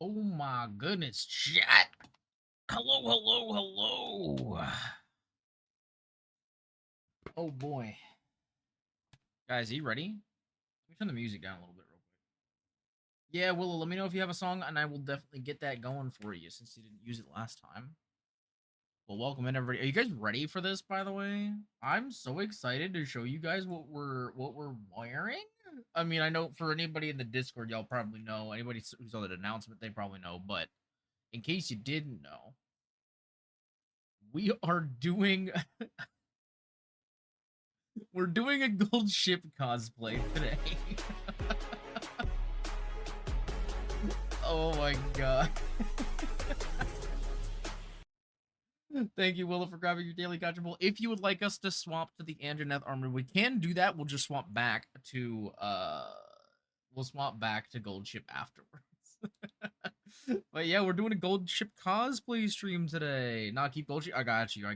Oh my goodness, chat. Hello, hello, hello. Oh boy. Guys, are you ready? Let me turn the music down a little bit real quick. Yeah, Willow, let me know if you have a song and I will definitely get that going for you since you didn't use it last time. Well, welcome in everybody. Are you guys ready for this, by the way? I'm so excited to show you guys what we're wearing. I mean, I know for anybody in the Discord, y'all probably know. Anybody who saw that announcement, they probably know, but in case you didn't know, we are doing we're doing a gold ship cosplay today. Oh my god. Thank you, Willow, for grabbing your daily gotcha bowl. If you would like us to swap to the Androneth armor, we can do that. We'll just swap back to gold ship afterwards. But yeah, we're doing a gold ship cosplay stream today. Not keep gold ship. I got you.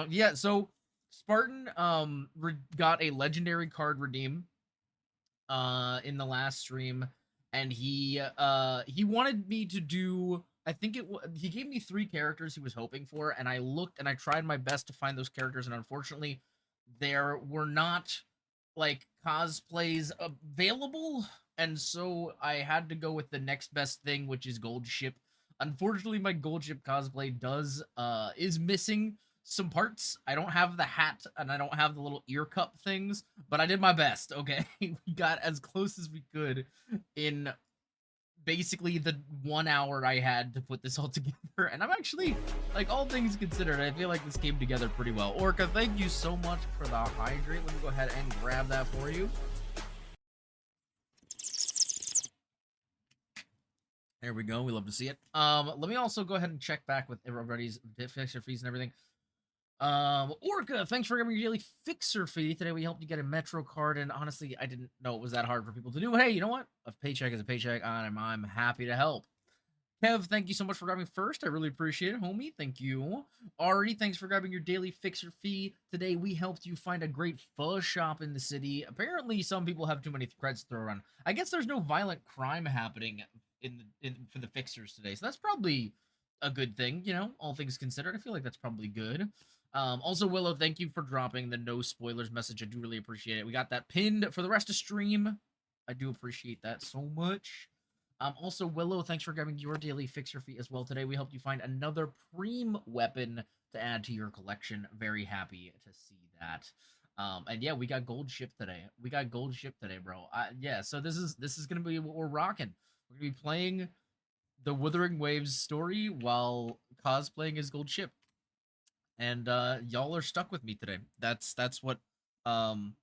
Yeah, so Spartan got a legendary card redeem in the last stream, and he wanted me to do, I think he gave me 3 characters he was hoping for, and I looked and I tried my best to find those characters, and unfortunately there were not like cosplays available, and so I had to go with the next best thing, which is gold ship. Unfortunately, my gold ship cosplay is missing some parts. I don't have the hat and I don't have the little ear cup things, but I did my best, okay? We got as close as we could in basically the 1 hour I had to put this all together. And I'm actually, like, all things considered, I feel like this came together pretty well. Orca, thank you so much for the hydrate. Let me go ahead and grab that for you. There we go. We love to see it. Let me also go ahead and check back with everybody's fixer fees and everything. Orca, thanks for giving your daily fixer fee. Today we helped you get a Metro card, and honestly, I didn't know it was that hard for people to do. But hey, you know what? A paycheck is a paycheck, and I'm happy to help. Kev, thank you so much for grabbing first. I really appreciate it, homie. Thank you. Ari, thanks for grabbing your daily fixer fee. Today we helped you find a great fuzz shop in the city. Apparently, some people have too many credits to throw around. I guess there's no violent crime happening for the fixers today, so that's probably a good thing. You know, all things considered, I feel like that's probably good. Also, Willow, thank you for dropping the no spoilers message. I do really appreciate it. We got that pinned for the rest of stream. I do appreciate that so much. Also, Willow, thanks for grabbing your daily fixer fee as well. Today, we helped you find another Preem weapon to add to your collection. Very happy to see that. And yeah, we got gold ship today. Bro. Yeah, so this is gonna be what we're rocking. We're gonna be playing the Wuthering Waves story while cosplaying as gold ship. And y'all are stuck with me today. That's what um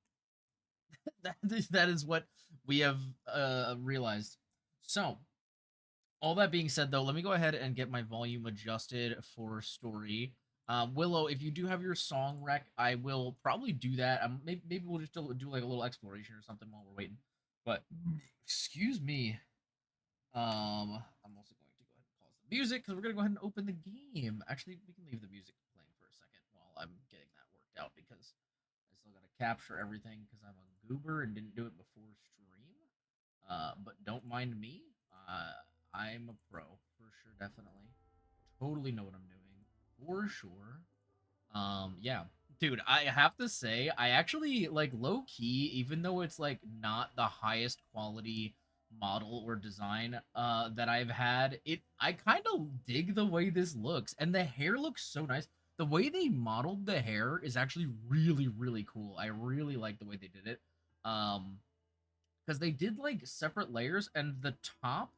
that is what we have realized. So, all that being said, though, let me go ahead and get my volume adjusted for story. Willow, if you do have your song rec, I will probably do that. Maybe we'll just do like a little exploration or something while we're waiting. But excuse me. I'm also going to go ahead and pause the music because we're gonna go ahead and open the game. Actually, we can leave the music playing for a second while I'm getting that worked out because I still gotta capture everything because I'm a goober and didn't do it before stream. But don't mind me. I'm a pro for sure, definitely. Totally know what I'm doing for sure. Yeah, dude, I have to say, I actually like low key, even though it's like not the highest quality model or design that I've had. I kind of dig the way this looks, and the hair looks so nice. The way they modeled the hair is actually really really cool. I really like the way they did it. Um, because they did like separate layers, and the top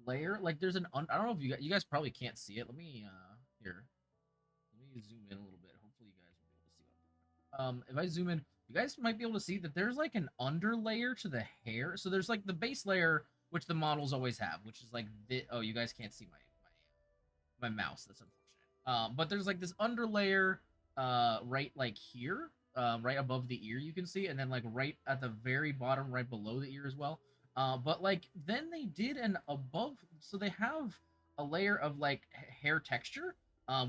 layer, like there's I don't know if you guys probably can't see it. Let me here. Let me zoom in a little bit. Hopefully you guys will be able to see what. If I zoom in, you guys might be able to see that there's like an under layer to the hair. So there's like the base layer, which the models always have, which is like the, oh, you guys can't see my mouse. That's unfortunate. But there's like this under layer, right like here, right above the ear, you can see, and then like right at the very bottom, right below the ear as well. But like then they did an above, so they have a layer of like hair texture,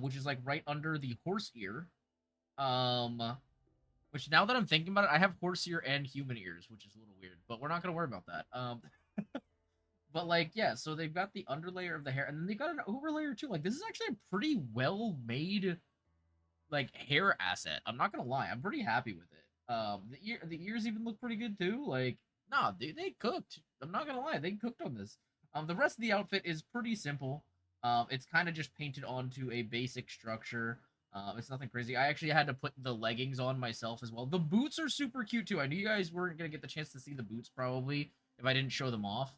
which is like right under the horse ear. Um, which now that I'm thinking about it, I have horse ear and human ears, which is a little weird, but we're not gonna worry about that. But like, yeah, so they've got the underlayer of the hair, and then they got an overlayer too. Like, this is actually a pretty well made like hair asset. I'm not gonna lie, I'm pretty happy with it. The ears even look pretty good too. Like, nah, they cooked. I'm not gonna lie, they cooked on this. The rest of the outfit is pretty simple. It's kind of just painted onto a basic structure. It's nothing crazy. I actually had to put the leggings on myself as well. The boots are super cute too. I knew you guys weren't gonna get the chance to see the boots probably if I didn't show them off.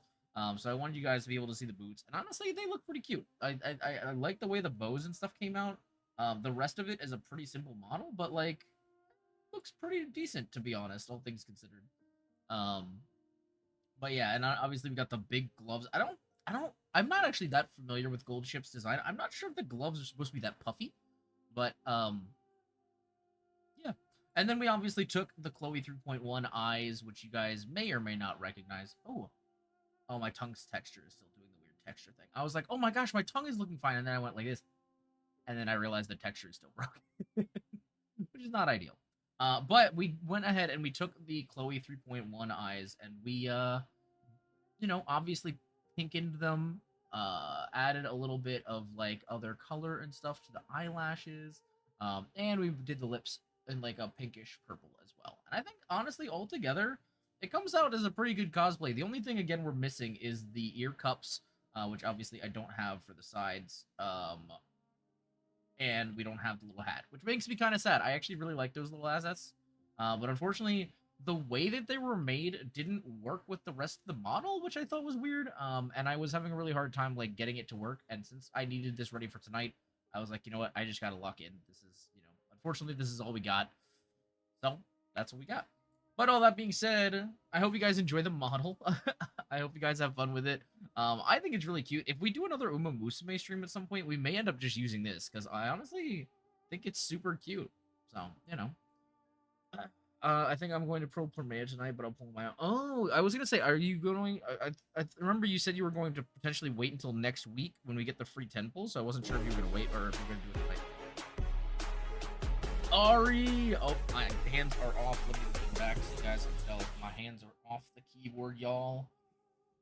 So I wanted you guys to be able to see the boots, and honestly, they look pretty cute. I like the way the bows and stuff came out. The rest of it is a pretty simple model, but like looks pretty decent to be honest, all things considered. Um, but yeah, and obviously we got the big gloves. I'm not actually that familiar with Gold Ship's design. I'm not sure if the gloves are supposed to be that puffy, but yeah. And then we obviously took the Chloe 3.1 eyes, which you guys may or may not recognize. Oh, my tongue's texture is still doing the weird texture thing. I was like, oh my gosh, my tongue is looking fine, and then I went like this, and then I realized the texture is still broken, which is not ideal. But we went ahead and we took the Chloe 3.1 eyes, and we obviously pinkened them, added a little bit of like other color and stuff to the eyelashes, and we did the lips in like a pinkish purple as well. And I think honestly, altogether, it comes out as a pretty good cosplay. The only thing again we're missing is the ear cups, which obviously I don't have for the sides. And we don't have the little hat, which makes me kind of sad. I actually really like those little assets, but unfortunately, the way that they were made didn't work with the rest of the model, which I thought was weird. And I was having a really hard time like getting it to work. And since I needed this ready for tonight, I was like, you know what, I just gotta lock in. This is, unfortunately, this is all we got. So that's what we got. But all that being said, I hope you guys enjoy the model. I hope you guys have fun with it. I think it's really cute. If we do another Uma Musume stream at some point, we may end up just using this because I honestly think it's super cute. So, I think I'm going to pro premiere tonight, but I'll pull my own. Oh, I was gonna say, are you going? I remember you said you were going to potentially wait until next week when we get the free 10 pulls. So I wasn't sure if you were gonna wait or if you were gonna do it tonight. Ari! Oh, my hands are off. Let me get back so you guys can tell. My hands are off the keyboard, y'all.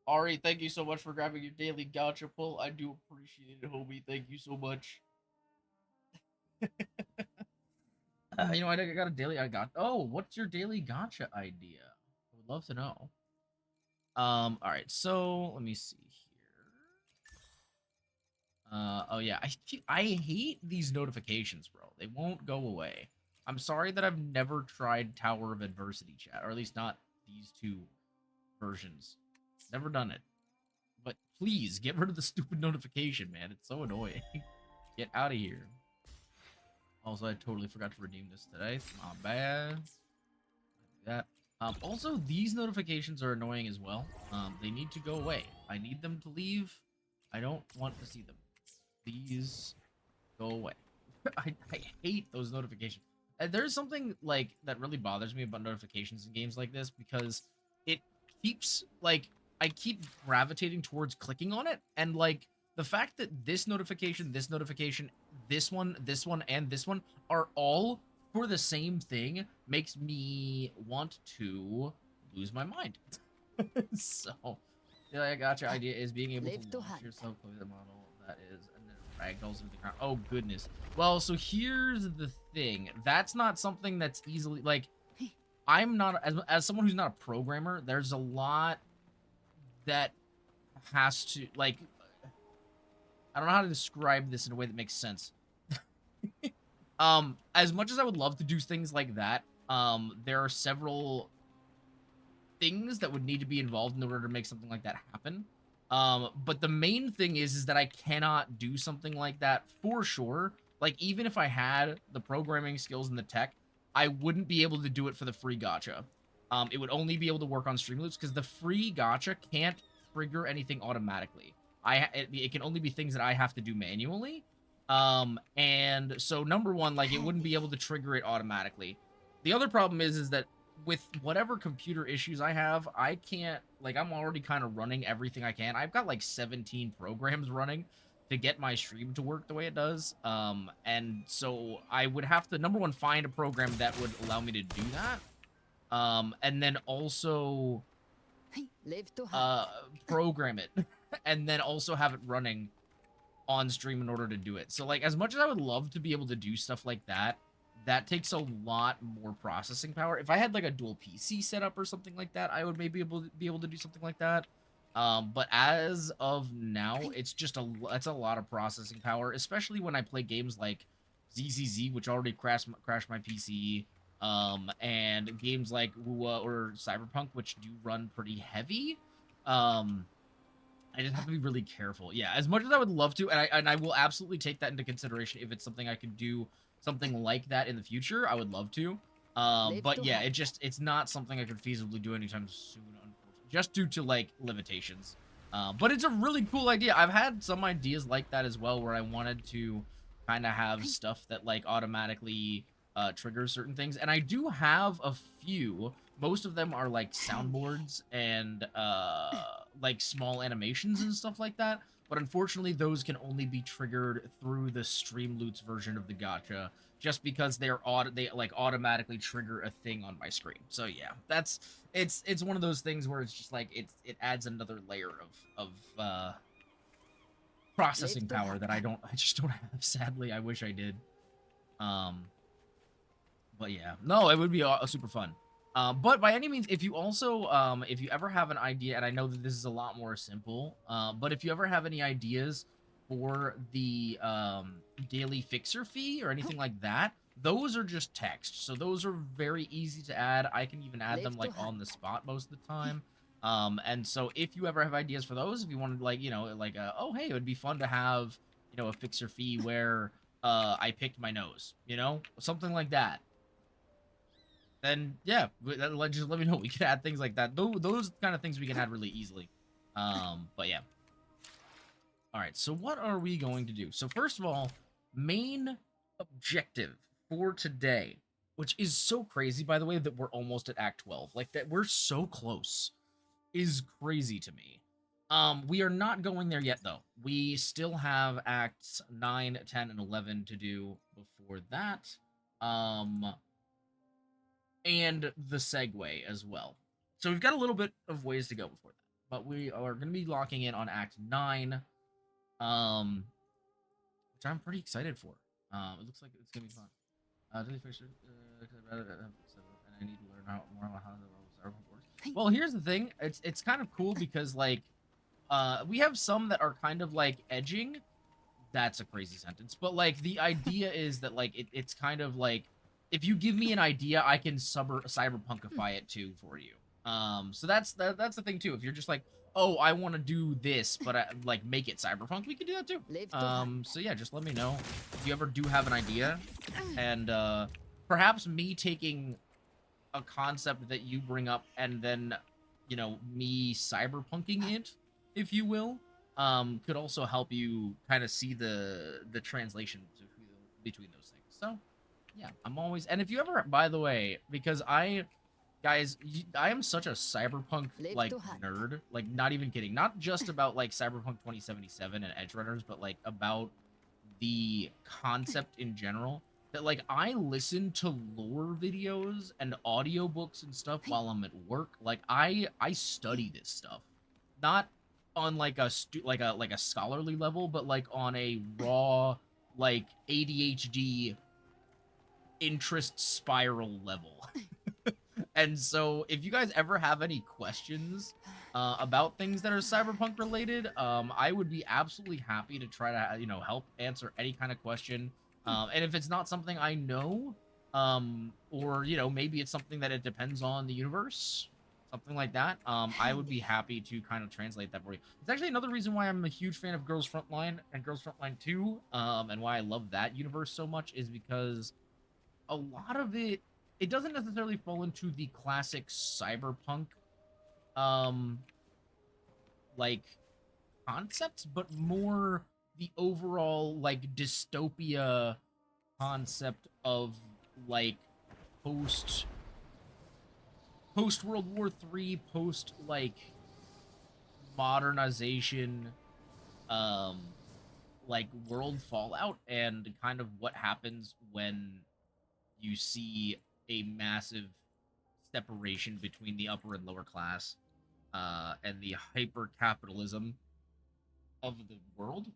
Ari, thank you so much for grabbing your daily gacha pull. I do appreciate it, homie. Thank you so much. I got a daily. Oh, what's your daily gacha idea? I would love to know. All right. So let me see here. Oh yeah, I hate these notifications, bro. They won't go away. I'm sorry that I've never tried Tower of Adversity chat, or at least not these two versions. Never done it. But please get rid of the stupid notification, man. It's so annoying. Get out of here. Also, I totally forgot to redeem this today. My bad. That. Also, these notifications are annoying as well. They need to go away. I need them to leave. I don't want to see them. Please go away. I hate those notifications. And there's something like that really bothers me about notifications in games like this because it keeps like I keep gravitating towards clicking on it, and like the fact that this notification, this one, and this one are all for the same thing makes me want to lose my mind. So, yeah, I got your idea is being able to launch yourself with the model that is, and then ragdolls into the ground. Oh goodness. Well, so here's the thing. That's not something that's easily like. I'm not as someone who's not a programmer. There's a lot that has to like. I don't know how to describe this in a way that makes sense. As much as I would love to do things like that, there are several things that would need to be involved in order to make something like that happen. But the main thing is that I cannot do something like that for sure. Like, even if I had the programming skills and the tech, I wouldn't be able to do it for the free gacha. It would only be able to work on Streamloots because the free gacha can't trigger anything automatically. It can only be things that I have to do manually. And so number one, like, it wouldn't be able to trigger it automatically. The other problem is that with whatever computer issues I have, I can't, like, I'm already kind of running everything I can. I've got like 17 programs running to get my stream to work the way it does. And so I would have to, number one, find a program that would allow me to do that. And then also Live to hunt. program it and then also have it running on stream in order to do it. So like as much as I would love to be able to do stuff like that, that takes a lot more processing power. If I had like a dual PC setup or something like that, I would maybe be able to do something like that. But as of now, it's a lot of processing power, especially when I play games like ZZZ, which already crashed my PC, and games like WUA or Cyberpunk, which do run pretty heavy. Um, I just have to be really careful. Yeah, as much as I would love to, and I will absolutely take that into consideration if it's something I could do something like that in the future. I would love to. Live But to yeah, hunt. it's not something I could feasibly do anytime soon, unfortunately, just due to like limitations. But it's a really cool idea. I've had some ideas like that as well, where I wanted to kind of have stuff that like automatically triggers certain things, and I do have a few. Most of them are like soundboards and like small animations and stuff like that. But unfortunately, those can only be triggered through the Streamloots version of the gacha, just because they like automatically trigger a thing on my screen. So yeah, it's one of those things where it's just like it adds another layer of processing Live to power hunt. that I just don't have. Sadly, I wish I did. Um, but yeah, no, it would be super fun. But by any means, if you also, if you ever have an idea, and I know that this is a lot more simple, but if you ever have any ideas for the daily fixer fee or anything like that, those are just text. So those are very easy to add. I can even add them Live to like on hunt. the spot most of the time. And so if you ever have ideas for those, if you wanted like, like, oh, hey, it would be fun to have, a fixer fee where I picked my nose, something like that, then yeah, just let me know. We can add things like that. Those kind of things we can add really easily. But yeah. All right. So what are we going to do? So first of all, main objective for today, which is so crazy, by the way, that we're almost at Act 12. Like that, we're so close, is crazy to me. We are not going there yet, though. We still have Acts 9, 10, and 11 to do before that. And the segue as well. So we've got a little bit of ways to go before that. But we are going to be locking in on Act 9, which I'm pretty excited for. It looks like it's going to be fun. And I need to learn more about how the Cyberpunk works. Well, here's the thing. It's kind of cool because, like, we have some that are kind of, like, edging. That's a crazy sentence. But, like, the idea is that, like, it's kind of like, if you give me an idea, I can cyberpunkify it too for you. So that's the thing too. If you're just like, oh, I want to do this, but I, like, make it cyberpunk, we can do that too. Live to hunt. So yeah, just let me know if you ever do have an idea, and perhaps me taking a concept that you bring up and then, me cyberpunking it, if you will, could also help you kind of see the translation between those things. So yeah, I'm always, and if you ever, by the way, because guys, I am such a cyberpunk Live like to hunt. nerd, like not even kidding, not just about like Cyberpunk 2077 and Edge Runners, but like about the concept in general. That like I listen to lore videos and audiobooks and stuff while I'm at work. Like I study this stuff, not on like like a scholarly level, but like on a raw like ADHD interest spiral level. And so if you guys ever have any questions about things that are cyberpunk related, I would be absolutely happy to try to help answer any kind of question. And if it's not something I know, or maybe it's something that it depends on the universe, something like that, I would be happy to kind of translate that for you. It's actually another reason why I'm a huge fan of Girls Frontline and Girls Frontline 2, and why I love that universe so much is because a lot of it doesn't necessarily fall into the classic cyberpunk um like concepts, but more the overall like dystopia concept of like post World War III, post like modernization, um like world fallout, and kind of what happens when you see a massive separation between the upper and lower class. and the hyper capitalism of the world.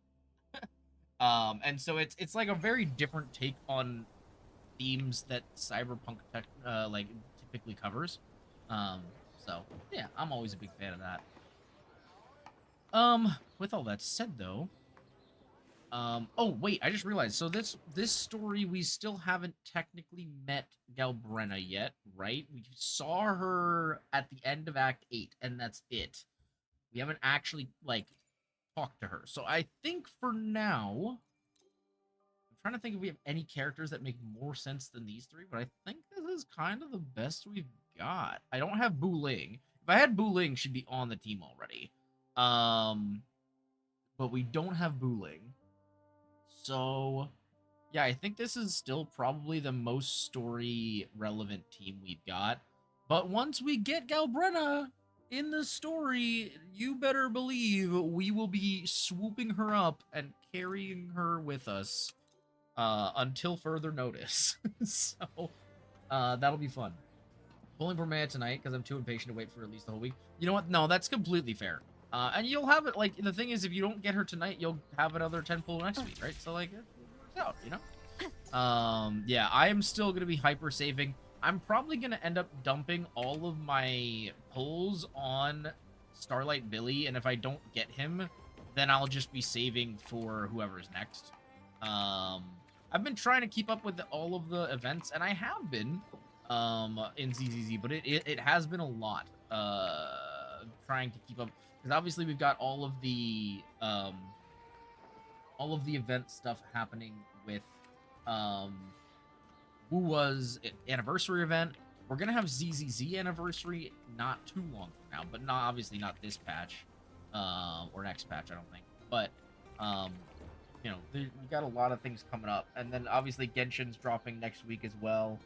And so it's like a very different take on themes that cyberpunk like typically covers. Um, so yeah, I'm always a big fan of that. With all that said though, oh wait, I just realized. So this story we still haven't technically met Galbrenna yet, right? We saw her at the end of Act 8, and that's it. We haven't actually like talked to her. So I think for now, I'm trying to think if we have any characters that make more sense than these three, but I think this is kind of the best we've got. I don't have Bu Ling. If I had Bu Ling, she'd be on the team already. But we don't have Bu Ling. So, yeah, I think this is still probably the most story relevant team we've got. But once we get Galbrenna in the story, you better believe we will be swooping her up and carrying her with us until further notice. So, that'll be fun. Pulling for Maya tonight because I'm too impatient to wait for at least the whole week. You know what? No, that's completely fair. And you'll have it, like, the thing is, if you don't get her tonight, you'll have another 10 pull next week, right? So, like, it works out, you know? Yeah, I am still going to be hyper saving. I'm probably going to end up dumping all of my pulls on Starlight Billy, and if I don't get him, then I'll just be saving for whoever's next. I've been trying to keep up with all of the events, and I have been in ZZZ, but it has been a lot trying to keep up, because obviously we've got all of the event stuff happening with Wuwa's anniversary event. We're gonna have ZZZ anniversary not too long from now, but not obviously not this patch or next patch, I don't think. But you know, we got a lot of things coming up, and then obviously Genshin's dropping next week as well.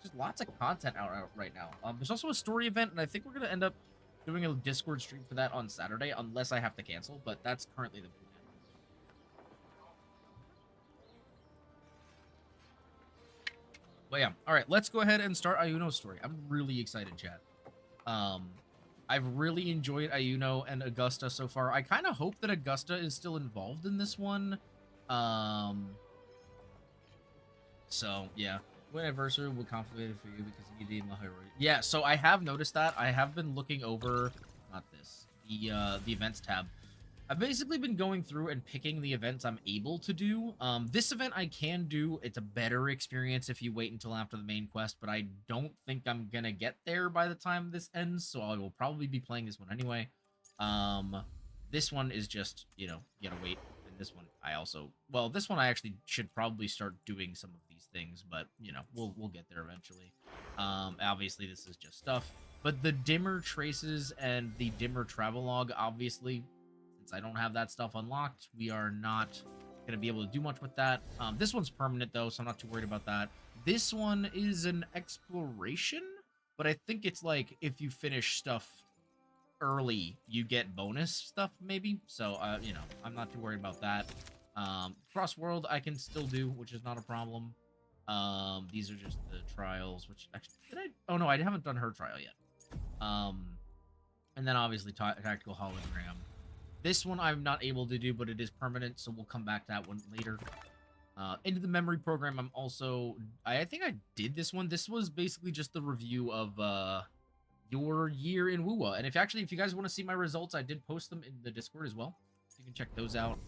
Just lots of content out right now. There's also a story event, and I think we're gonna end up doing a Discord stream for that on Saturday, unless I have to cancel. But that's currently the plan. But yeah, all right, let's go ahead and start Iuno's story. I'm really excited, chat. I've really enjoyed Iuno and Augusta so far. I kind of hope that Augusta is still involved in this one. So yeah, what anniversary will complicated for you because you need Lahore. Yeah, so I have noticed that. I have been looking over, not this, the events tab. I've basically been going through and picking the events I'm able to do. This event I can do. It's a better experience if you wait until after the main quest, but I don't think I'm gonna get there by the time this ends, so I will probably be playing this one anyway. This one is just, you know, you gotta wait. And this one I also, well, this one I actually should probably start doing some of these things, but you know, we'll get there eventually. Obviously this is just stuff, but the dimmer traces and the dimmer travelogue, obviously, since I don't have that stuff unlocked, we are not going to be able to do much with that. This one's permanent, though, so I'm not too worried about that. This one is an exploration, but I think it's like if you finish stuff early, you get bonus stuff, maybe. So, you know, I'm not too worried about that. Cross World I can still do, which is not a problem. These are just the trials, which actually, did I? Oh, no, I haven't done her trial yet. And then obviously Tactical Hologram. This one I'm not able to do, but it is permanent, so we'll come back to that one later. Into the memory program, I'm also... I think I did this one. This was basically just the review of your year in WUWA. And if you guys want to see my results, I did post them in the Discord as well. You can check those out.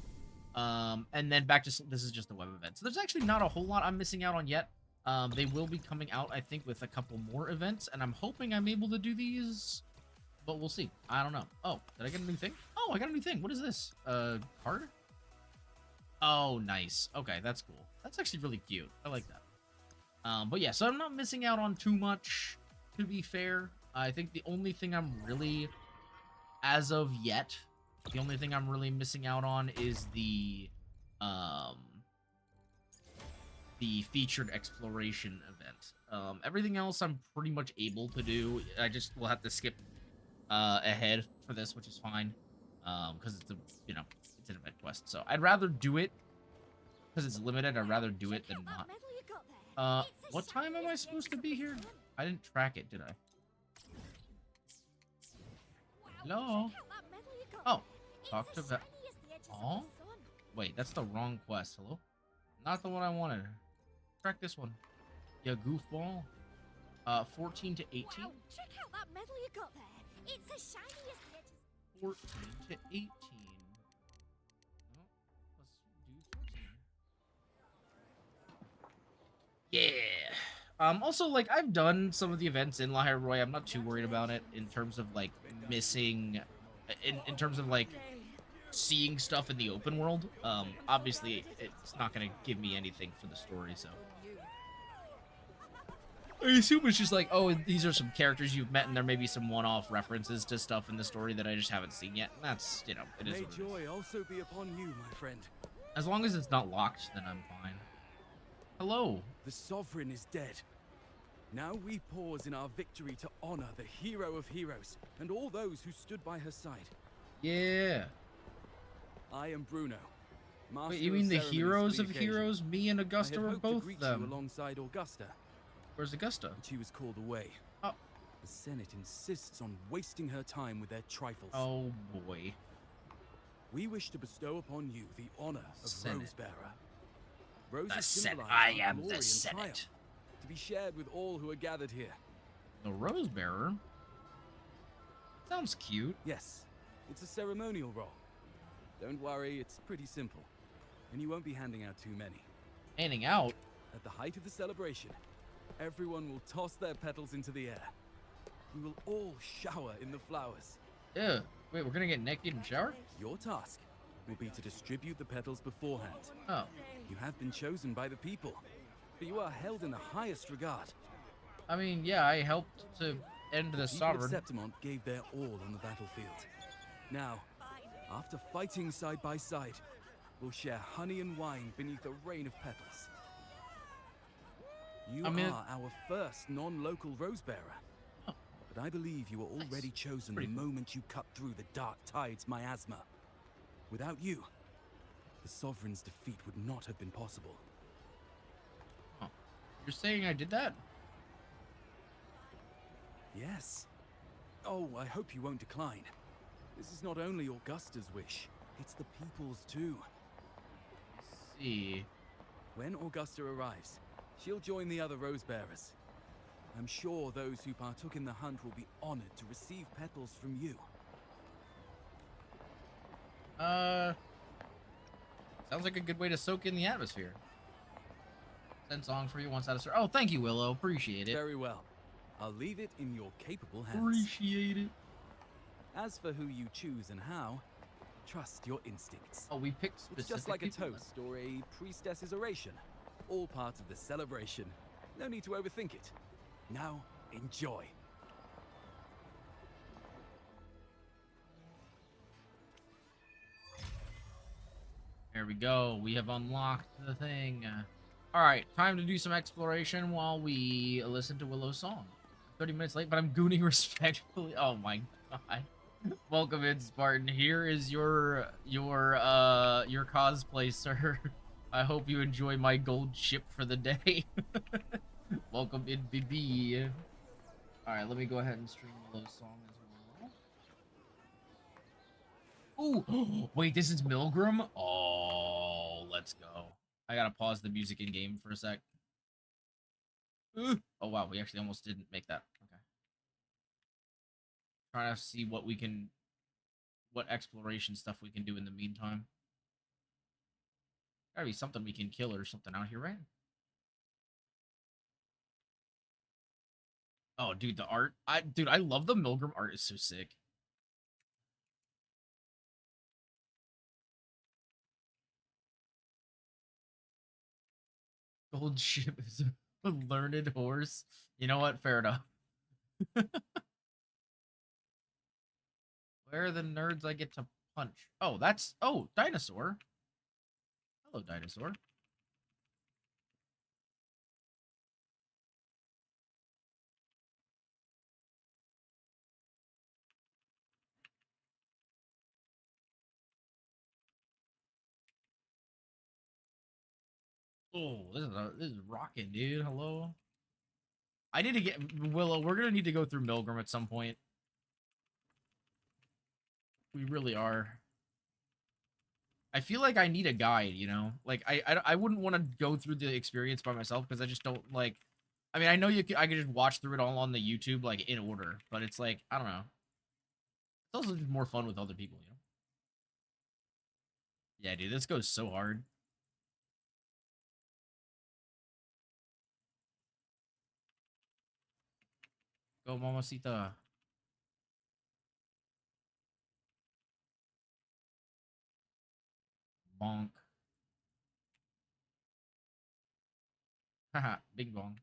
And then back to... This is just the web event. So there's actually not a whole lot I'm missing out on yet. They will be coming out, I think, with a couple more events. And I'm hoping I'm able to do these... But we'll see. I don't know. Oh, did I get a new thing? Oh, I got a new thing. What is this? Card? Oh, nice. Okay, that's cool. That's actually really cute. I like that. But yeah, so I'm not missing out on too much, to be fair. I think the only thing I'm really, as of yet, the only thing I'm really missing out on is the featured exploration event. Everything else I'm pretty much able to do. I just will have to skip ahead for this, which is fine, because it's it's an event quest. So I'd rather do it because it's limited. I'd rather do it than not. What time am I supposed to be here? I didn't track it, did I? Hello? Oh, talk to Vet. Oh? Wait, that's the wrong quest. Hello? Not the one I wanted. Track this one. Yeah, goofball. 14 to 18? Wow, check out that medal you got there. It's as shiny as the edges. 14 to 18. Oh, let's do 14. Yeah. Also, like, I've done some of the events in La Roy. I'm not too worried about it in terms of, like, missing... In terms of, like, seeing stuff in the open world. Obviously, it's not going to give me anything for the story, so... I assume it's just like, oh, these are some characters you've met, and there may be some one-off references to stuff in the story that I just haven't seen yet. And that's, you know, it is May what it joy is. also be upon you, my friend. As long as it's not locked, then I'm fine. Hello. The Sovereign is dead. Now we pause in our victory to honor the hero of heroes and all those who stood by her side. Yeah. I am Bruno. Master Wait, you of mean the ceremonies heroes for of the occasion. heroes? Me and I Augusta had were hoped to both greet them. you alongside Augusta, Where's Augusta? but she was called away. Oh. The Senate insists on wasting her time with their trifles. Oh, boy. We wish to bestow upon you the honor of Senate. Rosebearer. Roses The Senate. symbolize I our am glory the and Senate. triumph, to be shared with all who are gathered here. The Rose Bearer? Sounds cute. Yes, it's a ceremonial role. Don't worry, it's pretty simple, and you won't be handing out too many. Handing out? At the height of the celebration, everyone will toss their petals into the air. We will all shower in the flowers. Ew. Wait, we're gonna get naked and shower? Your task will be to distribute the petals beforehand. Oh. You have been chosen by the people, but you are held in the highest regard. I mean, yeah, I helped to end the The people of sovereign. Septimont gave their all on the battlefield. Now, after fighting side by side, we'll share honey and wine beneath a rain of petals. You I mean- are our first non-local rose bearer. Oh. But I believe you were already chosen the Pretty cool. moment you cut through the dark tide's miasma. Without you, the Sovereign's defeat would not have been possible. Oh. You're saying I did that? Yes. Oh, I hope you won't decline. This is not only Augusta's wish, it's the people's too. Let's see. When Augusta arrives, she'll join the other rose bearers. I'm sure those who partook in the hunt will be honored to receive petals from you. Sounds like a good way to soak in the atmosphere. Send song for you once out of Oh, thank you, Willow. Appreciate it. Very well. I'll leave it in your capable hands. Appreciate it. As for who you choose and how, trust your instincts. Oh, we picked specific It's just like a people? toast or a priestess's oration. All part of the celebration. No need to overthink it. Now, enjoy. There we go. We have unlocked the thing. All right, time to do some exploration while we listen to Willow's song. 30 minutes late, but I'm gooning respectfully. Oh my god. Welcome in, Spartan. Here is your cosplay, sir. I hope you enjoy my gold ship for the day. Welcome in, BB. All right, let me go ahead and stream Willow's song as well. Ooh, wait, this is Milgram? Oh, let's go. I gotta pause the music in game for a sec. Oh wow, we actually almost didn't make that. Okay. Trying to see what exploration stuff we can do in the meantime. Gotta be something we can kill or something out here, right? Oh, dude, the art. Dude, I love the Milgram art. It's so sick. Gold ship is a learned horse. You know what? Fair enough. Where are the nerds I get to punch? Oh, that's... Oh, dinosaur. Hello, dinosaur. Oh, this is rocking, dude. Hello. I need to get Willow. We're gonna need to go through Milgram at some point. We really are. I feel like I need a guide, you know? Like, I wouldn't want to go through the experience by myself because I just don't, like... I mean, I know I could just watch through it all on the YouTube, like, in order. But it's like, I don't know. It's also just more fun with other people, you know? Yeah, dude, this goes so hard. Go, mamacita. Bonk. Haha, big bonk.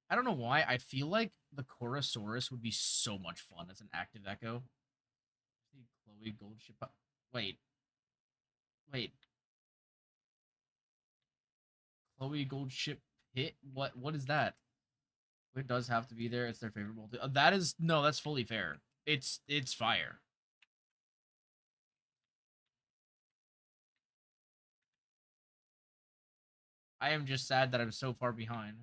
I don't know why. I feel like the Chorosaurus would be so much fun as an active echo. See Chloe Goldship. Wait. Wait. Chloe Goldship Pit? What is that? It does have to be there. It's their favorite multi. That is no, that's fully fair. It's fire. I am just sad that I'm so far behind.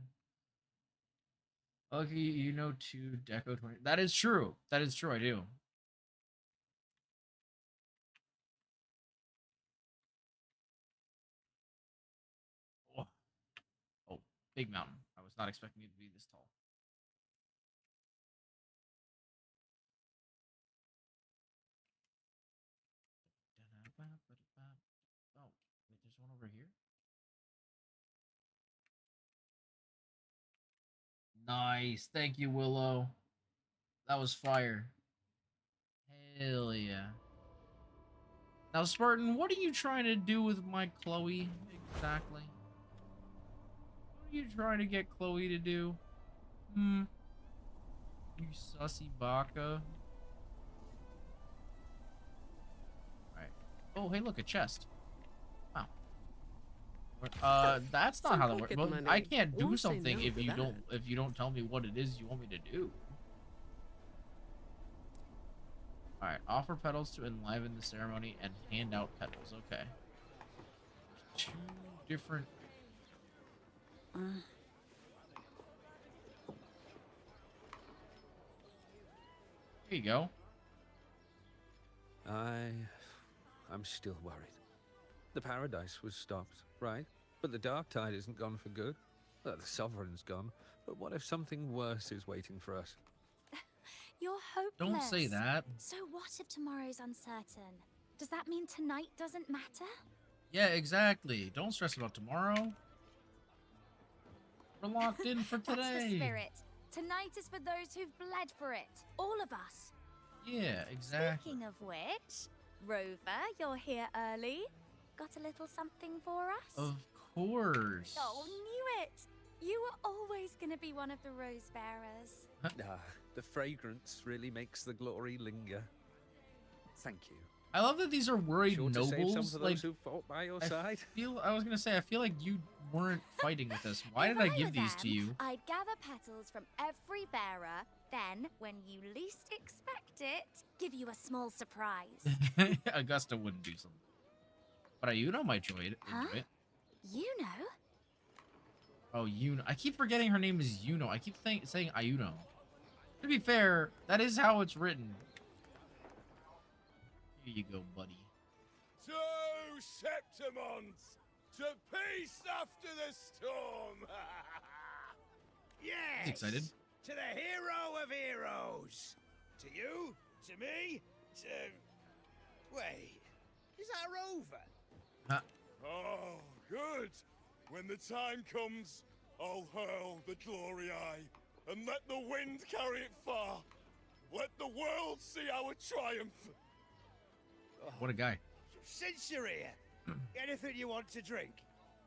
Okay, you know 2 Deco 20. That is true. That is true, I do. Oh, oh, big mountain. I was not expecting it to be this tall. Oh, wait, there's one over here? Nice. Thank you, Willow. That was fire. Hell yeah. Now, Spartan, what are you trying to do with my Chloe? Exactly. What are you trying to get Chloe to do? Hmm. You sussy baka. Alright. Oh, hey, look, a chest. Wow. That's not Some how that works. pocket Well, money. I can't do Won't say something no if to you that. don't tell me what it is you want me to do. Alright, offer petals to enliven the ceremony and hand out petals. Okay. 2 different... Here you go. I'm still worried. The paradise was stopped, right? But the dark tide isn't gone for good. The sovereign's gone. But what if something worse is waiting for us? You're hopeless. Don't say that. So what if tomorrow's uncertain? Does that mean tonight doesn't matter? Yeah, exactly. Don't stress about tomorrow. We're locked in for today. That's the spirit. Tonight is for those who've bled for it. All of us. Yeah, exactly. Speaking of which, Rover, you're here early. Got a little something for us? Of course. Oh, knew it. You were always going to be one of the rose bearers. The fragrance really makes the glory linger. Thank you. I love that these are worried Sure to save nobles. some for Like, those who fought by your side. I was gonna say, I feel like you weren't fighting with us. Why If did I were give these to them, you? I'd gather petals from every bearer, then, when you least expect it, give you a small surprise. Augusta wouldn't do something. But Iuno might enjoy it. Huh? You know? Oh, Iuno. I keep forgetting her name is Iuno. I keep saying Iuno. To be fair, that is how it's written. Here you go, buddy. To Septimons, to peace after the storm. Yes. He's excited. To the hero of heroes. To you, to me, to... Wait, is that Rover? Huh. Oh, good. When the time comes, I'll hurl the glory eye and let the wind carry it far. Let the world see our triumph. What a guy. Since you're here, anything you want to drink?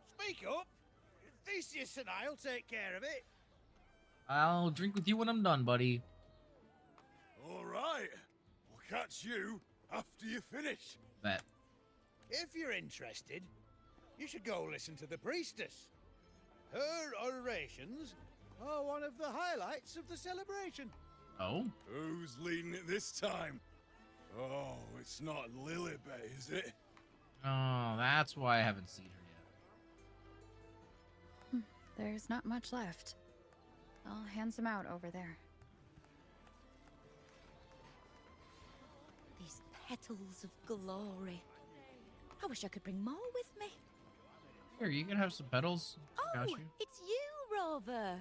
Speak up. Theseus and I'll take care of it. I'll drink with you when I'm done, buddy. All right. We'll catch you after you finish. Bet. If you're interested, you should go listen to the priestess. Her orations are one of the highlights of the celebration. Oh? Who's leading it this time? Oh, it's not Lilibet, is it? Oh, that's why I haven't seen her yet. There's not much left. I'll hand some out over there. petals of glory. I wish I could bring more with me. Here, you can have some petals. Got Oh, you. it's you, Rover.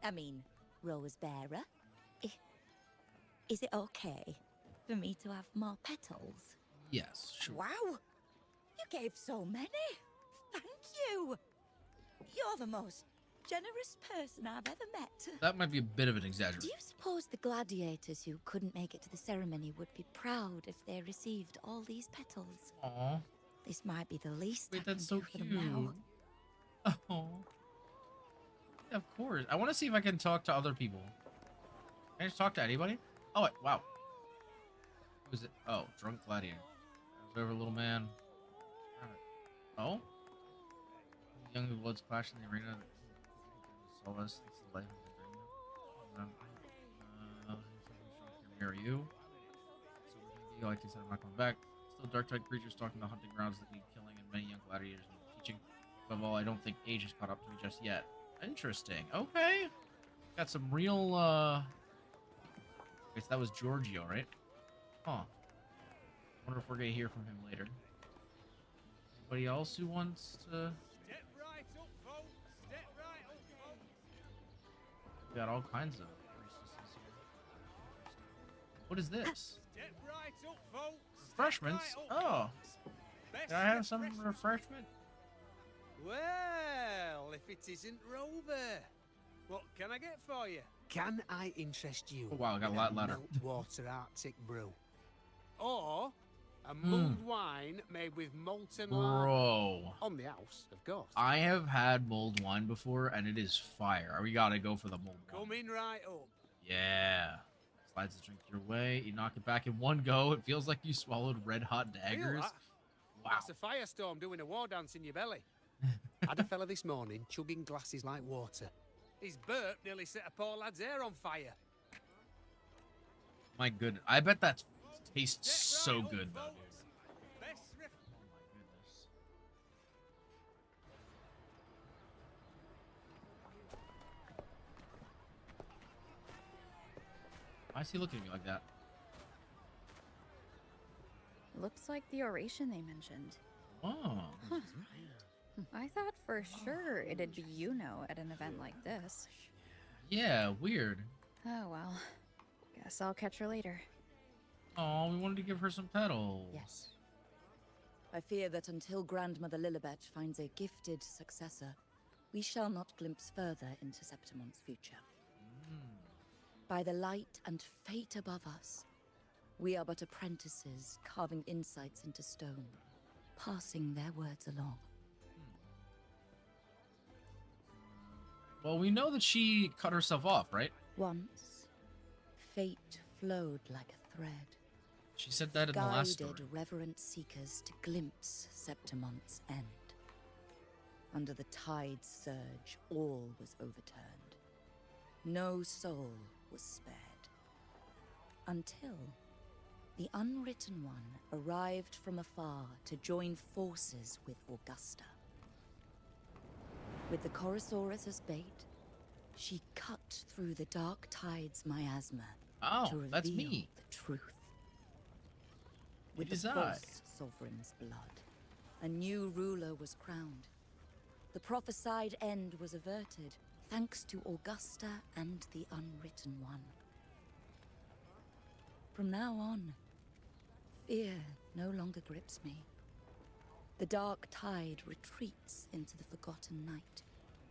I mean, Rose Bearer. Is it okay for me to have more petals? Yes, sure. Wow! You gave so many. Thank you. You're the most generous person I've ever met. That might be a bit of an Do exaggeration. you suppose the gladiators who couldn't make it to the ceremony would be proud if they received all these petals? Aw. This might be the least I Wait, can that's so do for cute. them now. Oh. Yeah, of course. I want to see if I can talk to other people. Can I just talk to anybody? Oh, wait, wow. Who is it? Oh, drunk gladiator. Over, little man. Oh? Young bloods clash in the arena. Solace. It's the life of the dream. Where are you? So, like I said, I'm not coming back. Still dark-type creatures stalking the hunting grounds that need killing, and many young gladiators need teaching. Above all, I don't think age has caught up to me just yet. Interesting. Okay. Got some real, I guess that was Giorgio, right? Huh. Wonder if we're gonna hear from him later. Anybody else who wants to... Step right up, folks. Step right up, folks. We got all kinds of priestesses here. What is this? Step right up, folks. Refreshments? Step right up, Oh. folks. Best Can I have some refreshment. refreshment? Well, if it isn't Rover, what can I get for you? Can I interest you? Oh, wow, I got a in lot louder. Meltwater Arctic brew. Or a mulled wine made with molten lava. Bro. On the house, of course. I have had mulled wine before, and it is fire. We gotta go for the mulled wine. Coming right up. Yeah. Slides the drink your way. You knock it back in one go. It feels like you swallowed red-hot Feel daggers. that? Wow. That's a firestorm doing a war dance in your belly. Had a fella this morning chugging glasses like water. His burp nearly set a poor lad's hair on fire. My goodness. I bet that tastes Step so right up, good, though, folks. dude. Best ref- Oh, my goodness. Why is he looking at me like that? Looks like the oration they mentioned. Oh. I thought for sure it'd be Iuno at an event like this. Yeah, weird. Oh well. Guess I'll catch her later. Oh, we wanted to give her some petals. Yes. I fear that until Grandmother Lilibet finds a gifted successor, we shall not glimpse further into Septimon's future. By the light and fate above us, we are but apprentices carving insights into stone, passing their words along. Well, we know that she cut herself off, right? Once, fate flowed like a thread, She said that in the last story. guided reverent seekers to glimpse Septimon's end. Under the tide's surge, all was overturned. No soul was spared. Until the Unwritten One arrived from afar to join forces with Augusta. With the Chorosaurus as bait, she cut through the dark tide's miasma to Oh, reveal that's me. the truth. With It the is I. false sovereign's blood, a new ruler was crowned. The prophesied end was averted, thanks to Augusta and the Unwritten One. From now on, fear no longer grips me. The dark tide retreats into the forgotten night,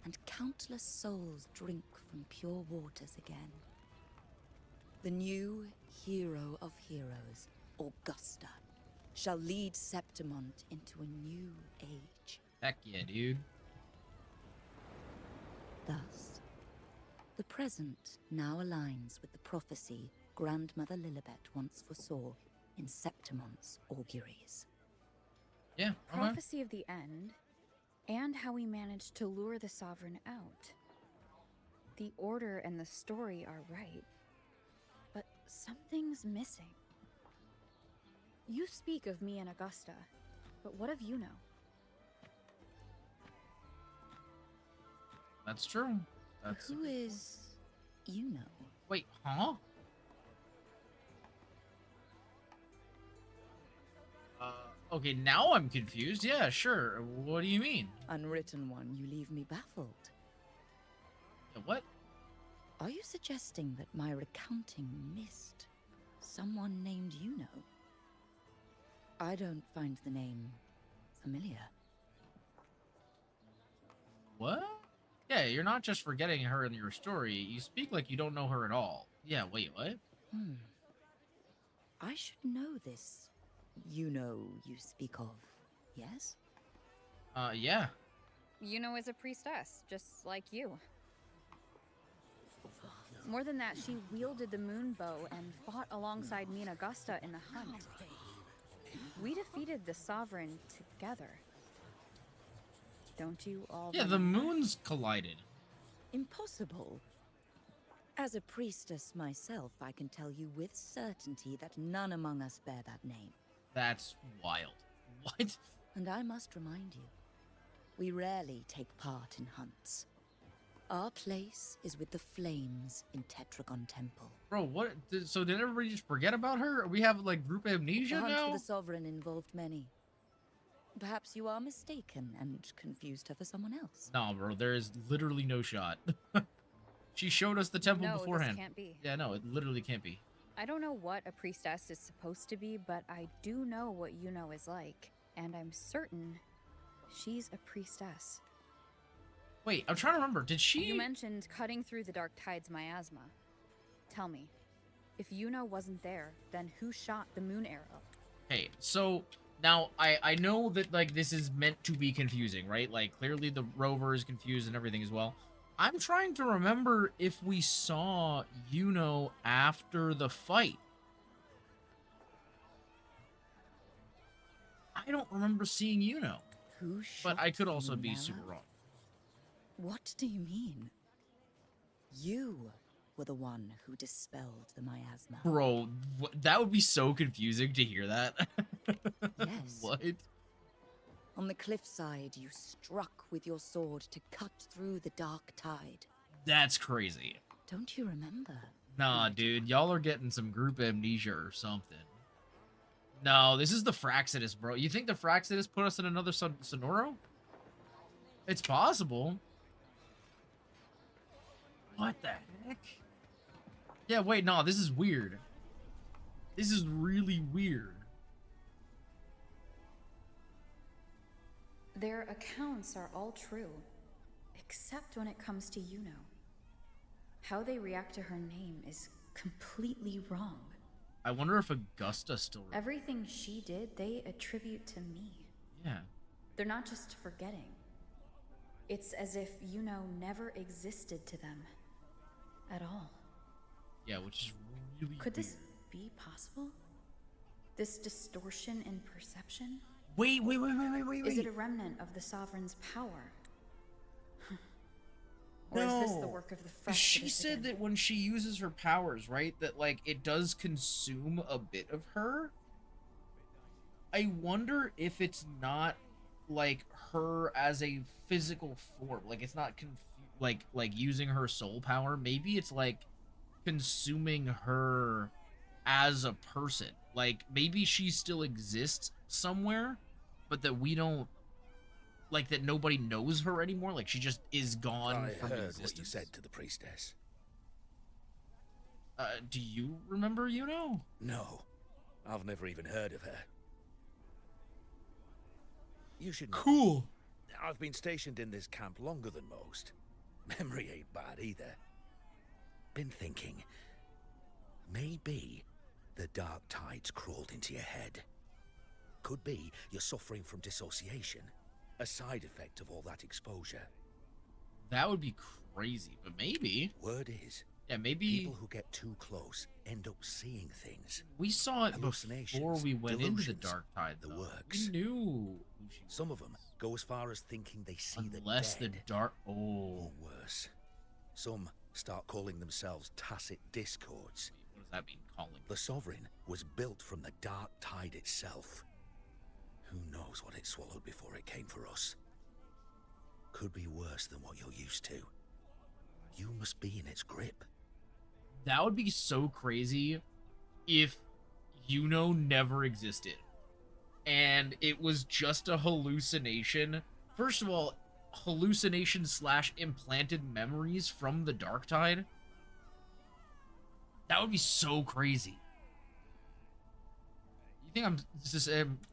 and countless souls drink from pure waters again. The new hero of heroes, Augusta, shall lead Septimont into a new age. Heck yeah, dude. Thus, the present now aligns with the prophecy Grandmother Lilibet once foresaw in Septimont's auguries. Yeah, okay. Prophecy of the end, and how we managed to lure the Sovereign out. The order and the story are right, but something's missing. You speak of me and Augusta, but what of Iuno? That's true. That's Who is Iuno? Wait, huh? Okay, now I'm confused. Yeah, sure. What do you mean? Unwritten one, you leave me baffled. What? Are you suggesting that my recounting missed someone named Iuno? I don't find the name familiar. What? Yeah, you're not just forgetting her in your story. You speak like you don't know her at all. Yeah, wait, what? I should know this Iuno you speak of, yes? Yeah. Iuno is a priestess, just like you. More than that, she wielded the moon bow and fought alongside me and Augusta in the hunt. We defeated the Sovereign together. Don't you all Yeah, the remember? moons collided. Impossible. As a priestess myself, I can tell you with certainty that none among us bear that name. That's wild. What? And I must remind you, we rarely take part in hunts. Our place is with the flames in Tetragon Temple. Bro, what? So did everybody just forget about her? We have, like, group amnesia The hunt now? for the Sovereign involved many. Perhaps you are mistaken and confused her for someone else. No, bro, there is literally no shot. She showed us the temple No, beforehand. this can't be. Yeah, no, it literally can't be. I don't know what a priestess is supposed to be, but I do know what Iuno is like, and I'm certain she's a priestess. Wait, I'm trying to remember. Did she... You mentioned cutting through the Dark Tide's miasma. Tell me, if Iuno wasn't there, then who shot the moon arrow? Hey, so now I know that, like, this is meant to be confusing, right? Like, clearly the rover is confused and everything as well. I'm trying to remember if we saw Iuno after the fight. I don't remember seeing Iuno, Who shot but I could the also moon be arrow? super wrong. What do you mean? You were the one who dispelled the miasma. Bro, that would be so confusing to hear that. Yes. What? On the cliffside, you struck with your sword to cut through the dark tide. That's crazy. Don't you remember? Nah, dude, y'all are getting some group amnesia or something. No, this is the Fraxidus, bro. You think the Fraxidus put us in another Sonoro? It's possible. What the heck? Yeah, wait, no, this is weird. This is really weird. Their accounts are all true, except when it comes to Iuno. How they react to her name is completely wrong. I wonder if Augusta still... Everything she did, they attribute to me. Yeah. They're not just forgetting. It's as if Iuno never existed to them at all. Yeah, which is really Could weird. this be possible? This distortion in perception? Wait. Is it a remnant of the Sovereign's power? Or is this the work of the Fraxidus She said again? that when she uses her powers, right, that, like, it does consume a bit of her. I wonder if it's not, like, her as a physical form. Like, it's not, like, using her soul power. Maybe it's, like, consuming her as a person. Like, maybe she still exists somewhere, but that we don't, like, that nobody knows her anymore. Like, she just is gone I from heard existence. what you said to the priestess. Do you remember Iuno? No, I've never even heard of her. You should know. Cool. I've been stationed in this camp longer than most. Memory ain't bad either. Been thinking, maybe the dark tides crawled into your head. Could be you're suffering from dissociation, a side effect of all that exposure. That would be crazy, but maybe. Word is, Yeah, maybe people who get too close end up seeing things. we saw it Hallucinations, before we went into the delusions, dark tide. the Though. works. We knew who she Some of them go as far as thinking they see unless the the dead. dark. Or Oh, worse, some start calling themselves tacit discords. what does that mean? Calling. The Sovereign was built from the dark tide itself. Who knows what it swallowed before it came for us? Could be worse than what you're used to. You must be in its grip. That would be so crazy if Iuno never existed. and it was just a hallucination. First of all, hallucination / implanted memories from the Dark Tide. That would be so crazy. You think I'm just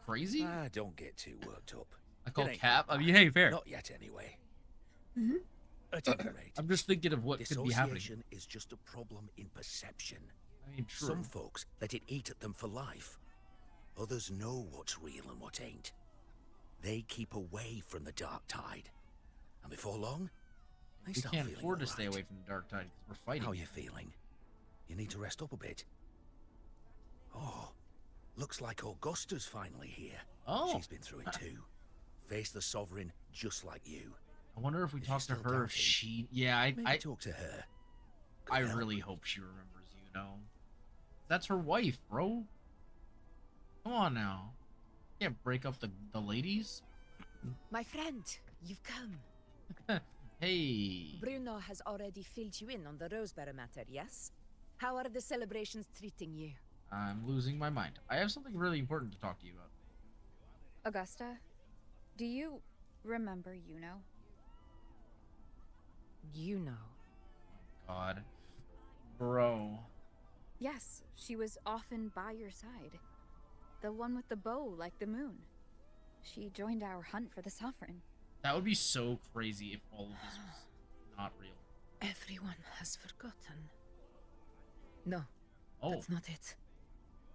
crazy? Ah, don't get too worked up. I call It ain't Cap. that I mean, bad. hey, fair. Not yet, anyway. At any rate, I'm just thinking of what could be happening. dissociation is just a problem in perception. I mean, true. Some folks let it eat at them for life. Others know what's real and what ain't. They keep away from the Dark Tide. And before long, they We start can't feeling afford to all stay right. away from the Dark Tide because we're fighting. How are you feeling? You need to rest up a bit. Oh, looks like Augusta's finally here. Oh. She's been through it too. Faced the Sovereign just like you. I wonder if we If talk you're to still her. doubting, She, yeah, Maybe talk to her. Could I help. really hope she remembers you. Know, that's her wife, bro. Come on now, can't break up the ladies. My friend, you've come. Hey, Bruno has already filled you in on the Rosebearer matter, yes? How are the celebrations treating you? I'm losing my mind. I have something really important to talk to you about. Augusta, do you remember Iuno? You know. God, bro. Yes, she was often by your side. The one with the bow like the moon. She joined our hunt for the Sovereign. That would be so crazy if all of this was not real. Everyone has forgotten. No, Oh, that's not it.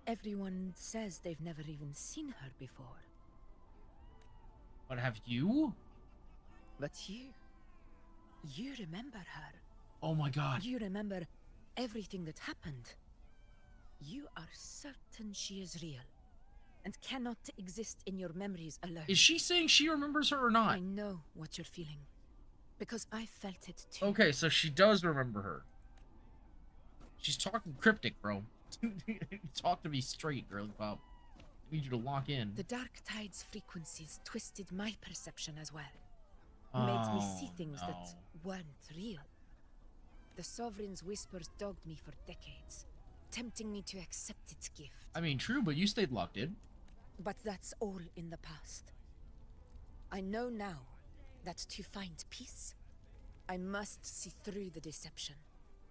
Everyone says they've never even seen her before. but have you? But you remember her. Oh my God. You remember everything that happened. You are certain she is real and cannot exist in your memories alone. Is she saying she remembers her or not? I know what you're feeling, because I felt it too. Okay, so she does remember her. She's talking cryptic, bro. Talk to me straight, girly pop. I need you to lock in. The Dark Tide's frequencies twisted my perception as well. Made me see things that weren't real. The Sovereign's whispers dogged me for decades, tempting me to accept its gift. I mean, true, but you stayed locked in. But that's all in the past. I know now that to find peace, I must see through the deception.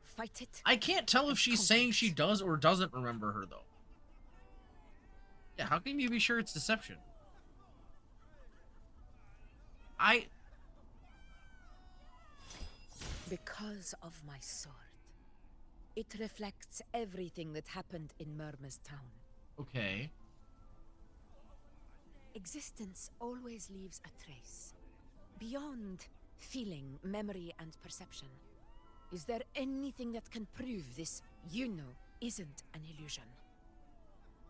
Fight it. I can't tell if she's saying she does or doesn't remember her, though. Yeah, how can you be sure it's deception? Because of my sword. It reflects everything that happened in Murma's town. Okay. Existence always leaves a trace. Beyond feeling, memory, and perception. Is there anything that can prove this Iuno isn't an illusion?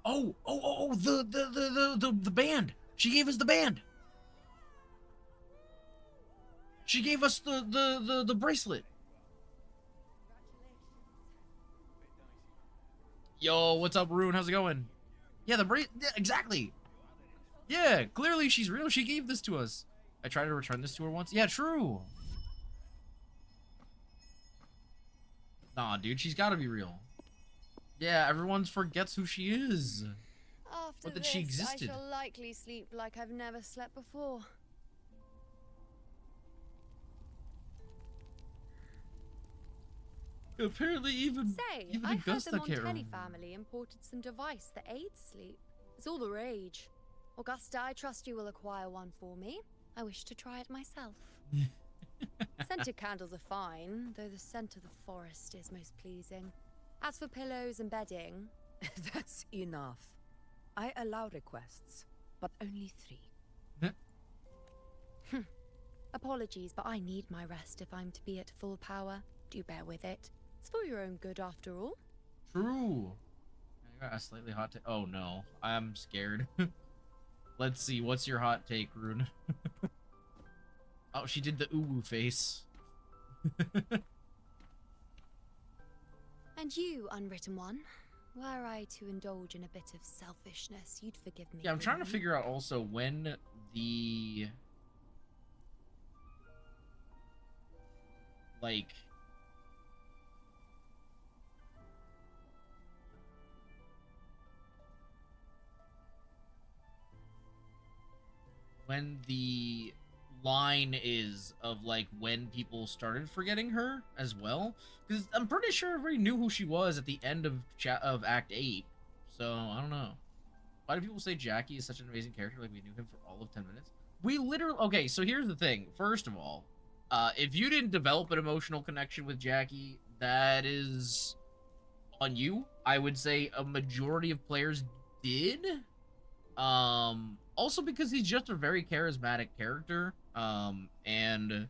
The band. She gave us the band. She gave us the bracelet. Yo, what's up, Rune? How's it going? Yeah, yeah, exactly. Yeah, clearly she's real. She gave this to us. I tried to return this to her once. Yeah, true. Nah, dude, she's got to be real. Yeah, everyone forgets who she is. After But that this, she existed. I shall likely sleep like I've never slept before. Apparently, even Say, even I heard Augusta the can't Montelli remember. family imported some device that aids sleep. It's all the rage. Augusta, I trust you will acquire one for me. I wish to try it myself. Scented candles are fine, though the scent of the forest is most pleasing. As for pillows and bedding... That's enough. I allow requests, but only 3. Apologies, but I need my rest if I'm to be at full power. Do bear with it. It's for your own good, after all. True. I got a slightly hot take. Oh no, I'm scared. Let's see, what's your hot take, Rune? Oh, she did the uwu face. And you, unwritten one, were I to indulge in a bit of selfishness, you'd forgive me. Yeah, I'm trying to wouldn't you? figure out also when the... like... when the line is of like when people started forgetting her as well, because I'm pretty sure everybody knew who she was at the end of Act 8. So I don't know. Why do people say Jackie is such an amazing character? Like we knew him for all of 10 minutes. We literally okay. So here's the thing. First of all, if you didn't develop an emotional connection with Jackie, that is on you. I would say a majority of players did. Also because he's just a very charismatic character, and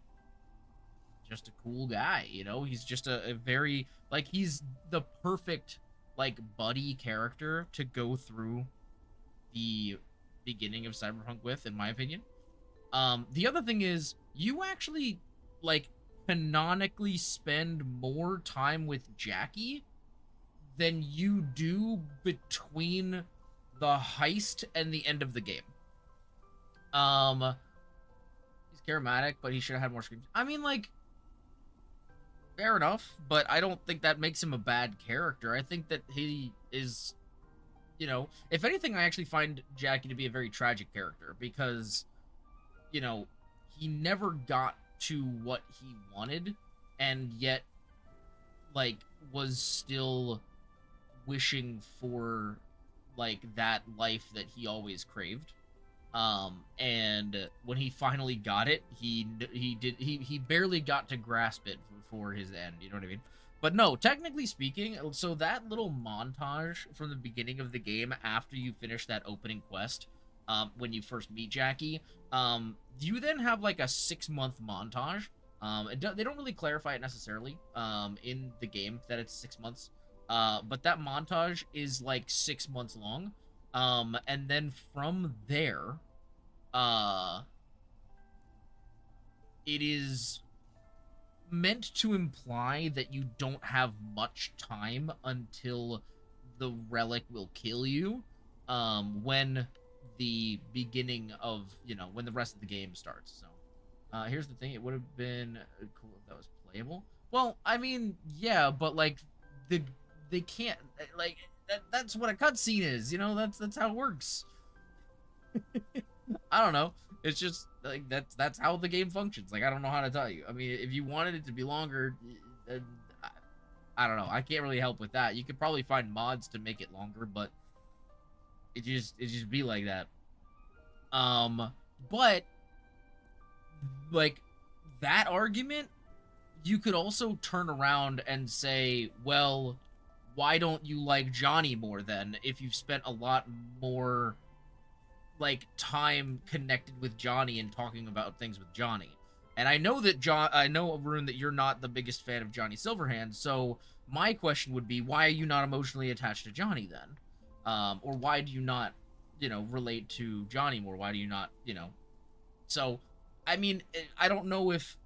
just a cool guy, you know? He's just a very, like, he's the perfect, like, buddy character to go through the beginning of Cyberpunk with, in my opinion. The other thing is, you actually, like, canonically spend more time with Jackie than you do between the heist and the end of the game. He's charismatic, but he should have had more screens. I mean, like, fair enough, but I don't think that makes him a bad character. I think that he is, you know, if anything, I actually find Jackie to be a very tragic character because, you know, he never got to what he wanted, and yet, like, was still wishing for, like, that life that he always craved. And when he finally got it, he barely got to grasp it for his end, you know what I mean? But no, technically speaking, so that little montage from the beginning of the game after you finish that opening quest, when you first meet Jackie, you then have like a 6-month montage. They don't really clarify it necessarily in the game that it's 6 months, but that montage is like 6 months long. And then from there, it is meant to imply that you don't have much time until the relic will kill you, when the beginning of, you know, when the rest of the game starts. So, here's the thing, it would have been cool if that was playable. Well, I mean, yeah, but, like, they can't, like, that's what a cutscene is, you know, that's how it works. I don't know. It's just like that's how the game functions. Like, I don't know how to tell you. I mean, if you wanted it to be longer, I don't know. I can't really help with that. You could probably find mods to make it longer, but it just be like that. But like that argument, you could also turn around and say, well, why don't you like Johnny more then if you've spent a lot more like time connected with Johnny and talking about things with Johnny? And I know that Arun, that you're not the biggest fan of Johnny Silverhand, so my question would be, why are you not emotionally attached to Johnny then? Or why do you not, you know, relate to Johnny more? Why do you not, you know? So, I mean, I don't know if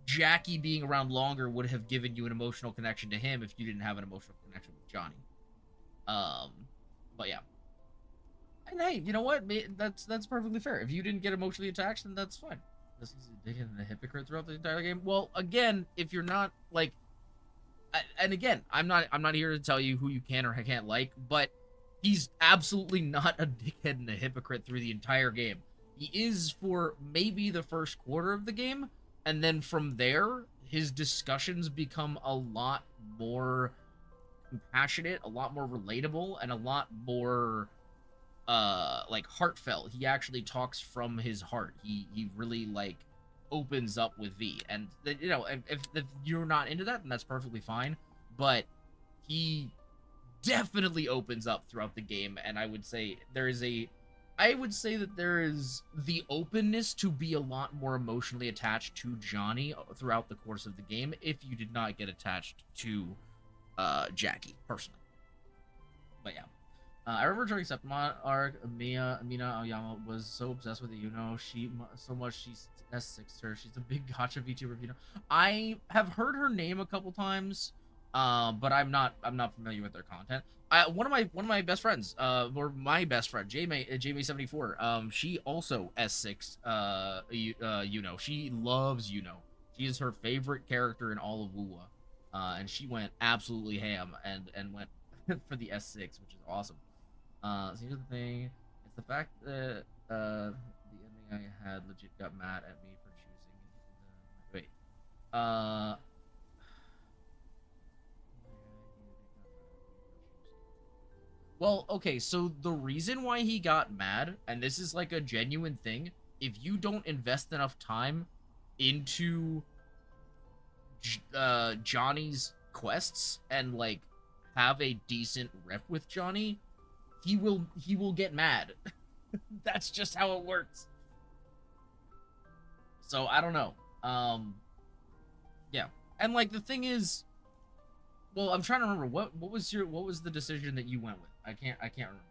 Jackie being around longer would have given you an emotional connection to him if you didn't have an emotional connection with Johnny. But yeah. And hey, you know what? That's perfectly fair. If you didn't get emotionally attached, then that's fine. This is a hypocrite throughout the entire game. Well, again, if you're not like, and again, I'm not here to tell you who you can or can't like, but he's absolutely not a dickhead and a hypocrite through the entire game. He is for maybe the first quarter of the game, and then from there, his discussions become a lot more compassionate, a lot more relatable, and a lot more like heartfelt. He actually talks from his heart. He really like opens up with V, and you know, if you're not into that, then that's perfectly fine, but he definitely opens up throughout the game. And I would say there is the openness to be a lot more emotionally attached to Johnny throughout the course of the game if you did not get attached to Jackie personally. But yeah. I remember during Septimon arc, Mina Aoyama was so obsessed with Iuno. So much she's S6'd her. She's a big gotcha VTuber. You know, I have heard her name a couple times, but I'm not familiar with their content. One of my best friends, or my best friend, Jamie74. She also S6 Iuno. She loves Iuno. She is her favorite character in all of Wuwa, and she went absolutely ham and went for the S6, which is awesome. So here's the thing: it's the fact that the dad legit got mad at me for choosing the... Wait. Uh... Well, okay, so the reason why he got mad, and this is like a genuine thing, if you don't invest enough time into Johnny's quests and like have a decent rep with Johnny, he will get mad. That's just how it works. So I don't know. Yeah. And like the thing is, well, I'm trying to remember what was the decision that you went with? I can't remember.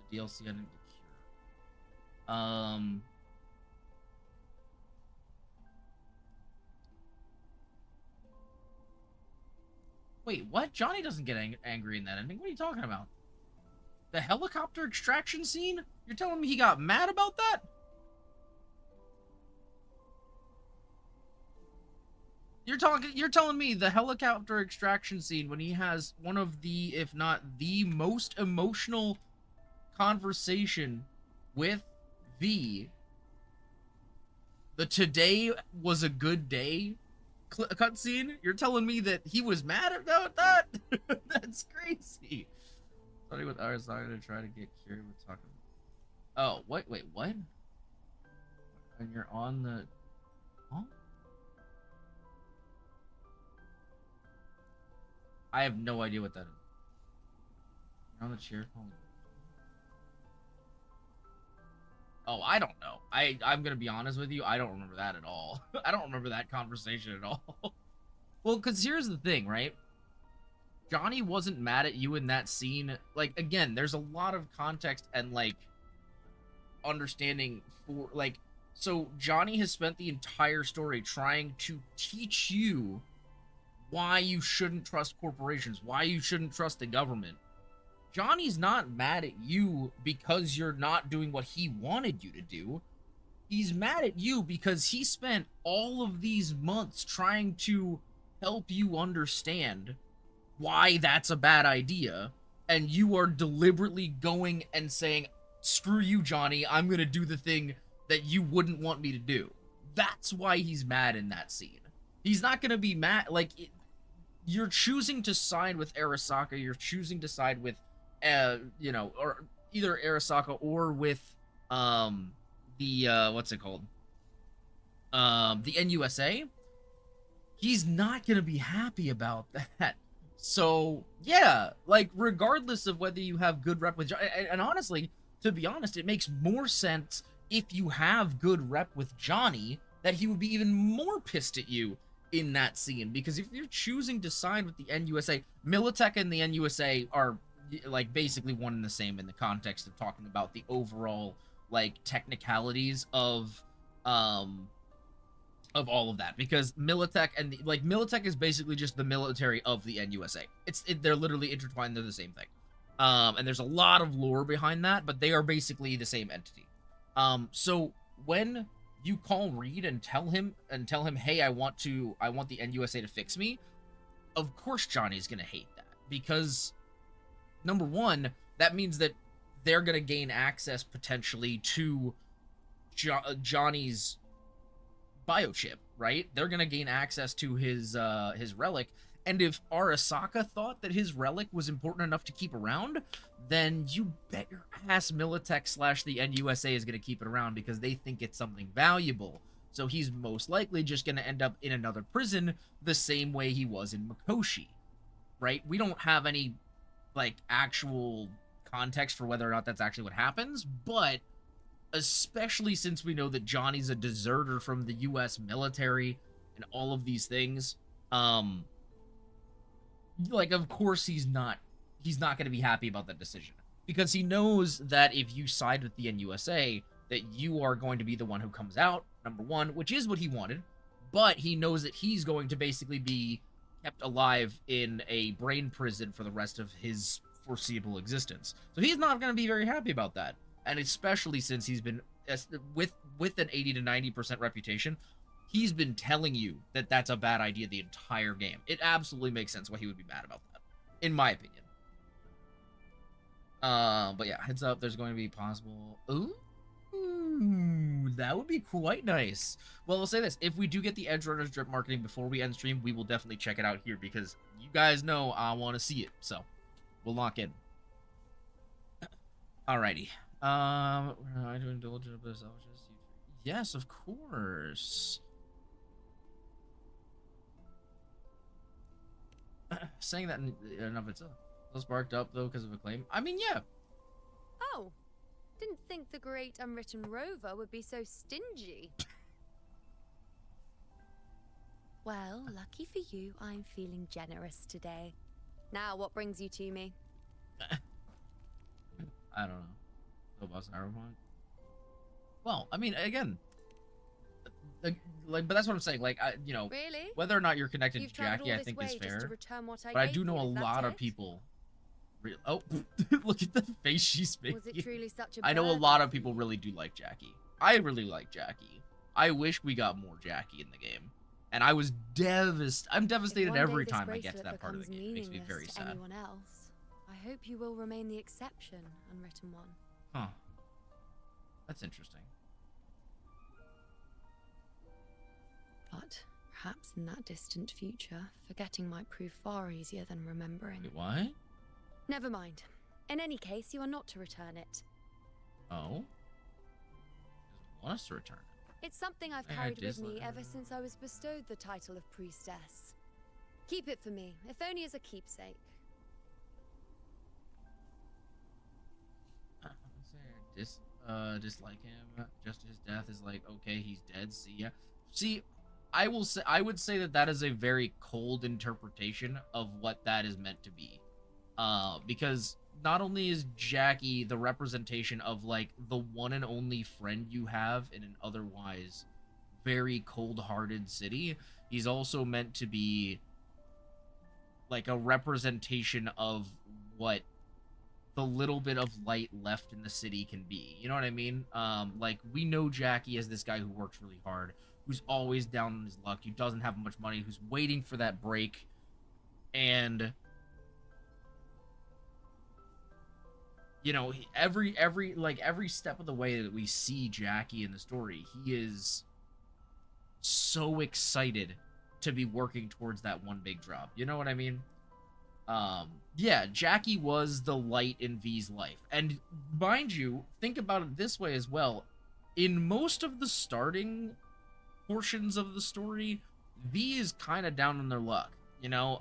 The DLC ending to cure. Wait, what? Johnny doesn't get angry in that ending. What are you talking about? The helicopter extraction scene? You're telling me he got mad about that? You're telling me the helicopter extraction scene when he has one of the, if not the most emotional conversation with V, the today was a good day cutscene? You're telling me that he was mad about that? That's crazy. Starting with ours, I'm gonna try to get cured. We're talking. Oh, wait, what? When you're on the, huh? I have no idea what that is. You're on the chair. Oh, I don't know. I'm gonna be honest with you. I don't remember that at all. I don't remember that conversation at all. Well, because here's the thing, right? Johnny wasn't mad at you in that scene. Like, again, there's a lot of context and, like, understanding for, like, so Johnny has spent the entire story trying to teach you why you shouldn't trust corporations, why you shouldn't trust the government. Johnny's not mad at you because you're not doing what he wanted you to do. He's mad at you because he spent all of these months trying to help you understand why that's a bad idea, and you are deliberately going and saying, screw you, Johnny, I'm gonna do the thing that you wouldn't want me to do. That's why he's mad in that scene. He's not gonna be mad, like, you're choosing to side with Arasaka, you're choosing to side with you know, or either Arasaka or with the what's it called? The NUSA. He's not gonna be happy about that. So yeah, like regardless of whether you have good rep with and honestly, to be honest, it makes more sense if you have good rep with Johnny that he would be even more pissed at you in that scene, because if you're choosing to side with the NUSA, Militech and the NUSA are like basically one and the same in the context of talking about the overall like technicalities of all of that, because Militech and Militech is basically just the military of the NUSA. They're literally intertwined, they're the same thing. And there's a lot of lore behind that, but they are basically the same entity. So when you call Reed and tell him, hey, I want the NUSA to fix me, of course Johnny's gonna hate that, because number one, that means that they're going to gain access potentially to Johnny's biochip, right? They're going to gain access to his relic. And if Arasaka thought that his relic was important enough to keep around, then you bet your ass Militech / the NUSA is going to keep it around because they think it's something valuable. So he's most likely just going to end up in another prison the same way he was in Mikoshi, right? We don't have any like actual context for whether or not that's actually what happens, but especially since we know that Johnny's a deserter from the US military and all of these things, like of course he's not going to be happy about that decision, because he knows that if you side with the NUSA that you are going to be the one who comes out, number one, which is what he wanted, but he knows that he's going to basically be kept alive in a brain prison for the rest of his foreseeable existence. So he's not going to be very happy about that. And especially since he's been with an 80 to 90% reputation, he's been telling you that that's a bad idea the entire game. It absolutely makes sense why he would be mad about that, in my opinion. But yeah, heads up, there's going to be possible. Ooh, that would be quite nice. Well, I'll say this: if we do get the Edgerunners drip marketing before we end stream, we will definitely check it out here because you guys know I want to see it. So we'll lock in. Alrighty. I do indulge in a bit of selfishness. Yes, of course. Saying that in and of itself. So sparked up though because of acclaim. I mean, yeah. Oh, didn't think the great unwritten rover would be so stingy. Well, lucky for you, I'm feeling generous today. Now, what brings you to me? I don't know. Go boss Cyberpunk. Well, I mean, again, like, but that's what I'm saying. Like, you know, Really? whether or not you're connected You've to Jackie, I this think way is just to fair. return what But I gave do know you, a is that lot of it? people. Oh, look at the face she's making. Was it truly such a I know a burden lot of for people you? really do like Jackie. I really like Jackie. I wish we got more Jackie in the game. And I was devastated. I'm If devastated one day every this time I get to bracelet that part of the becomes game. It makes me meaningless very to sad. anyone else, I hope you will remain the exception, unwritten one. Huh. That's interesting. But perhaps in that distant future, forgetting might prove far easier than remembering. Wait, what? Never mind. In any case, you are not to return it. Oh? Doesn't want us to return it. It's something I've carried with me ever since I was bestowed the title of priestess. Keep it for me, if only as a keepsake. Dislike him. Just his death is like, okay, he's dead. See ya. See, I would say that is a very cold interpretation of what that is meant to be. Because not only is Jackie the representation of like the one and only friend you have in an otherwise very cold-hearted city, he's also meant to be like a representation of what the little bit of light left in the city can be. You know what I mean? Like, we know Jackie as this guy who works really hard, who's always down on his luck, who doesn't have much money, who's waiting for that break, and you know, every step of the way that we see Jackie in the story, he is so excited to be working towards that one big drop. You know what I mean? Yeah, Jackie was the light in V's life. And mind you, think about it this way as well. In most of the starting portions of the story, V is kind of down on their luck. You know,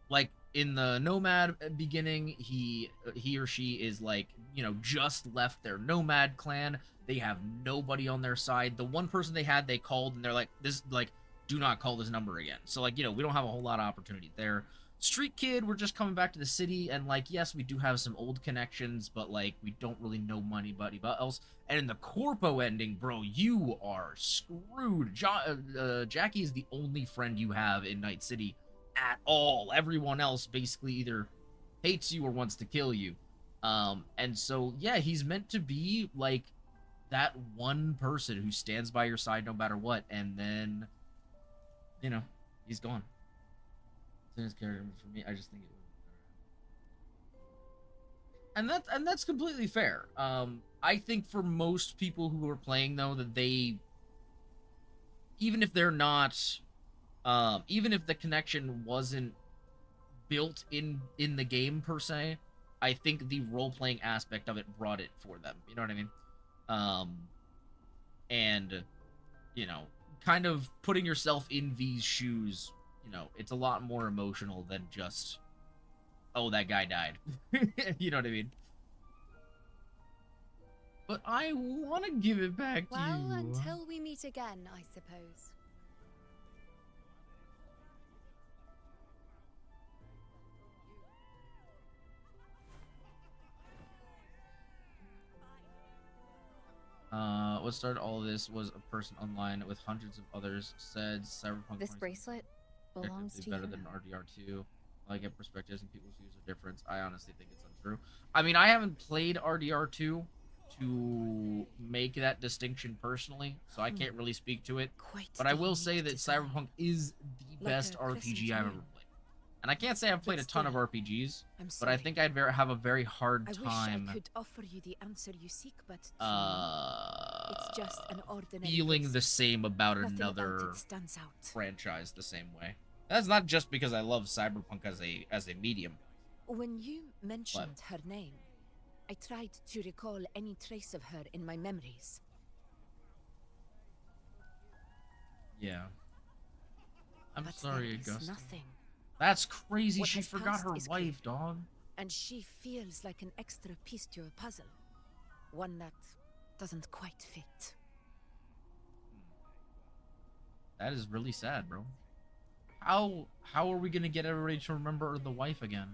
like in the Nomad beginning, he or she is like, you know, just left their Nomad clan. They have nobody on their side. The one person they had, they called and they're like, this, like, do not call this number again. So, like, you know, we don't have a whole lot of opportunity there. Street Kid, we're just coming back to the city, and, like, yes, we do have some old connections, but, like, we don't really know anybody else. And in the Corpo ending, bro, you are screwed. Jackie is the only friend you have in Night City at all. Everyone else basically either hates you or wants to kill you. And so, yeah, he's meant to be, like, that one person who stands by your side no matter what, and then, you know, he's gone. His character for me, I just think it was, and that's completely fair. I think for most people who are playing though, that they, even if they're not, even if the connection wasn't built in the game per se, I think the role playing aspect of it brought it for them. You know what I mean? And you know, kind of putting yourself in V's shoes. You know, it's a lot more emotional than just, oh, that guy died. You know what I mean? But I want to give it back to you. Well, until we meet again, I suppose. What started all of this was a person online with hundreds of others said Cyberpunk. This bracelet belongs to better you. than RDR2. I get perspectives and people's views are different. I honestly think it's untrue. I mean, I haven't played RDR2, to make that distinction personally, so I can't really speak to it. Quite But I will the say that design. Cyberpunk is the Like best a RPG crescent I've ever moon. played. And I can't say I've played But a ton of still, RPGs, I'm but I sorry. think I'd have a very hard I time wish I could offer you the answer you seek, but it's just an ordinary feeling place. the same about Nothing about another it stands out. franchise the same way. That's not just because I love Cyberpunk as a medium. When you mentioned her name, I tried to recall any trace of her in my memories. Yeah. I'm But sorry, there is Augusta. nothing. That's crazy. What She has forgot passed her is wife, clear. dog. And she feels like an extra piece to a puzzle. One that doesn't quite fit. That is really sad, bro. How are we gonna get everybody to remember the wife again?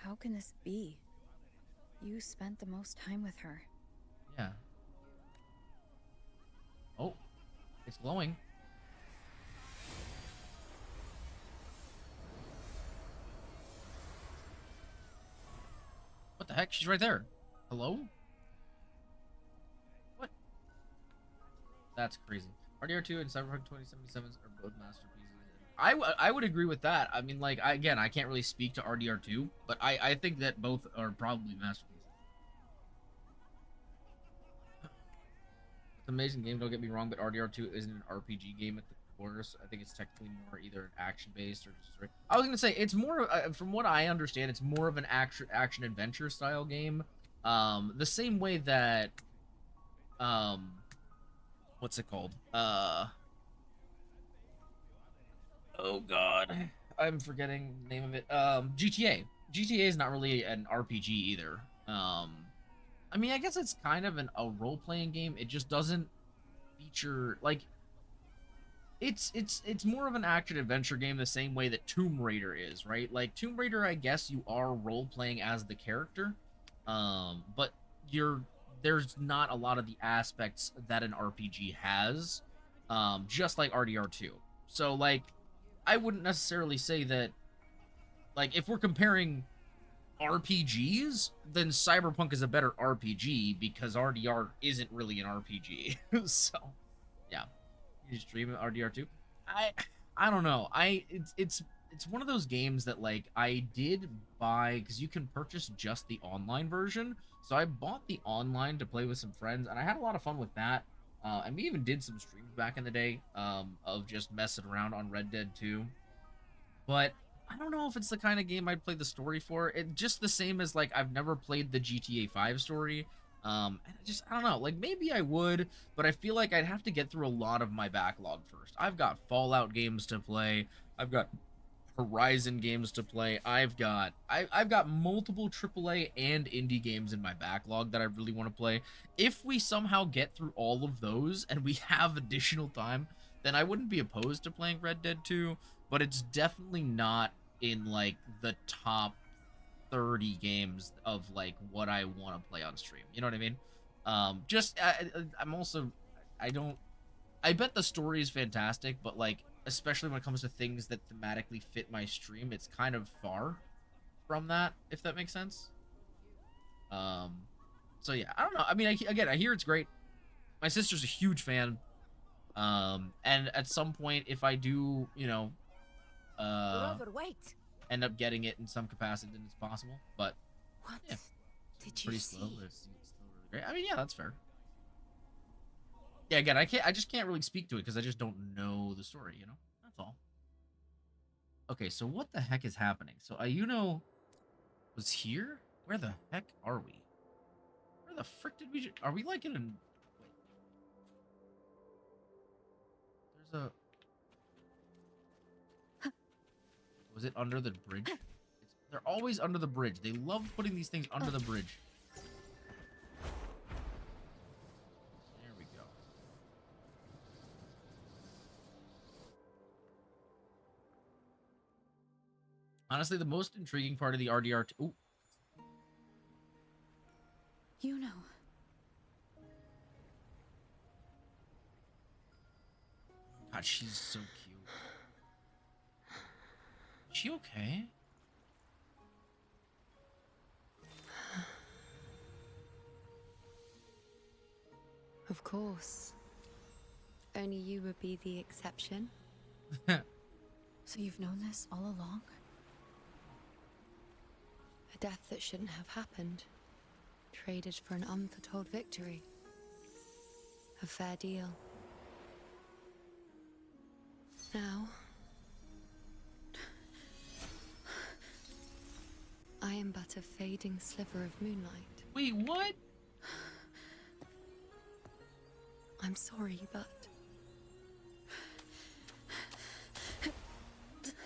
How can this be? You spent the most time with her. Yeah. Oh, it's glowing. What the heck? She's right there. Hello? What? That's crazy. RDR2 and Cyberpunk 2077 are both masterpieces. I would agree with that. I mean, like, I can't really speak to RDR2, but I think that both are probably masterpieces. It's an amazing game, don't get me wrong, but RDR2 isn't an RPG game at the core, so I think it's technically more either an action-based or just... I was gonna say, it's more, from what I understand, it's more of an action-adventure style game. The same way that, what's it called? Oh god, I'm forgetting the name of it. GTA. GTA is not really an RPG either. I mean, I guess it's kind of a role-playing game. It just doesn't feature, like, it's more of an action-adventure game the same way that Tomb Raider is, right? Like, Tomb Raider, I guess you are role-playing as the character, but there's not a lot of the aspects that an RPG has, just like RDR2. So, like, I wouldn't necessarily say that, like, if we're comparing RPGs, then Cyberpunk is a better RPG because RDR isn't really an RPG. So, yeah. You stream RDR2? I don't know. It's one of those games that, like, I did buy because you can purchase just the online version. So I bought the online to play with some friends, and I had a lot of fun with that. And we even did some streams back in the day of just messing around on Red Dead 2. But I don't know if it's the kind of game I'd play the story for. It just the same as, like, I've never played the GTA 5 story. And I don't know. Like, maybe I would, but I feel like I'd have to get through a lot of my backlog first. I've got Fallout games to play. I've got Horizon games to play. I've got multiple AAA and indie games in my backlog that I really want to play. If we somehow get through all of those and we have additional time, then I wouldn't be opposed to playing Red Dead 2, but it's definitely not in, like, the top 30 games of, like, what I want to play on stream. You know what I mean? I'm also, I bet the story is fantastic, but, like, especially when it comes to things that thematically fit my stream, it's kind of far from that, if that makes sense. So yeah, I don't know. I mean, I hear it's great. My sister's a huge fan. And at some point, if I do, you know, You're overweight. end up getting it in some capacity, then it's possible. But What yeah, did it's you pretty see? slow, but it's still really great. I mean, yeah, that's fair. Yeah, again, I just can't really speak to it because I just don't know the story, you know? That's all. Okay, so what the heck is happening? So Iuno was here? Where the heck are we? Where the frick did we are we like in an... Wait. There's a... Was it under the bridge? They're always under the bridge. They love putting these things under the bridge. There we go. Honestly, the most intriguing part of the RDR... Ooh. Iuno. God, she's so cute. Is she okay? Of course. Only you would be the exception. So you've known this all along? A death that shouldn't have happened. Traded for an unforetold victory. A fair deal. Now, I am but a fading sliver of moonlight. Wait, what? I'm sorry, but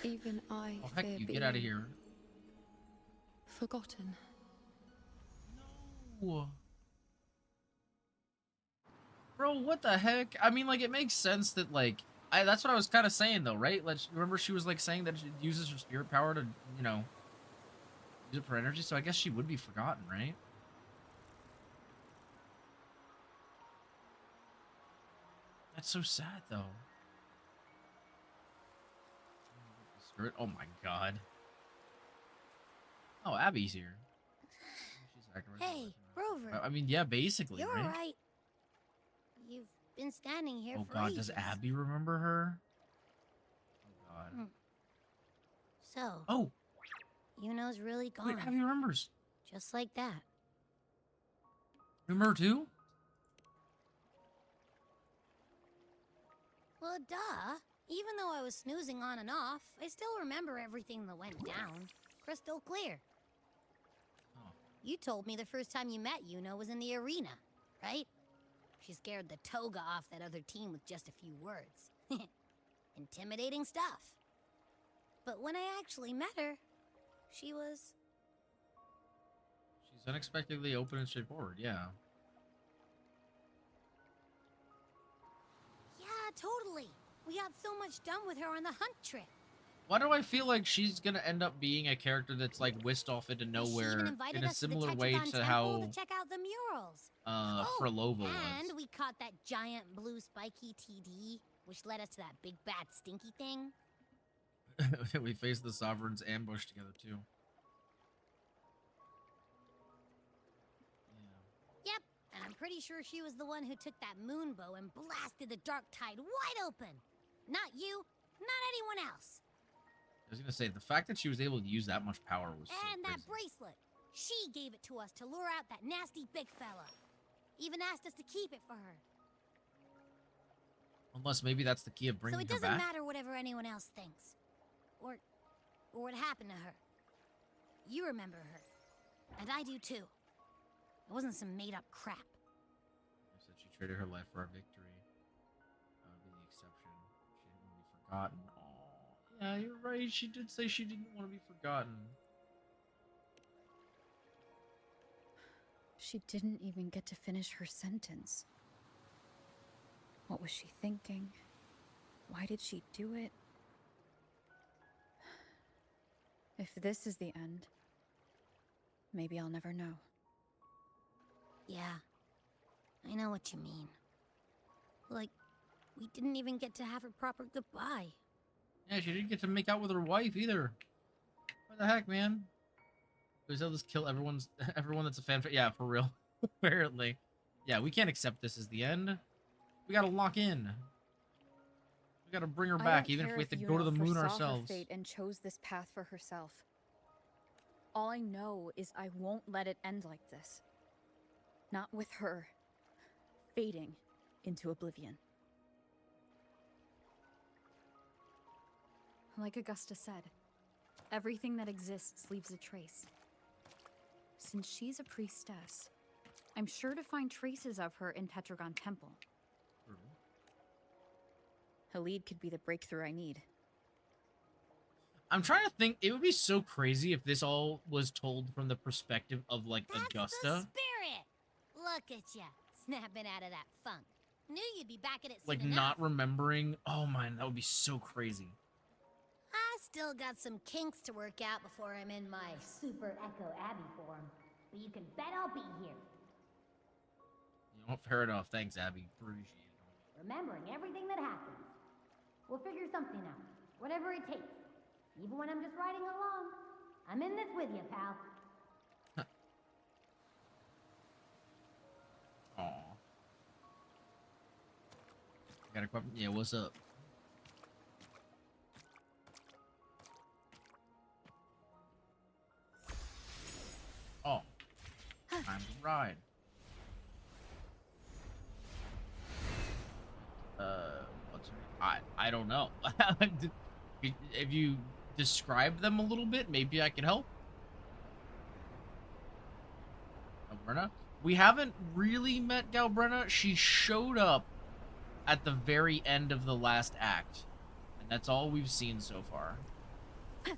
even I Oh, heck fear you, being get out of here. forgotten. No. Bro, what the heck? I mean, like, it makes sense that, like, that's what I was kind of saying, though, right? Like, remember she was, like, saying that she uses her spirit power to, you know, use it for energy, so I guess she would be forgotten, right? That's so sad, though. Oh, my God. Oh, Abby's here. Hey, Rover. I mean, yeah, basically, You're right? right. You've been standing here Oh, for God, ages. does Abby remember her? Oh, God. So, Oh, Iuno's really gone. wait, Abby remembers. Just like that. Remember her, too? Well, duh. Even though I was snoozing on and off, I still remember everything that went down. Crystal clear. Oh. You told me the first time you met Iuno was in the arena, right? She scared the toga off that other team with just a few words. Intimidating stuff. But when I actually met her, she was... She's unexpectedly open and straightforward, yeah. Yeah, totally. We got so much done with her on the hunt trip. Why do I feel like she's gonna end up being a character that's like whisked off into She even nowhere invited in a us to the similar way Tetragon to Temple how to check out the murals. Frolova was? And we caught that giant blue spiky TD, which led us to that big bad stinky thing. We faced the Sovereign's ambush together too. Yep, and I'm pretty sure she was the one who took that moon bow and blasted the dark tide wide open. Not you, not anyone else. I was gonna say, the fact that she was able to use that much power was so And that crazy. bracelet. She gave it to us to lure out that nasty big fella. Even asked us to keep it for her. Unless maybe that's the key of bringing So it her doesn't back. matter whatever anyone else thinks. Or what happened to her. You remember her. And I do too. It wasn't some made-up crap. I said she traded her life for our victory. That would be the exception. She didn't want to be forgotten. Oh, yeah, you're right. She did say she didn't want to be forgotten. She didn't even get to finish her sentence. What was she thinking? Why did she do it? If this is the end, maybe I'll never know. Yeah, I know what you mean. Like, we didn't even get to have a proper goodbye. Yeah, she didn't get to make out with her wife either. What the heck, man? Please let us kill everyone that's a fan. Yeah, for real. Apparently. Yeah, we can't accept this as the end. We gotta lock in. We gotta bring her back, even if we have to go to the moon ourselves. Her fate and chose this path for herself. All I know is I won't let it end like this. Not with her fading into oblivion. Like Augusta said, everything that exists leaves a trace. Since she's a priestess, I'm sure to find traces of her in Tetragon Temple. Halid could be the breakthrough I need. I'm trying to think. It would be so crazy if this all was told from the perspective of, like, That's Augusta. the spirit! Look at ya, snapping out of that funk. Knew you'd be back at it soon Like, enough. not remembering. Oh, man, that would be so crazy. I still got some kinks to work out before I'm in my Super Echo Abbey form. But you can bet I'll be here. You know, fair enough. Thanks, Abby. Appreciate it. Remembering everything that happens. We'll figure something out. Whatever it takes. Even when I'm just riding along. I'm in this with you, pal. Aw. Got a question? Yeah, what's up? Oh, time to ride. What's her, I don't know. If you describe them a little bit, maybe I can help. Galbrenna? We haven't really met Galbrenna. She showed up at the very end of the last act, and that's all we've seen so far. She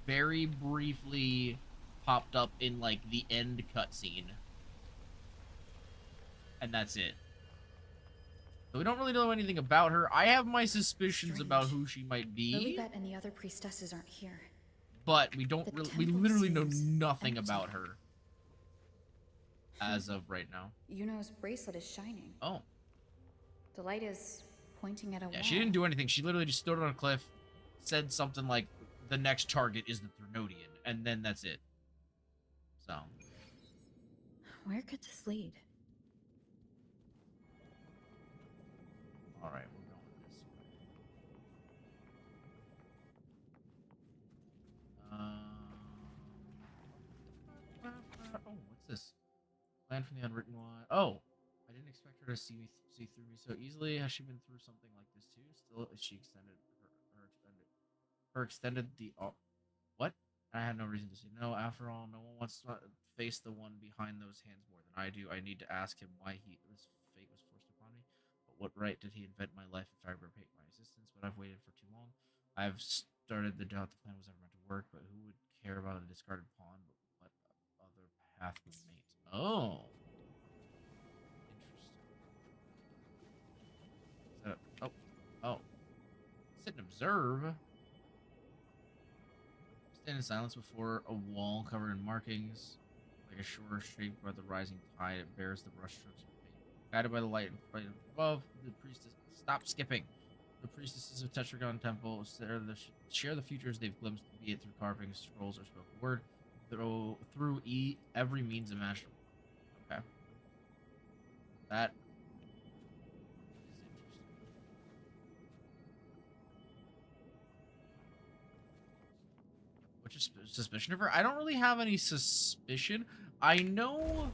very briefly popped up in like the end cutscene, and that's it. So we don't really know anything about her. I have my suspicions about who she might be. Lilibet and the other priestesses aren't here. But we don't really, we literally know nothing empty. about her as of right now. Iuno's bracelet is shining. Oh. The light is pointing at a wall. Yeah, she didn't do anything. She literally just stood on a cliff, said something like, the next target is the Thrunodian, and then that's it. So. Where could this lead? All right, we're going this way. Oh, what's this? Land from the unwritten one. Oh, I didn't expect her to see through me so easily. Has she been through something like this too? Still, she extended the. What? I had no reason to say no. After all, no one wants to face the one behind those hands more than I do. I need to ask him why his fate was forced upon me. But what right did he invent my life if I repay my existence? But I've waited for too long. I've started the doubt the plan was ever meant to work, but who would care about a discarded pawn? But what other path would mate? Oh. Interesting. Oh. Sit and observe. Stand in silence before a wall covered in markings. Like a shore shaped by the rising tide, it bears the brushstrokes of fate. Guided by the light above, the priestess... Stop skipping! The priestesses of Tetragon Temple share the futures they've glimpsed, be it through carvings, scrolls, or spoken word, through every means imaginable. Okay. That is interesting. What's your suspicion of her? I don't really have any suspicion. I know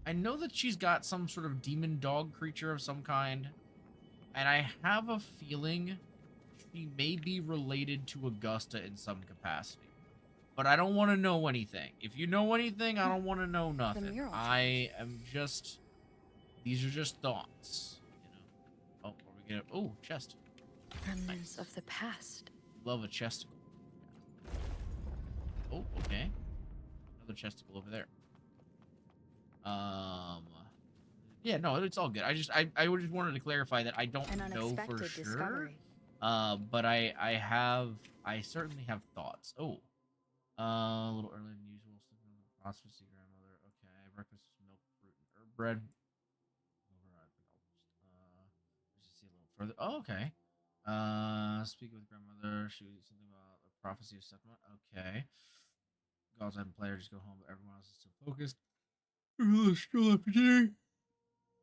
that she's got some sort of demon dog creature of some kind, and I have a feeling she may be related to Augusta in some capacity. But I don't want to know anything. If you know anything, I don't want to know nothing. I am just... These are just thoughts, you know. Oh, are we gonna... Oh, chest. Remnants of the past. Love a chesticle. Oh, okay. Another chesticle over there. Yeah, no, it's all good. I just wanted to clarify that I don't know for sure. Discovery. But I certainly have thoughts. Oh. A little earlier than usual. Prosperity grandmother. Okay. Breakfast, milk, fruit, and herb bread. Let's just see a little further. Oh, okay. Speak with grandmother. She was something about the prophecy of Septima. Okay. Go outside and play or just go home, but everyone else is still focused. Still after dinner.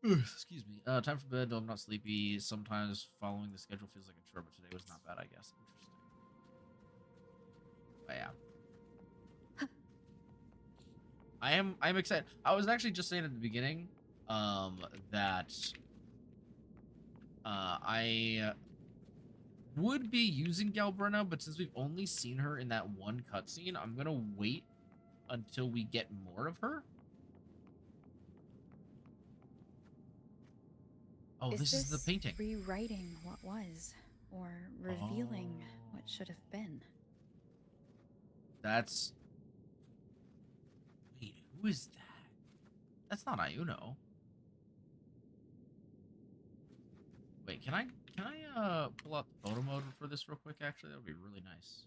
Excuse me. Time for bed, though I'm not sleepy. Sometimes following the schedule feels like a chore, but today was not bad, I guess. Interesting. But yeah. I'm excited. I was actually just saying at the beginning, that I would be using Galbrenna, but since we've only seen her in that one cutscene, I'm gonna wait until we get more of her. Oh, this is the painting. Rewriting what was, or revealing what should have been. That's... Wait, who is that? That's not Iuno. Wait, can I pull out the photo mode for this real quick? Actually, that would be really nice.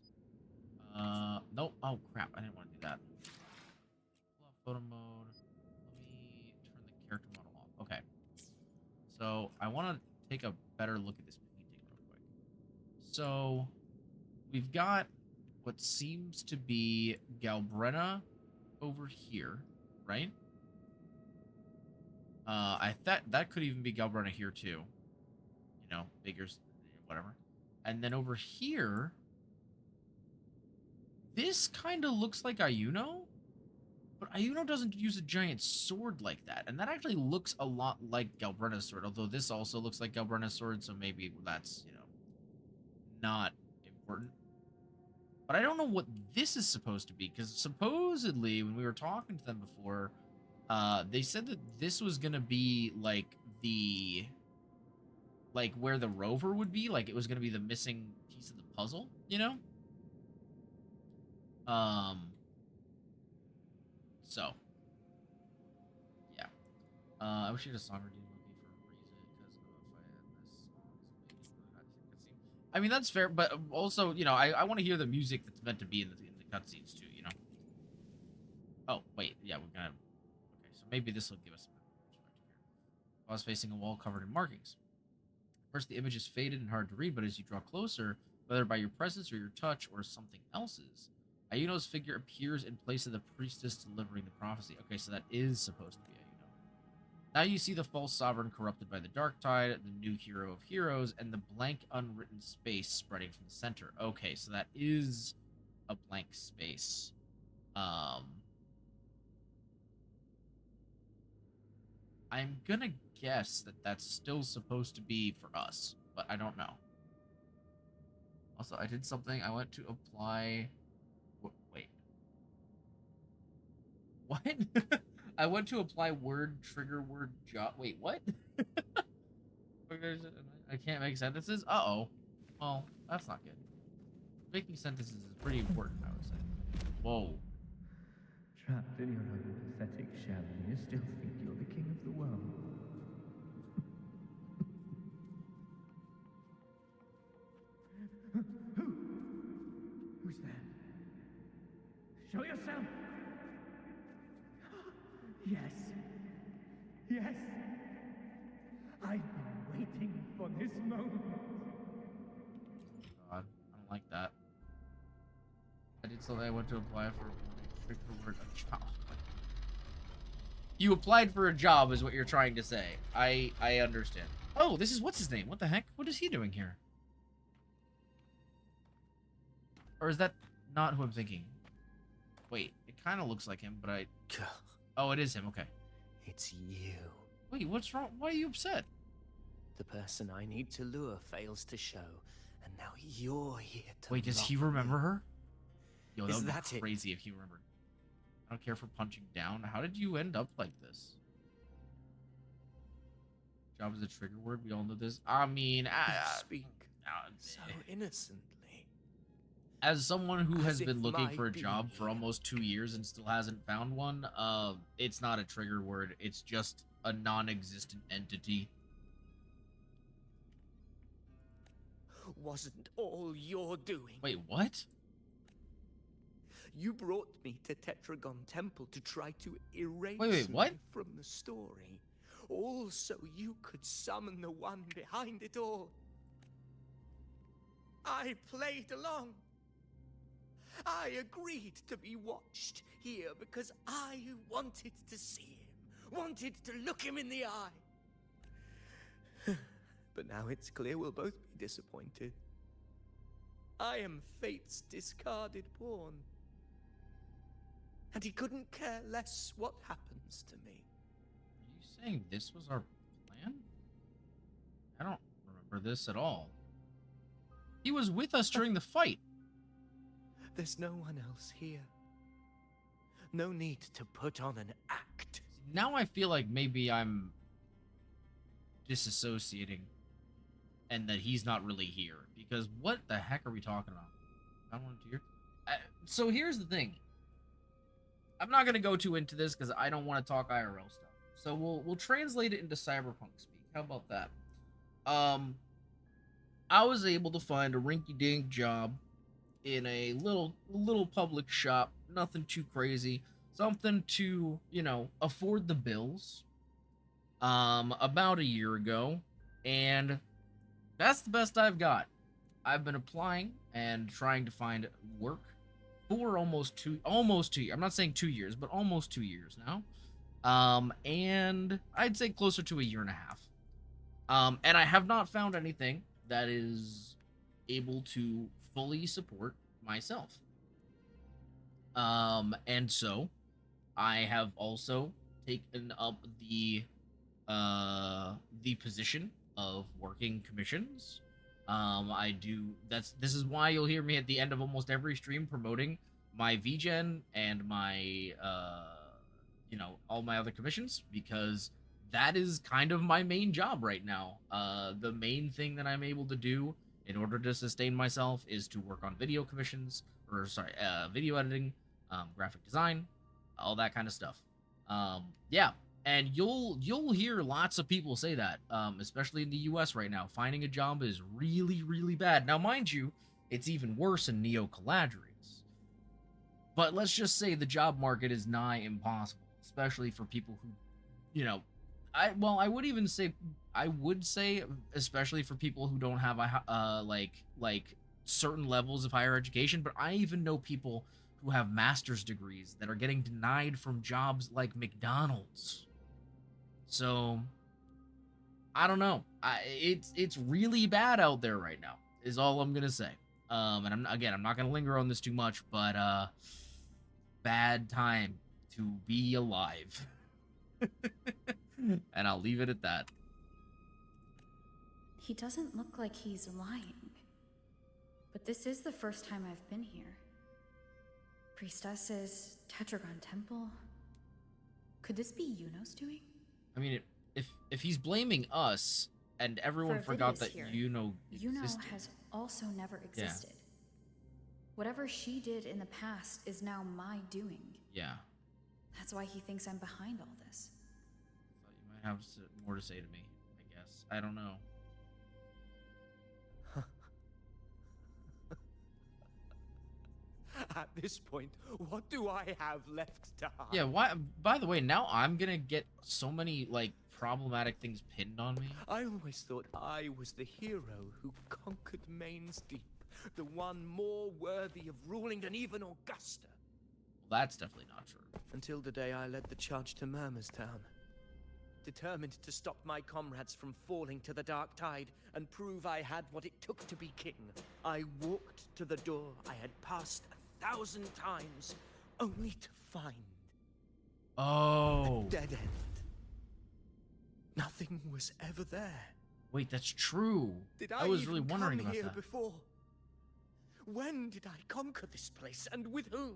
Nope. Oh crap, I didn't want to do that. Pull out photo mode. Let me turn the character model off. Okay. So I want to take a better look at this painting real quick. So we've got what seems to be Galbrenna over here, right? I thought that could even be Galbrunna here too. You know, figures, whatever. And then over here, this kind of looks like Iuno, but Iuno doesn't use a giant sword like that, and that actually looks a lot like Galbrunna's sword. Although this also looks like Galbrunna's sword, so maybe that's, you know, not important. But I don't know what this is supposed to be, because supposedly when we were talking to them before, they said that this was gonna be like where the rover would be, like it was gonna be the missing piece of the puzzle, you know? So yeah. I wish you had a song redeem movie for Riza, because if I had this song, I mean, that's fair, but also, you know, I want to hear the music that's meant to be in the cutscenes too, you know? Oh, wait, yeah, we're gonna... Okay, so maybe this will give us some perspective here. I was facing a wall covered in markings. First, the image is faded and hard to read, but as you draw closer, whether by your presence or your touch or something else's, Iuno's figure appears in place of the priestess delivering the prophecy. Okay, so that is supposed to be Iuno. Now you see the false sovereign corrupted by the dark tide, the new hero of heroes, and the blank unwritten space spreading from the center. Okay, so that is a blank space. I'm gonna guess that that's still supposed to be for us, but I don't know. Also, I did something. I went to apply... Wait. What? I went to apply word, trigger word, job... Wait, what? I can't make sentences? Uh-oh. Well, that's not good. Making sentences is pretty important, I would say. Whoa. Trapped in your own pathetic shell, and you still think you're the king of the world. Who's there? Show yourself! Yes. Yes. I've been waiting for this moment. God, I don't like that. I did something. I went to apply for a job. You applied for a job is what you're trying to say. I understand. Oh, this is what's his name? What the heck? What is he doing here? Or is that not who I'm thinking? Wait, it kind of looks like him, but Oh, it is him. Okay. It's you. Wait, what's wrong? Why are you upset? The person I need to lure fails to show, and now you're here to... Wait, does he remember her? Yo, that Is would that be it? crazy if he remembered. I don't care for punching down. How did you end up like this? Job is a trigger word. We all know this. I mean, You speak so innocently. as someone who has As if been looking my for a being job for almost 2 years and still hasn't found one, it's not a trigger word. It's just a non-existent entity. Wasn't all your doing. Wait, what? You brought me to Tetragon Temple to try to erase Wait, what? me from the story. All so you could summon the one behind it all. I played along. I agreed to be watched here because I wanted to see him, wanted to look him in the eye. But now it's clear we'll both be disappointed. I am fate's discarded pawn. And he couldn't care less what happens to me. Are you saying this was our plan? I don't remember this at all. He was with us during the fight. There's no one else here. No need to put on an act. Now I feel like maybe I'm disassociating and that he's not really here. Because what the heck are we talking about? I wanted to hear. So here's the thing. I'm not going to go too into this because I don't want to talk IRL stuff. So we'll translate it into cyberpunk speak. How about that? I was able to find a rinky-dink job in a little public shop. Nothing too crazy. Something to, you know, afford the bills. About a year ago. And that's the best I've got. I've been applying and trying to find work for almost two years. I'm not saying 2 years, but almost 2 years now. and I'd say closer to a year and a half. And I have not found anything that is able to fully support myself. And so I have also taken up the position of working commissions. I do this is why you'll hear me at the end of almost every stream promoting my VGen and my all my other commissions, because that is kind of my main job right now. The main thing that I'm able to do in order to sustain myself is to work on video commissions, or sorry, video editing, graphic design, all that kind of stuff. Yeah, and you'll hear lots of people say that, especially in the US right now. Finding a job is really, really bad. Now, mind you, it's even worse in Neo Caladrius. But let's just say the job market is nigh impossible, especially for people who, I would say especially for people who don't have like certain levels of higher education. But I even know people who have master's degrees that are getting denied from jobs like McDonald's. So I don't know. It's really bad out there right now, is all I'm gonna say. And I'm not gonna linger on this too much, but bad time to be alive. And I'll leave it at that. He doesn't look like he's lying. But this is the first time I've been here. Priestesses, Tetragon Temple. Could this be Iuno's doing? I mean, if he's blaming us and everyone forgot that Iuno has also never existed. Yeah. Whatever she did in the past is now my doing. Yeah. That's why he thinks I'm behind all this. Thought you might have more to say to me, I guess. I don't know. At this point, what do I have left to hide? Yeah, why? By the way, now I'm gonna get so many, like, problematic things pinned on me. I always thought I was the hero who conquered Main's Deep, the one more worthy of ruling than even Augusta. Well, that's definitely not true. Until the day I led the charge to Murmur's Town. Determined to stop my comrades from falling to the dark tide and prove I had what it took to be king, I walked to the door I had passed 1,000 times, only to find a dead end. Nothing was ever there. Wait, that's true. Did I was really wondering about here that. Before? When did I conquer this place, and with whom?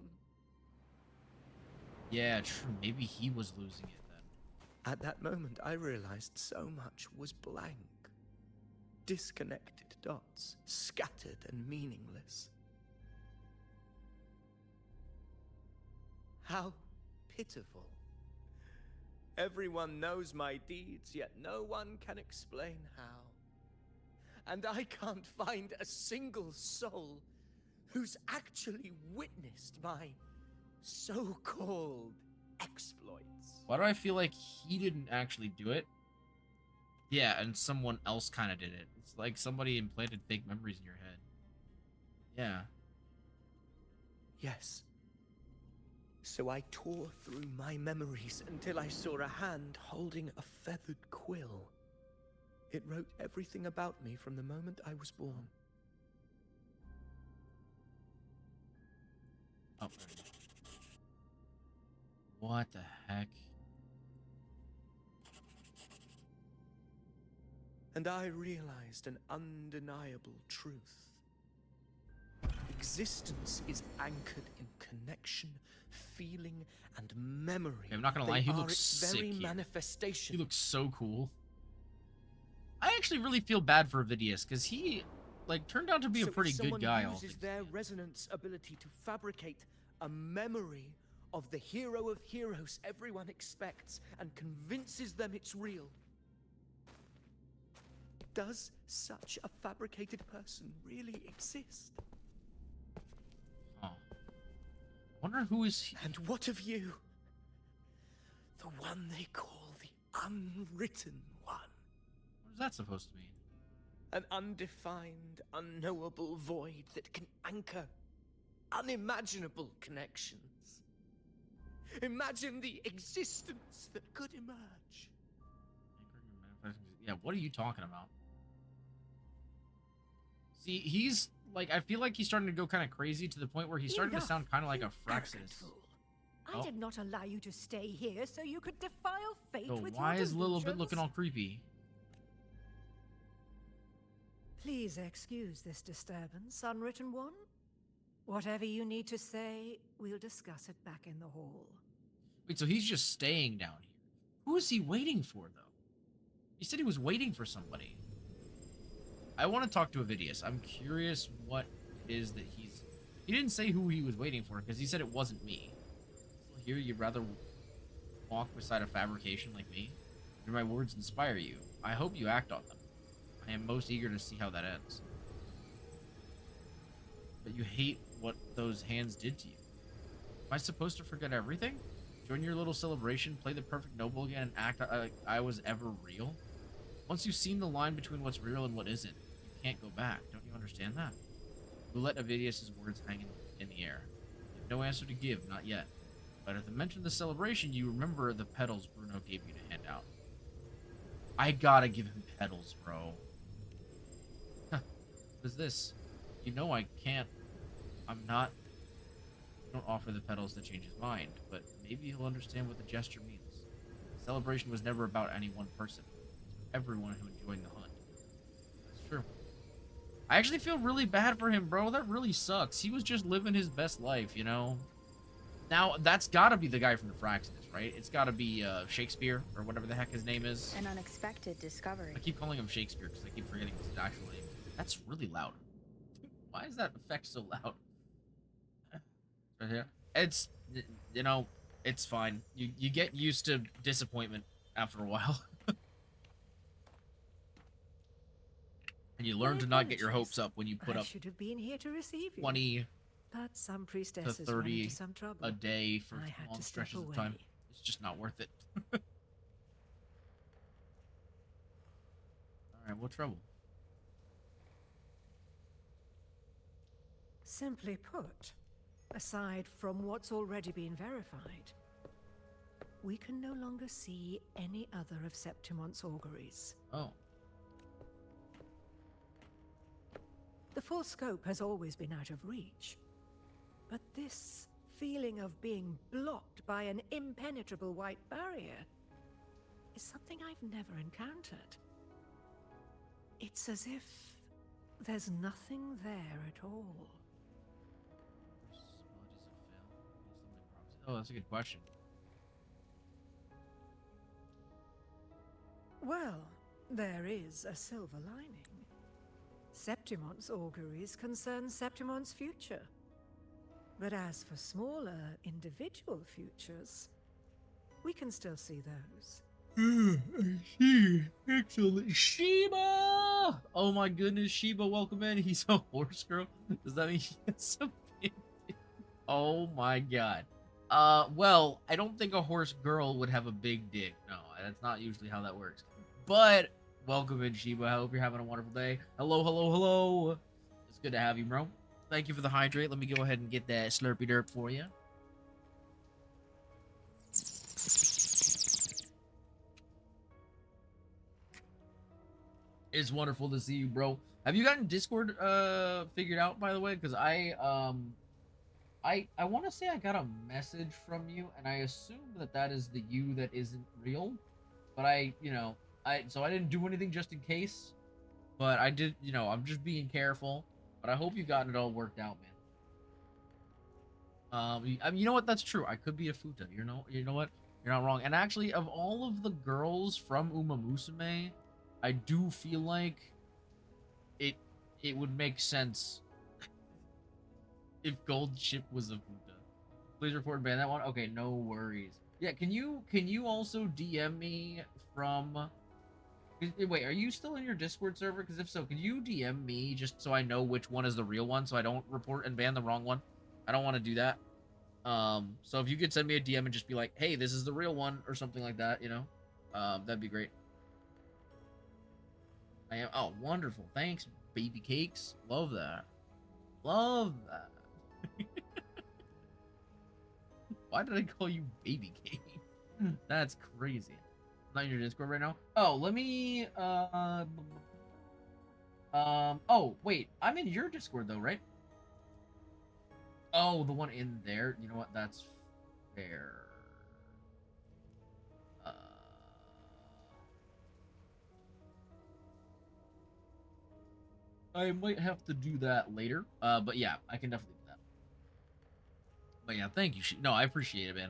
Yeah, true. Maybe he was losing it then. At that moment, I realized so much was blank. Disconnected dots, scattered and meaningless. How pitiful. Everyone knows my deeds, yet no one can explain how. And I can't find a single soul who's actually witnessed my so-called exploits. Why do I feel like he didn't actually do it? Yeah, and someone else kind of did it. It's like somebody implanted fake memories in your head. Yeah. Yes. So I tore through my memories until I saw a hand holding a feathered quill. It wrote everything about me from the moment I was born. Oh. What the heck? And I realized an undeniable truth. Existence is anchored in connection, feeling, and memory. Okay, I'm not gonna lie, he looks its sick very here. manifestation. He looks so cool. I actually really feel bad for Vidius, because he, like, turned out to be a pretty good guy. Someone uses their resonance ability to fabricate a memory of the hero of heroes everyone expects and convinces them it's real. Does such a fabricated person really exist? Oh. Wonder who is he? And what of you? The one they call the unwritten one. What is that supposed to mean? An undefined, unknowable void that can anchor unimaginable connections. Imagine the existence that could emerge. Yeah, what are you talking about? See, he's like, I feel like he's starting to go kind of crazy to the point where he's starting to sound kind of like a Fraxis. I did not allow you to stay here so you could defile fate So with why your is Lilibit delusions? looking all creepy? Please excuse this disturbance, Unwritten One. Whatever you need to say, we'll discuss it back in the hall. Wait, so he's just staying down here. Who is he waiting for, though? He said he was waiting for somebody. I want to talk to Avidius. I'm curious what it is that he's... He didn't say who he was waiting for, because he said it wasn't me. So here, you'd rather walk beside a fabrication like me? Do my words inspire you? I hope you act on them. I am most eager to see how that ends. But you hate what those hands did to you. Am I supposed to forget everything? Join your little celebration, play the perfect noble again, and act like I was ever real? Once you've seen the line between what's real and what isn't, you can't go back. Don't you understand that? You let Avidius' words hang in the air. You have no answer to give, not yet. But at the mention of the celebration, you remember the petals Bruno gave you to hand out. I gotta give him petals, bro. What is this? You know I can't. I'm not. Don't offer the petals to change his mind, but maybe he'll understand what the gesture means. The celebration was never about any one person. Everyone who enjoyed the hunt. That's true. I actually feel really bad for him, bro. That really sucks. He was just living his best life, you know? Now, that's gotta be the guy from the Fraxis, right? It's gotta be Shakespeare, or whatever the heck his name is. An unexpected discovery. I keep calling him Shakespeare because I keep forgetting his actual name. That's really loud. Why is that effect so loud? Right here. It's, you know, it's fine. You get used to disappointment after a while. And you learn to not get your hopes up when you put up should have been here to receive you. 20 but some to priestesses 30 into some trouble. a day for I had long to step stretches of away. time. It's just not worth it. Alright, what trouble? Simply put, aside from what's already been verified, we can no longer see any other of Septimon's auguries. Oh. The full scope has always been out of reach. But this feeling of being blocked by an impenetrable white barrier is something I've never encountered. It's as if there's nothing there at all. Oh, that's a good question. Well, there is a silver lining. Septimon's auguries concern Septimon's future. But as for smaller, individual futures, we can still see those. I see. Excellent. Sheba! Oh my goodness, Sheba, welcome in. He's a horse girl. Does that mean he has a big dick? Oh my god. Well, I don't think a horse girl would have a big dick. No, that's not usually how that works. But welcome in, Sheba. I hope you're having a wonderful day. Hello, hello, hello. It's good to have you, bro. Thank you for the hydrate. Let me go ahead and get that slurpy derp for you. It's wonderful to see you, bro. Have you gotten Discord figured out, by the way? Because I want to say I got a message from you, and I assume that is the you that isn't real. But so I didn't do anything just in case. But I did, I'm just being careful. But I hope you gotten it all worked out, man. You know what? That's true. I could be a futa. You know what? You're not wrong. And actually, of all of the girls from Uma Musume, I do feel like it would make sense if Gold Ship was a futa. Please report and ban that one. Okay, no worries. Yeah, can you also DM me from? Wait, are you still in your Discord server? Because if so, can you DM me just so I know which one is the real one, so I don't report and ban the wrong one? I don't want to do that. So if you could send me a DM and just be like, hey, this is the real one, or something like that, that'd be great. I am. Oh, wonderful. Thanks, baby cakes. Love that. Love that. Why did I call you Baby Cave? That's crazy. I'm not in your Discord right now. Oh, let me. Oh, wait. I'm in your Discord though, right? Oh, the one in there. You know what? That's fair. I might have to do that later. But yeah, I can definitely do that. But yeah, thank you. No, I appreciate it, man.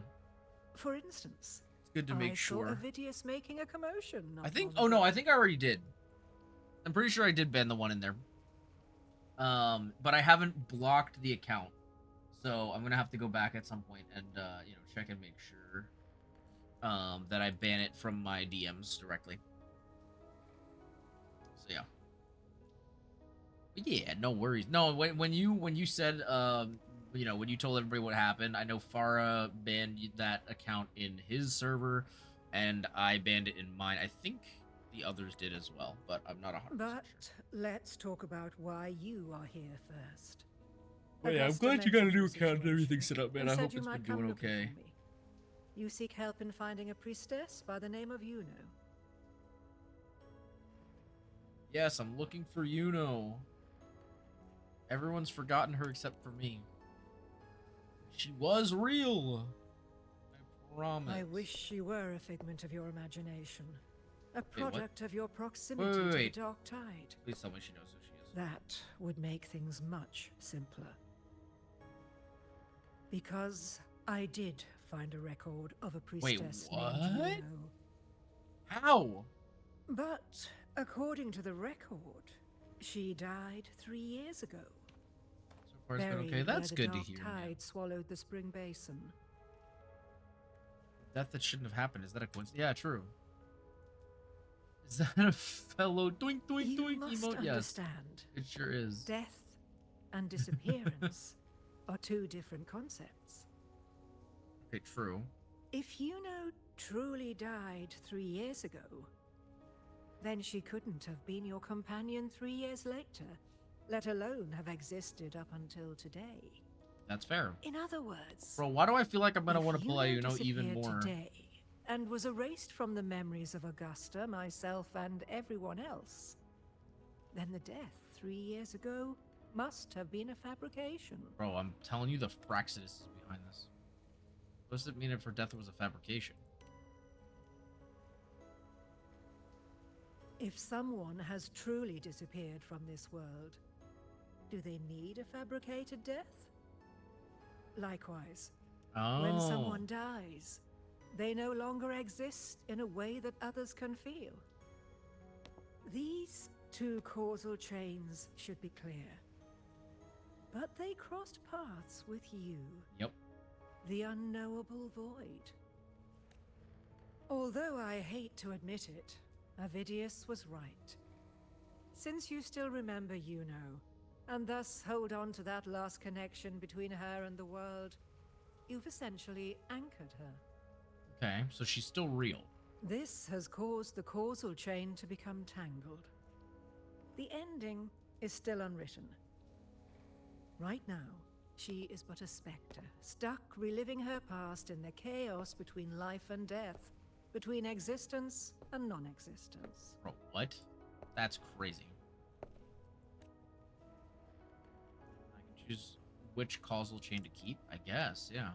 For instance, It's good to make I sure. saw Avidius making a commotion. I think. Oh no, I think I already did. I'm pretty sure I did ban the one in there. But I haven't blocked the account, so I'm gonna have to go back at some point and check and make sure that I ban it from my DMs directly. So yeah. But yeah, no worries. No, when you said when you told everybody what happened, I know Farah banned that account in his server, and I banned it in mine. I think the others did as well, but I'm not 100% But sure. let's talk about why you are here first. Well, yeah, I'm glad you got a new account and everything set up, man. I hope it's been doing okay. You seek help in finding a priestess by the name of Iuno. Yes, I'm looking for Iuno. Everyone's forgotten her except for me. She was real. I promise. I wish she were a figment of your imagination. A product of your proximity wait. to the Dark Tide. Please tell me she knows who she is. That would make things much simpler. Because I did find a record of a priestess named what? Iuno. How? But according to the record, she died 3 years ago. So far it's been okay. That's good to hear. The Dark Tide swallowed the spring basin. Death that shouldn't have happened. Is that a coincidence? Yeah, true. Is that a fellow doink doink doink emote? Yes, understand. it sure is. Death and disappearance are two different concepts. Okay, true. If Iuno truly died 3 years ago, then she couldn't have been your companion 3 years later, let alone have existed up until today. That's fair. In other words, Bro, why do I feel like I'm gonna want to if play Iuno Iuno even disappeared more? today and was erased from the memories of Augusta, myself, and everyone else, then the death 3 years ago must have been a fabrication. Bro, I'm telling you, the Fraxidus is behind this. What does it mean if her death was a fabrication? If someone has truly disappeared from this world, do they need a fabricated death? Likewise, when someone dies, they no longer exist in a way that others can feel. These two causal chains should be clear. But they crossed paths with you. Yep. The unknowable void. Although I hate to admit it, Avidius was right. Since you still remember Iuno, and thus hold on to that last connection between her and the world, you've essentially anchored her. Okay, so she's still real. This has caused the causal chain to become tangled. The ending is still unwritten. Right now, she is but a specter, stuck reliving her past in the chaos between life and death, between existence and non-existence. Bro, what? That's crazy. I can choose which causal chain to keep, I guess, yeah.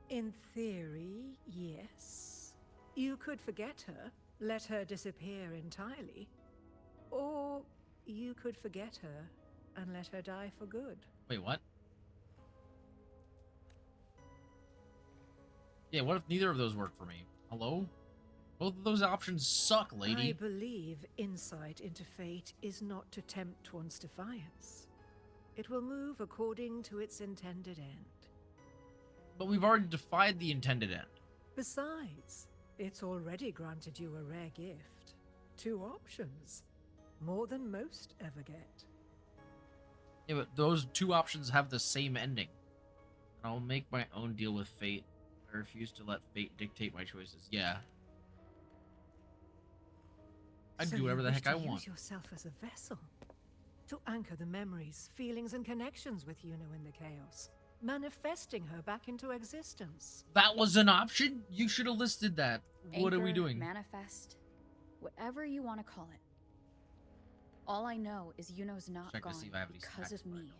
In theory, yes. You could forget her, let her disappear entirely. Or you could forget her and let her die for good. Wait, what? Yeah, what if neither of those work for me? Hello? Both of those options suck, lady. I believe insight into fate is not to tempt one's defiance. It will move according to its intended end. But we've already defied the intended end. Besides, it's already granted you a rare gift. 2 options. More than most ever get. Yeah, but those 2 options have the same ending. I'll make my own deal with fate. I refuse to let fate dictate my choices. Yeah. I'd do whatever the heck I want. Use yourself as a vessel To anchor the memories, feelings, and connections with Iuno in the chaos, manifesting her back into existence. That was an option? You should have listed that. What are we Anchor, doing? Manifest, whatever you want to call it. All I know is Yuno's not Check to gone see if I have any because snacks of me.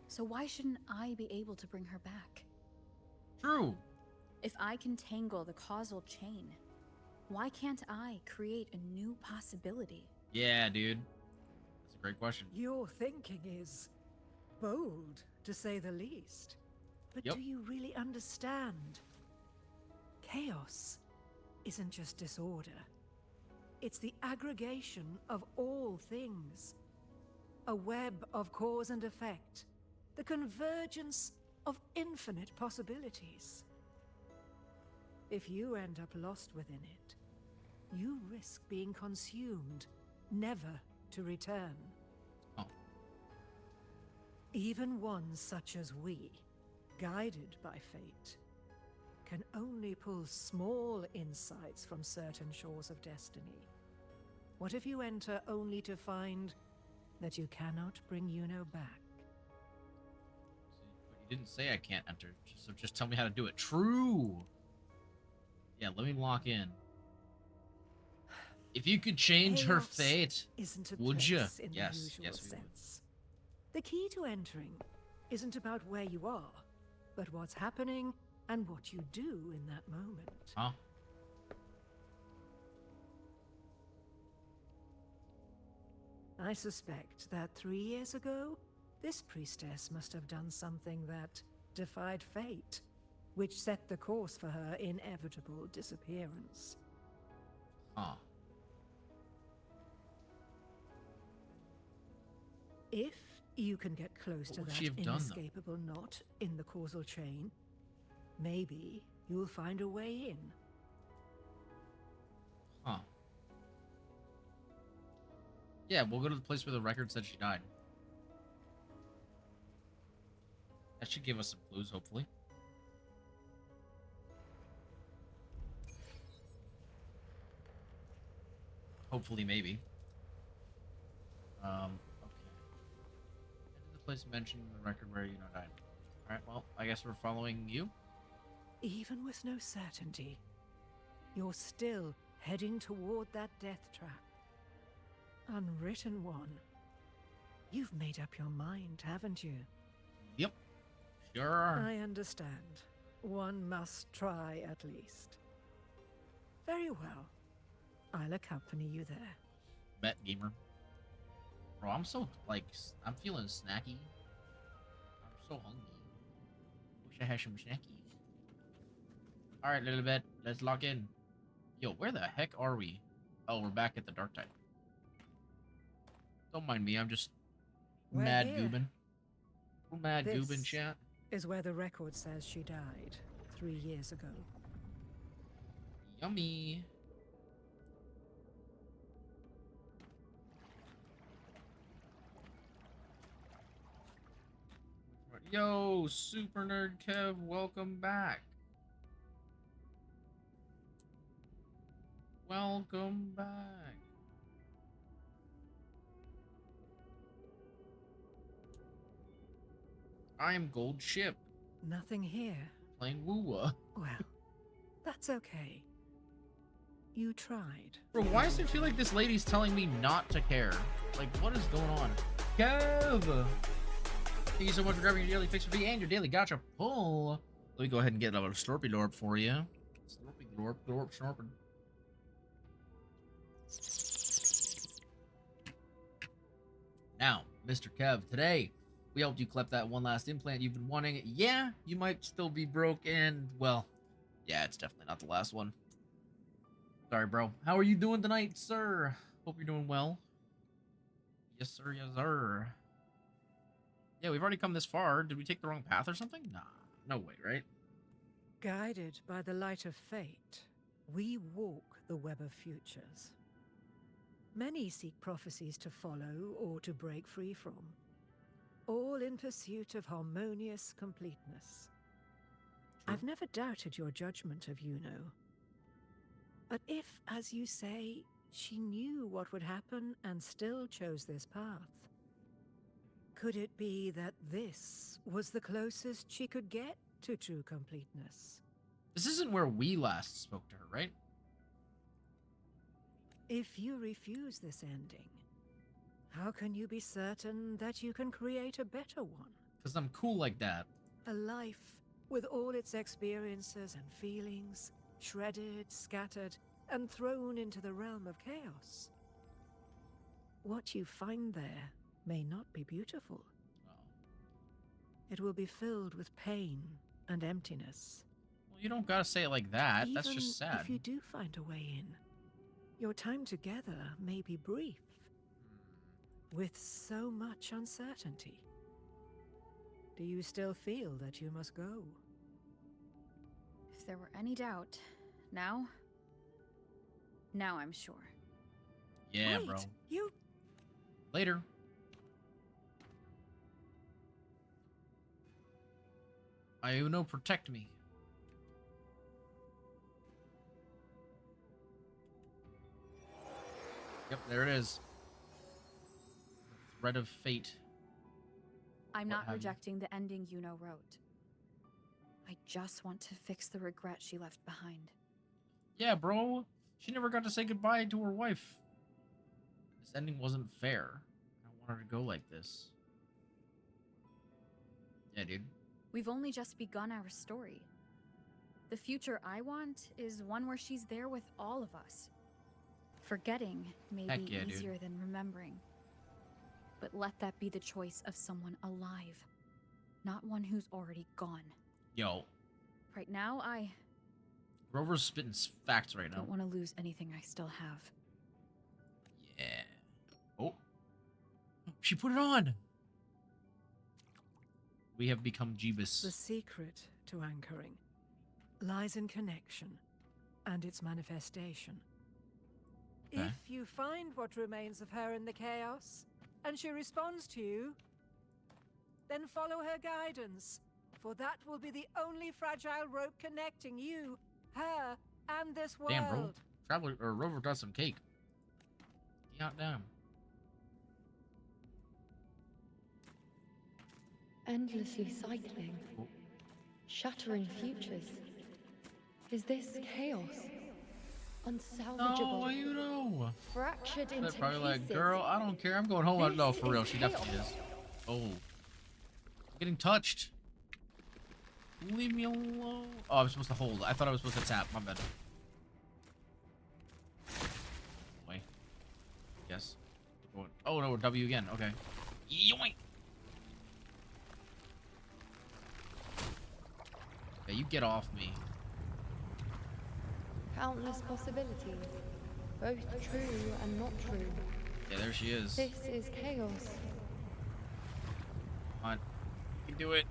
So why shouldn't I be able to bring her back? True. If I can tangle the causal chain, why can't I create a new possibility? Yeah, dude. That's a great question. Your thinking is bold, to say the least. But Yep. do you really understand? Chaos isn't just disorder. It's the aggregation of all things. A web of cause and effect. The convergence of infinite possibilities. If you end up lost within it, you risk being consumed, never to return. Oh. Even ones such as we, guided by fate, can only pull small insights from certain shores of destiny. What if you enter only to find that you cannot bring Iuno back? But you didn't say I can't enter, so just tell me how to do it. True. Yeah, let me lock in. If you could change her Chaos fate, isn't a would you? place in the Yes, usual yes, we would. sense. The key to entering isn't about where you are, but what's happening and what you do in that moment. Huh? I suspect that 3 years ago, this priestess must have done something that defied fate, which set the course for her inevitable disappearance. Huh. If you can get close What to would that she have done, though? inescapable knot in the causal chain, maybe you'll find a way in. Huh. Yeah, we'll go to the place where the record said she died. That should give us some clues, hopefully. Hopefully, maybe. Okay. The place mentioned in the record where Iuno died. Alright, well, I guess we're following you. Even with no certainty, you're still heading toward that death trap. Unwritten one. You've made up your mind, haven't you? Yep. Sure. I understand. One must try at least. Very well. I'll accompany you there. Bet, gamer. Bro, I'm so, like, I'm feeling snacky. I'm so hungry. Wish I had some snackies. Alright, little bit. Let's lock in. Yo, where the heck are we? Oh, we're back at the Dark Tide. Don't mind me, I'm just We're mad here. goobin'. We're mad This goobin', chat. is where the record says she died 3 years ago. Yummy. Yo, Super Nerd Kev, welcome back. Welcome back. I am Gold Ship, Nothing here. playing Woowa. Well, that's okay. You tried. Bro, why does it feel like this lady's telling me not to care? Like, what is going on? Kev! Thank you so much for grabbing your daily fix for me and your daily gotcha pull. Let me go ahead and get a Slurpy Lorp for you. Slurpy Lorp, Lorp, Snorpin. Now, Mr. Kev, today we helped you collect that one last implant you've been wanting. Yeah, you might still be broke and, well, yeah, it's definitely not the last one. Sorry, bro. How are you doing tonight, sir? Hope you're doing well. Yes, sir. Yes, sir. Yeah, we've already come this far. Did we take the wrong path or something? Nah, no way, right? Guided by the light of fate, we walk the web of futures. Many seek prophecies to follow or to break free from, all in pursuit of harmonious completeness. True. I've never doubted your judgment of Iuno. But if, as you say, she knew what would happen and still chose this path, could it be that this was the closest she could get to true completeness? This isn't where we last spoke to her, right? If you refuse this ending, how can you be certain that you can create a better one? Because I'm cool like that. A life with all its experiences and feelings, shredded, scattered, and thrown into the realm of chaos. What you find there may not be beautiful. It will be filled with pain and emptiness. Well, you don't gotta say it like that. That's just sad. If you do find a way in, your time together may be brief, with so much uncertainty. Do you still feel that you must go? If there were any doubt, now I'm sure. Yeah, Wait, bro. You... Later. Iuno, protect me. Yep, there it is. Thread of fate. I'm What not have you? rejecting the ending Iuno wrote. I just want to fix the regret she left behind. Yeah, bro. She never got to say goodbye to her wife. This ending wasn't fair. I don't want her to go like this. Yeah, dude. We've only just begun our story. The future I want is one where she's there with all of us. Forgetting may Heck be yeah, dude. easier than remembering. But let that be the choice of someone alive, not one who's already gone. Yo, Right now, I Rover's spitting facts right now. don't want to lose anything I still have. Yeah. Oh. She put it on. We have become Jeebus. The secret to anchoring lies in connection and its manifestation. Okay. If you find what remains of her in the chaos, and she responds to you, then follow her guidance, for that will be the only fragile rope connecting you, her, and this world. Damn, bro. Traveler or Rover got some cake. Yeah, damn. Endlessly cycling, shattering futures. Is this chaos? Unsalvageable. No, you know. Fractured into They're probably like, pieces. girl, I don't care. I'm going home. No, This for real, is she definitely chaos. is. Oh. I'm getting touched. Leave me alone. Oh, I'm supposed to hold. I thought I was supposed to tap. My bad. Wait. Yes. Going. Oh, no, we're W again. Okay. Yoink. Okay, you get off me. Countless possibilities, both true and not true. Yeah, there she is. This is chaos. Come on. You can do it.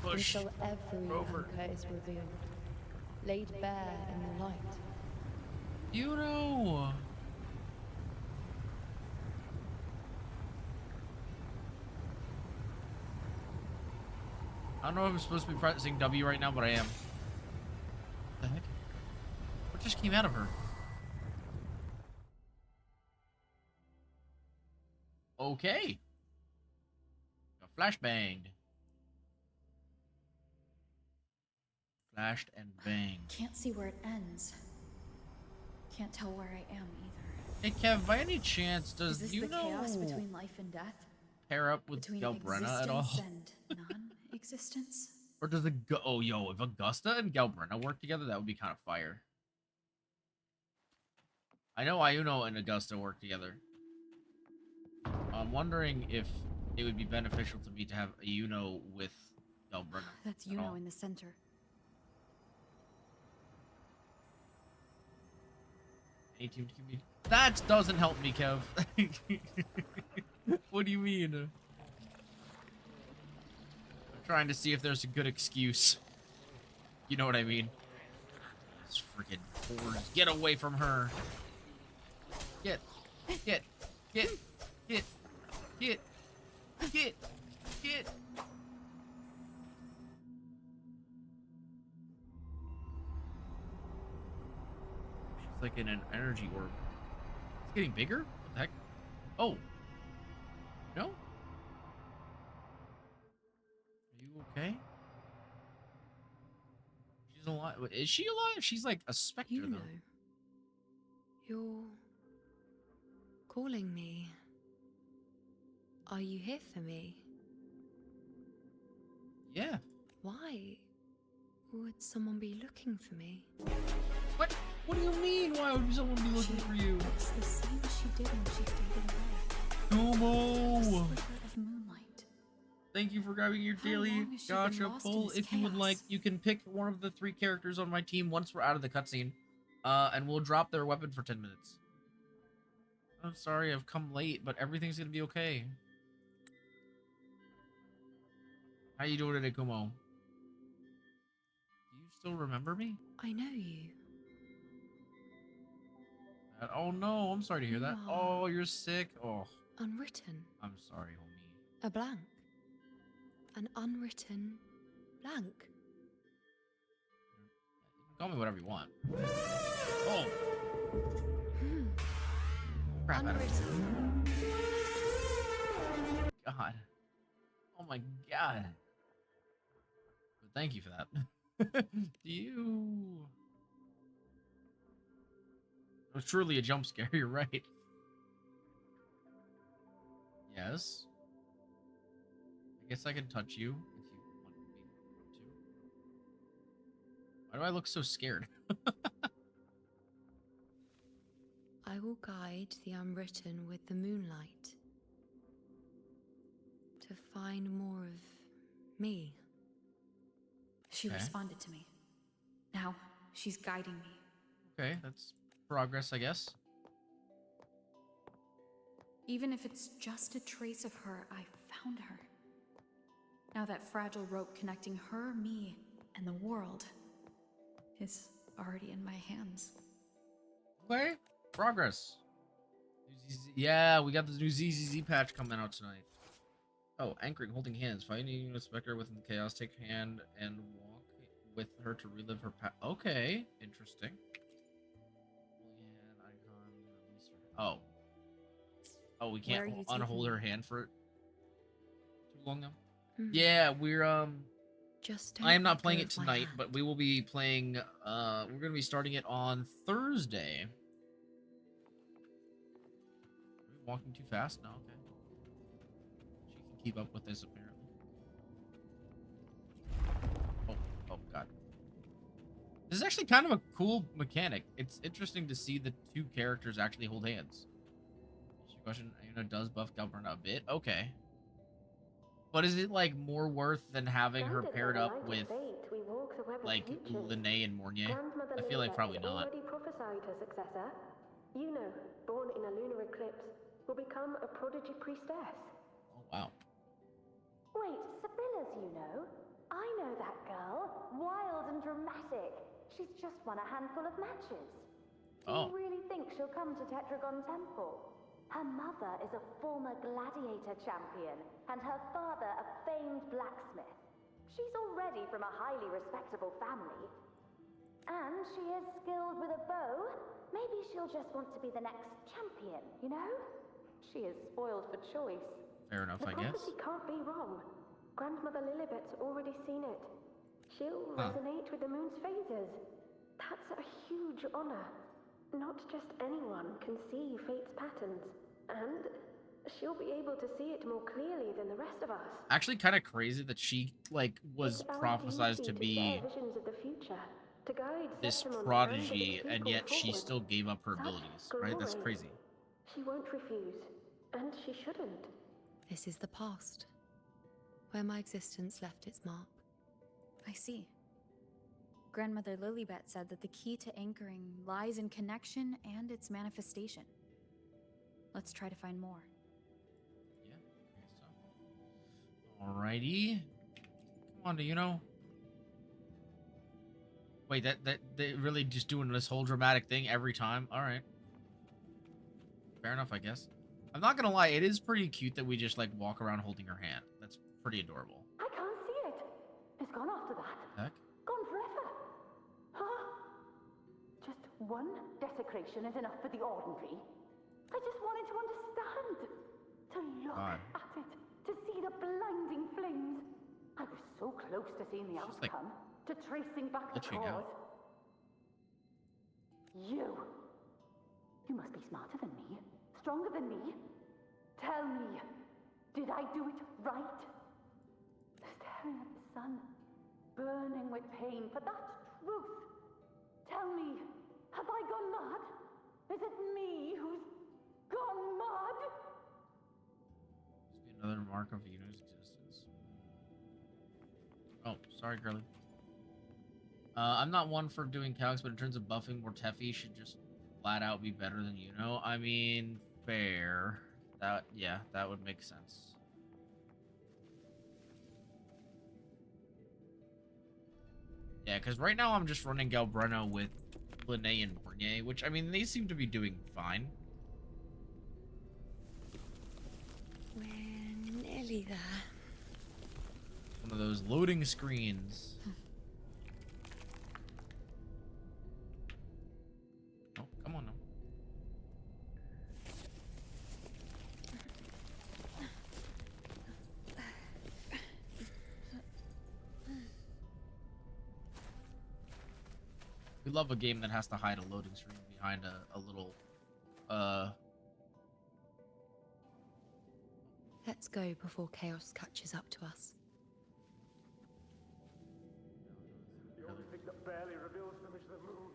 Push. Until every Rover. anchor is revealed, laid bare in the light. You know. I don't know if I'm supposed to be pressing W right now, but I am. What the heck? What just came out of her? Okay. Got flashbanged. Flashed and banged. Can't see where it ends. Can't tell where I am either. Hey Kev, by any chance, Is does this you the know chaos between life and death? pair up with Between Galbrenna at all? existence and non-existence? Or does it go? Oh, yo, if Augusta and Galbrenna work together, that would be kind of fire. I know Iuno and Augusta work together. I'm wondering if it would be beneficial to me to have Iuno with Galbrenna. That's at all. Iuno in the center. Any team to communicate. That doesn't help me, Kev. What do you mean? I'm trying to see if there's a good excuse. You know what I mean? This freaking hordes. Get away from her. Get. Get. Get. Get. Get. Get. Get. She's like in an energy orb. It's getting bigger? What the heck? Oh. No? Okay. She's alive. Is she alive? She's like a specter, You know, though. you're calling me. Are you here for me? Yeah. Why would someone be looking for me? What? What do you mean? Why would someone be looking for you? It's the same she did when she faded away. Kumo! A sliver of moonlight. Thank you for grabbing your How daily long has she been gacha lost in pull. this If you would like, chaos? you can pick one of the 3 characters on my team once we're out of the cutscene. And we'll drop their weapon for 10 minutes. I'm sorry I've come late, but everything's gonna be okay. How you doing today, Kumo? Do you still remember me? I know you. Oh no, I'm sorry to hear that. Oh, you're sick. Oh, Unwritten. I'm sorry, homie. A blank. An unwritten blank. Call me whatever you want. Oh. Crap, Unwritten. God. Oh my God. But thank you for that. Do you... It was truly a jump scare, you're right. Yes. I guess I can touch you if you want me to. Why do I look so scared? I will guide the unwritten with the moonlight to find more of me. She Okay. responded to me. Now, she's guiding me. Okay, that's progress, I guess. Even if it's just a trace of her, I found her. Now that fragile rope connecting her, me, and the world is already in my hands. Okay, progress. Yeah, we got this new ZZZ patch coming out tonight. Oh, anchoring, holding hands, finding a specter within the chaos, take hand and walk with her to relive her past. Okay, interesting. Oh. Oh, we can't unhold her hand for too long now? Yeah, we're Just I am not playing it tonight, but we will be playing we're gonna be starting it on Thursday. Are we walking too fast? No, okay. She can keep up with this apparently. Oh god. This is actually kind of a cool mechanic. It's interesting to see the 2 characters actually hold hands. Question, does buff Governor a bit? Okay. But is it like more worth than having her paired up with like Linnae and Mornier? I feel like probably not. Already prophesied her successor. Iuno, born in a lunar eclipse, will become a prodigy priestess. Oh wow. Wait, Sibylla's Iuno? I know that girl. Wild and dramatic. She's just won a handful of matches. Do you really think she'll come to Tetragon Temple? Her mother is a former gladiator champion, and her father a famed blacksmith. She's already from a highly respectable family. And she is skilled with a bow. Maybe she'll just want to be the next champion, you know? She is spoiled for choice. Fair enough, I guess. The prophecy can't be wrong. Grandmother Lilibet's already seen it. She'll resonate with the moon's phases. That's a huge honor. Not just anyone can see fate's patterns, and she'll be able to see it more clearly than the rest of us. Actually, kind of crazy that she like was prophesized to be visions of the future, to guide this Septimon prodigy, and and yet she forward. still gave up her abilities. Right? That's Glory. crazy. She won't refuse, and she shouldn't. This is the past, where my existence left its mark. I see. Grandmother Lilibet said that the key to anchoring lies in connection and its manifestation. Let's try to find more. Yeah, I guess so. Alrighty. Come on, do you know? Wait, that they really just doing this whole dramatic thing every time? Alright. Fair enough, I guess. I'm not gonna lie, it is pretty cute that we just like walk around holding her hand. That's pretty adorable. I can't see it. It's gone after that. Heck? Gone forever. Huh? Just one desecration is enough for the ordinary. I just wanted to understand. To look God. at it. To see the blinding flames. I was so close to seeing the like, outcome, to tracing back the glitching cause. out. You must be smarter than me, stronger than me. Tell me, did I do it right? Staring at the sun, burning with pain for that truth. Tell me, have I gone mad? Is it me who's gone mad? Must be another mark of Iuno's existence. Oh, sorry, girly. I'm not one for doing calcs, but in terms of buffing, more Teffy should just flat out be better than Iuno. I mean, fair. Yeah, that would make sense. Yeah, because right now I'm just running Galbreno with Linné and Mornier, which, I mean, they seem to be doing fine. We're nearly there. One of those loading screens. Oh, come on now. We love a game that has to hide a loading screen behind a little, Let's go before chaos catches up to us. The only thing that barely reveals them is the moon.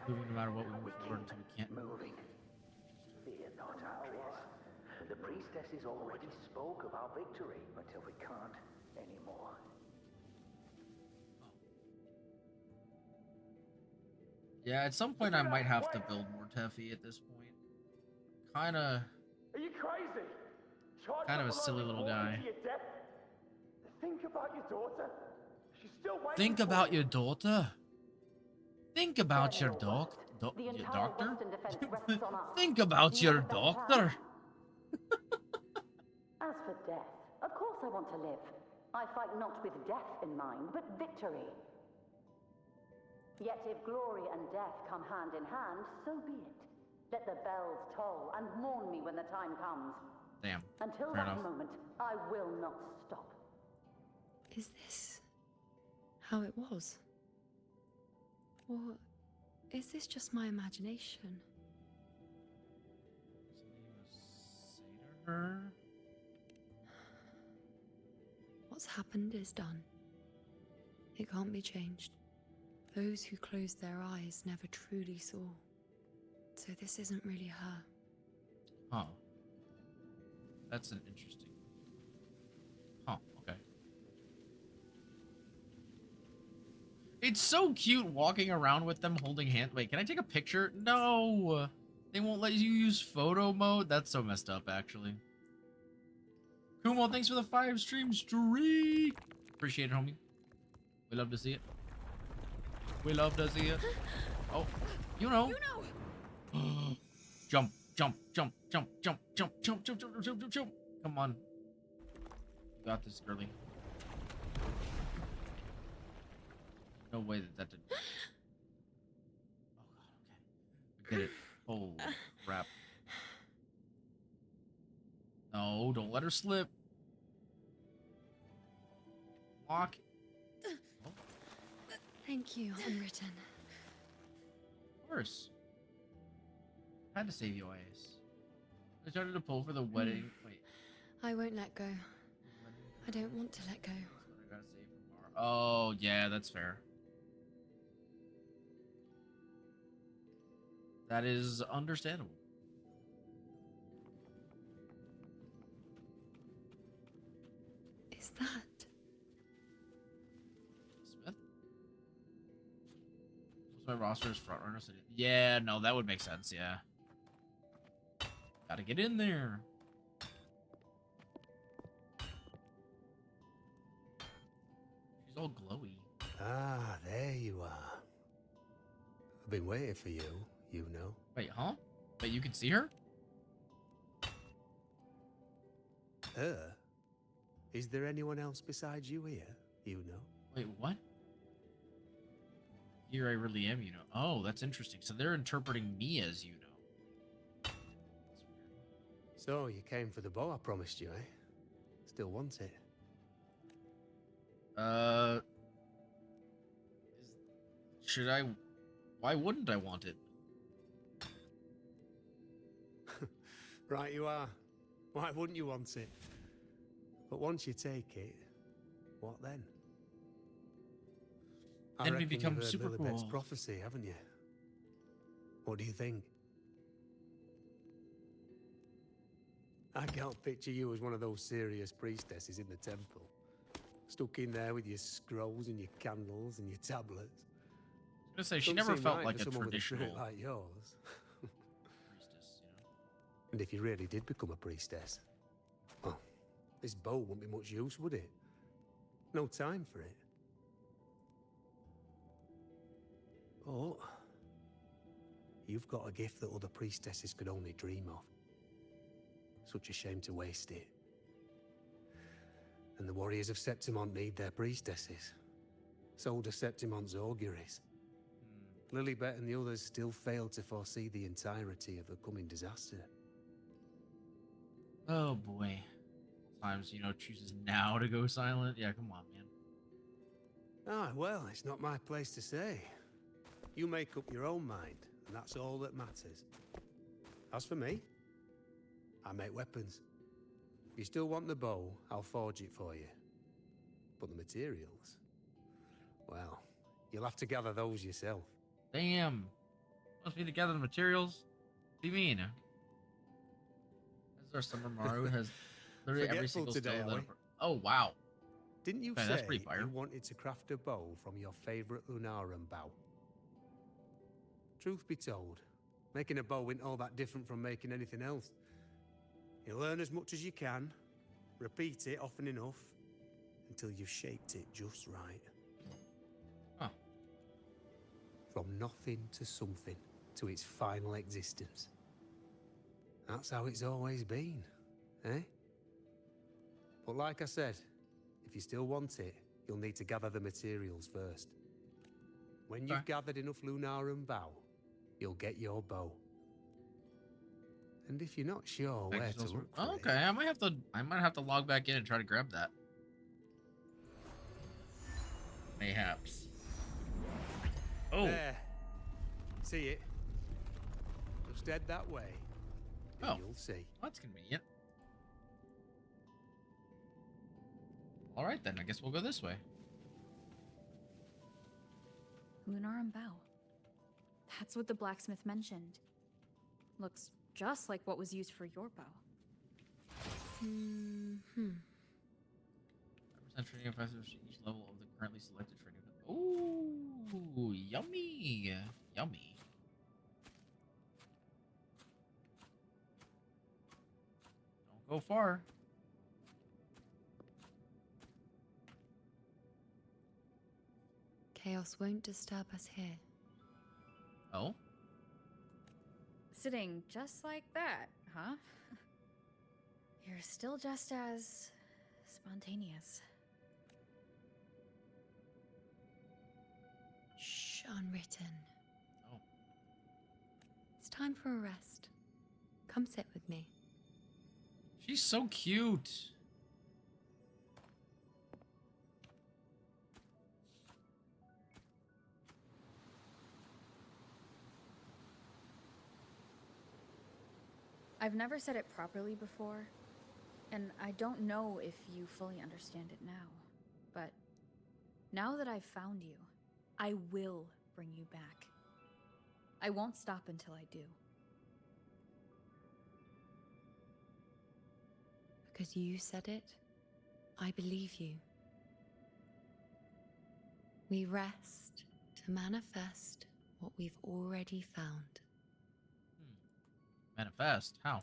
Moving no matter what, we move forward until we can't move. Moving. Fear not, Atreus. The priestesses already spoke of our victory until we can't anymore. Yeah, at some point I might have to build more Teffy at this point. Kinda... Are you crazy? Kind of a silly little guy. Think about your daughter. She's still waiting. Think about your daughter? Think about your doctor? Think about your doctor? As for death, of course I want to live. I fight not with death in mind, but victory. Yet if glory and death come hand in hand, so be it. Let the bells toll and mourn me when the time comes. Damn. Until Fair that enough. moment, I will not stop. Is this how it was? Or is this just my imagination? Her? What's happened is done. It can't be changed. Those who closed their eyes never truly saw. So this isn't really her. Huh. That's an interesting... Huh, okay. It's so cute walking around with them holding hands. Wait, can I take a picture? No! They won't let you use photo mode? That's so messed up, actually. Kumo, thanks for the 5-stream streak! Appreciate it, homie. We love to see it. We love to see it. Oh, you know. Jump, jump, jump, jump, jump, jump, jump, jump, jump, jump, jump, jump. Come on. You got this, girly. No way that did. Oh god, okay. We did it. Holy crap. No, don't let her slip. Walk. Thank you, Unwritten. Of course. I had to save you, Ice. I started to pull for the wedding. Wait. I won't let go. I don't want to let go. I gotta save for Mara. Oh, yeah, that's fair. That is understandable. Is that Smith? What's my roster as frontrunner? Yeah, no, that would make sense, yeah. Gotta get in there. She's all glowy. Ah, there you are. I've been waiting for you, you know. Wait, huh? Wait, you can see her? Her? Is there anyone else besides you here, you know? Wait, what? Here I really am, you know. Oh, that's interesting. So they're interpreting me as you know. So you came for the bow I promised you, eh? Still want it? Uh, should I? Why wouldn't I want it? Right you are. Why wouldn't you want it? But once you take it, what then? I Then we reckon become you've heard super Lilibet's cool. prophecy, haven't you? What do you think? I can't picture you as one of those serious priestesses in the temple. Stuck in there with your scrolls and your candles and your tablets. I was gonna say, she Don't never seem felt right like for a someone with a traditional spirit like yours. priestess, you know? And if you really did become a priestess, well, this bow wouldn't be much use, would it? No time for it. Oh, you've got a gift that other priestesses could only dream of. Such a shame to waste it. And the warriors of Septimont need their priestesses. So do Septimont's auguries. Lilibet and the others still failed to foresee the entirety of the coming disaster. Oh boy. Times, chooses now to go silent. Yeah, come on, man. Ah, well, it's not my place to say. You make up your own mind, and that's all that matters. As for me, I make weapons. If you still want the bow, I'll forge it for you. But the materials, well, you'll have to gather those yourself. Damn. Must be to gather the materials. What do you mean? As our Summer Maru has literally every Forgetful single today, skill are that. we? Oh wow. Didn't you Okay, say that's pretty fire. you wanted to craft a bow from your favorite Lunaran bow? Truth be told, making a bow isn't all that different from making anything else. You learn as much as you can, repeat it often enough, until you've shaped it just right. Huh. From nothing to something, to its final existence. That's how it's always been, eh? But like I said, if you still want it, you'll need to gather the materials first. When you've gathered enough Lunaran bow, you'll get your bow. And if you're not sure where to look for Okay, I might have to log back in and try to grab that. Mayhaps. Oh. There. See it? Just head that way. And you'll see. That's convenient. All right then, I guess we'll go this way. Lunaran bow. That's what the blacksmith mentioned. Looks just like what was used for your bow. 5% training effective for each level of the currently selected training. Ooh, yummy. Yummy. Don't go far. Chaos won't disturb us here. Oh? Sitting just like that, huh? You're still just as spontaneous. Shh, unwritten. Oh. It's time for a rest. Come sit with me. She's so cute. I've never said it properly before, and I don't know if you fully understand it now, but now that I've found you, I will bring you back. I won't stop until I do. Because you said it, I believe you. We rest to manifest what we've already found. Manifest? How?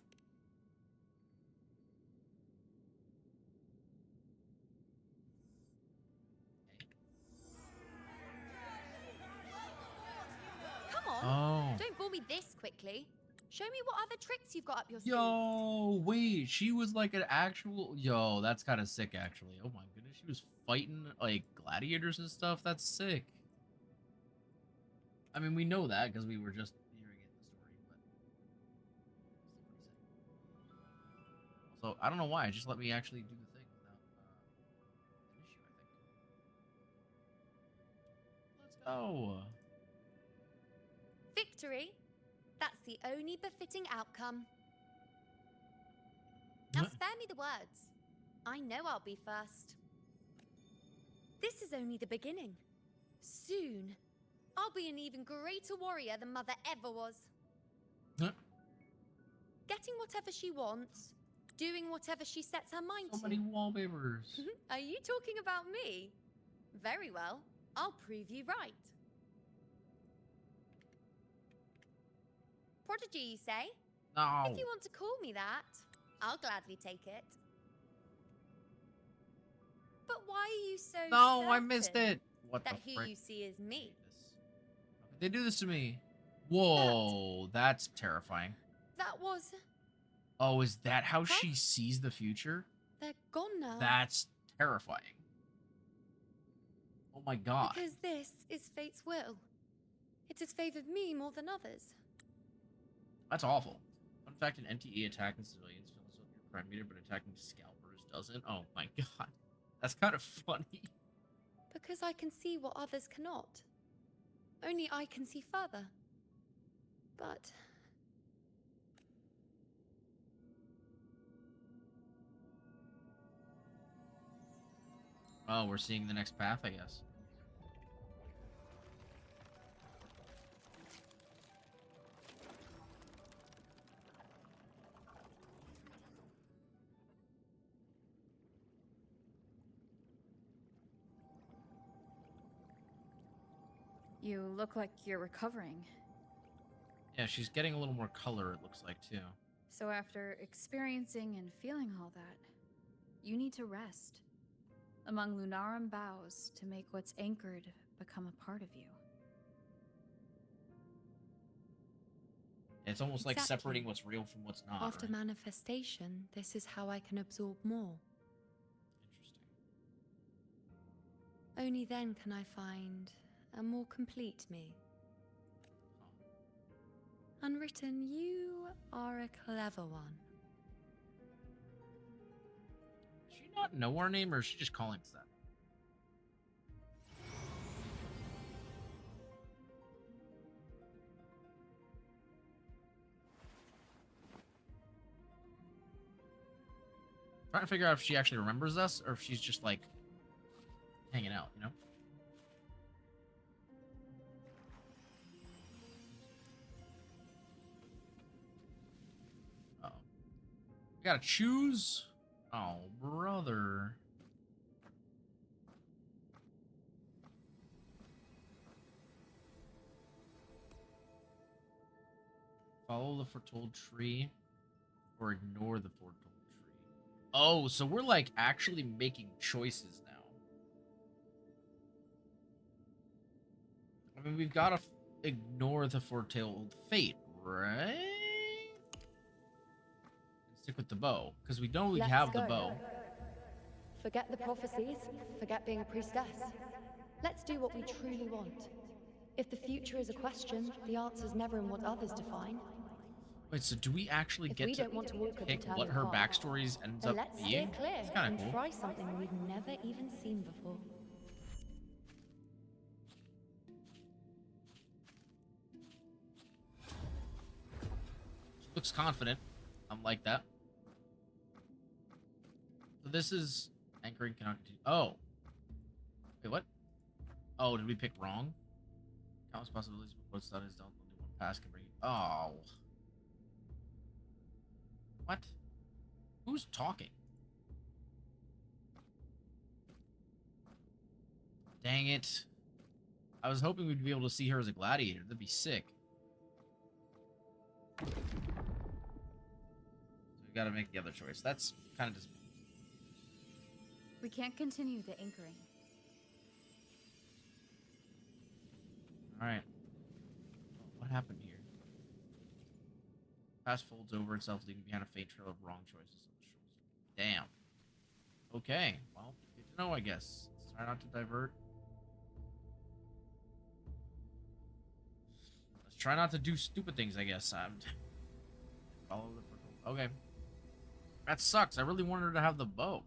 Come on! Oh. Don't bore me this quickly. Show me what other tricks you've got up your sleeve. Yo, wait, she was like an actual... Yo, that's kind of sick, actually. Oh my goodness, she was fighting, like, gladiators and stuff. That's sick. I mean, we know that because we were just hearing it in the story, but... So, I don't know why. Just let me actually do the thing without an issue, I think. though. Victory? That's the only befitting outcome. Now spare me the words. I know I'll be first. This is only the beginning. Soon, I'll be an even greater warrior than Mother ever was. Getting whatever she wants, doing whatever she sets her mind to. So many wallpapers. Are you talking about me? Very well, I'll prove you right. Prodigy, you say? No. If you want to call me that, I'll gladly take it. But why are you so No, I missed certain it. What that the who frick? you see is me? They do this to me. Whoa, that's terrifying. That was... Oh, is that how she sees the future? They're gone now. That's terrifying. Oh my god. Because this is fate's will. It has favored me more than others. That's awful. Fun fact, an NTE attacking civilians fills up your crime meter, but attacking scalpers doesn't. Oh my god. That's kind of funny. Because I can see what others cannot. Only I can see further. But... Oh, we're seeing the next path, I guess. You look like you're recovering. Yeah, she's getting a little more color, it looks like, too. So after experiencing and feeling all that, you need to rest among Lunarum boughs to make what's anchored become a part of you. It's almost like Exactly. separating what's real from what's not. After right? manifestation, this is how I can absorb more. Only then can I find a more complete me. Unwritten, you are a clever one. Does she not know our name, or is she just calling us that? Trying to figure out if she actually remembers us, or if she's just like hanging out, you know? Oh, we gotta choose. Oh, brother. Follow the foretold tree, or ignore the foretold tree. Oh, so we're like actually making choices now. I mean, we've got to ignore the foretold fate, right? Stick with the bow, because we know we Let's have the go. bow. Forget the prophecies, forget being a priestess. Let's do what we truly want. If the future is a question, the answer's never in what others define. Wait, so do we actually If get we to don't want to walk a pick what determined her path, backstories ends then up let's steer being? clear It's kind and of cool. try something we've never even seen before. She looks confident. I'm like that. So this is anchoring cannot continue. Oh. Wait, what? Oh, did we pick wrong? Countless possibilities, but what's done is done. Only one pass can bring you. Oh. What? Who's talking? Dang it. I was hoping we'd be able to see her as a gladiator. That'd be sick. So we gotta make the other choice. That's kind of disappointing. We can't continue the anchoring. Alright. What happened here? Past folds over itself, leaving behind a faint trail of wrong choices on the shores. Damn. Okay. Well, good to know, I guess. Let's try not to divert. Let's try not to do stupid things, I guess. Follow the... Okay. That sucks. I really wanted her to have the bow.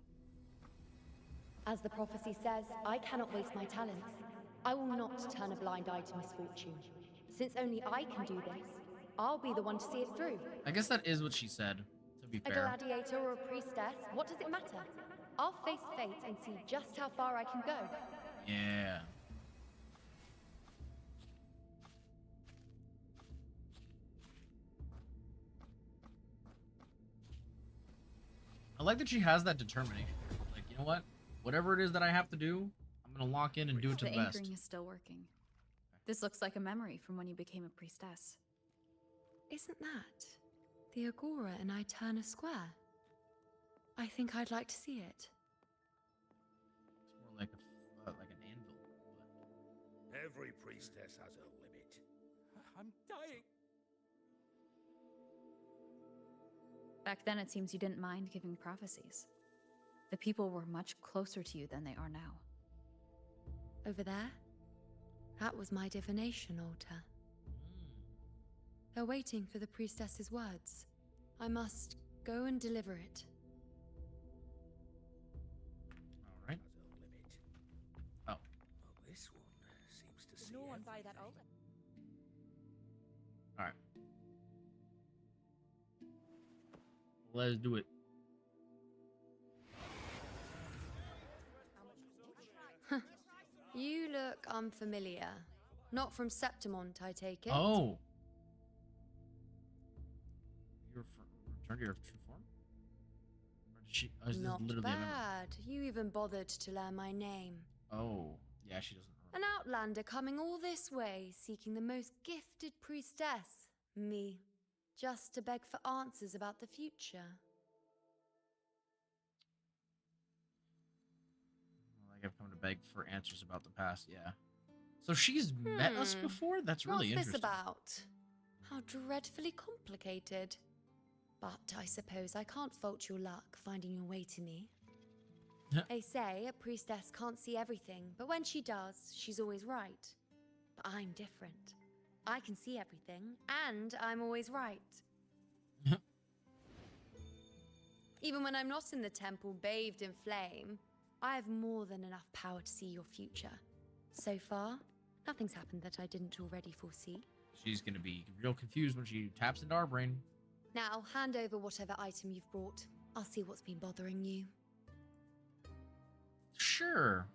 As the prophecy says, I cannot waste my talents. I will not turn a blind eye to misfortune. Since only I can do this, I'll be the one to see it through. I guess that is what she said, to be A fair. gladiator or a priestess, what does it matter? I'll face fate and see just how far I can go. Yeah. I like that she has that determination. Like, you know what? Whatever it is that I have to do, I'm gonna lock in and do it to the best. The anchoring is still working. This looks like a memory from when you became a priestess. Isn't that the Agora in Iuno Square? I think I'd like to see it. It's more like like an anvil. Every priestess has a limit. I'm dying. Back then, it seems you didn't mind giving prophecies. The people were much closer to you than they are now. Over there? That was my divination altar. They're waiting for the priestess's words. I must go and deliver it. All right. Oh. Well, this one seems to see No one by that altar. All right. Let's do it. You look unfamiliar. Not from Septimont, I take it. Oh. You returned to your true form? Or did she? Oh, is this Not literally a memory? bad. You even bothered to learn my name. Oh, yeah, she doesn't remember. An outlander coming all this way, seeking the most gifted priestess. Me. Just to beg for answers about the future. Like I've come to beg for answers about the past, yeah. So she's met us before? That's really What's interesting. this about? How dreadfully complicated. But I suppose I can't fault your luck finding your way to me. They say a priestess can't see everything, but when she does, she's always right. But I'm different. I can see everything, and I'm always right. Even when I'm not in the temple bathed in flame, I have more than enough power to see your future. So far, nothing's happened that I didn't already foresee. She's gonna be real confused when she taps into our brain. Now, hand over whatever item you've brought. I'll see what's been bothering you. Sure.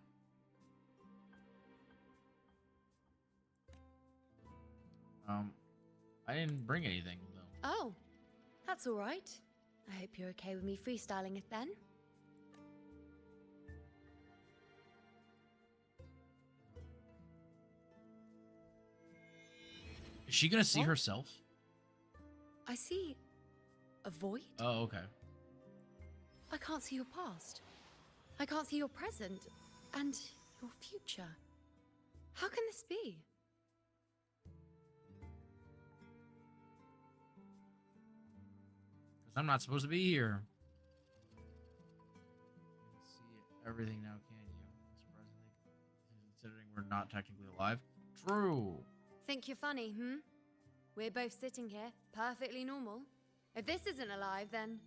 I didn't bring anything, though. Oh, that's all right. I hope you're okay with me freestyling it then. Is she gonna see herself? I see a void. Oh, okay. I can't see your past. I can't see your present and your future. How can this be? Because I'm not supposed to be here. You can see everything now, can you? Surprisingly, considering we're not technically alive. True. Think you're funny, We're both sitting here, perfectly normal. If this isn't alive, then...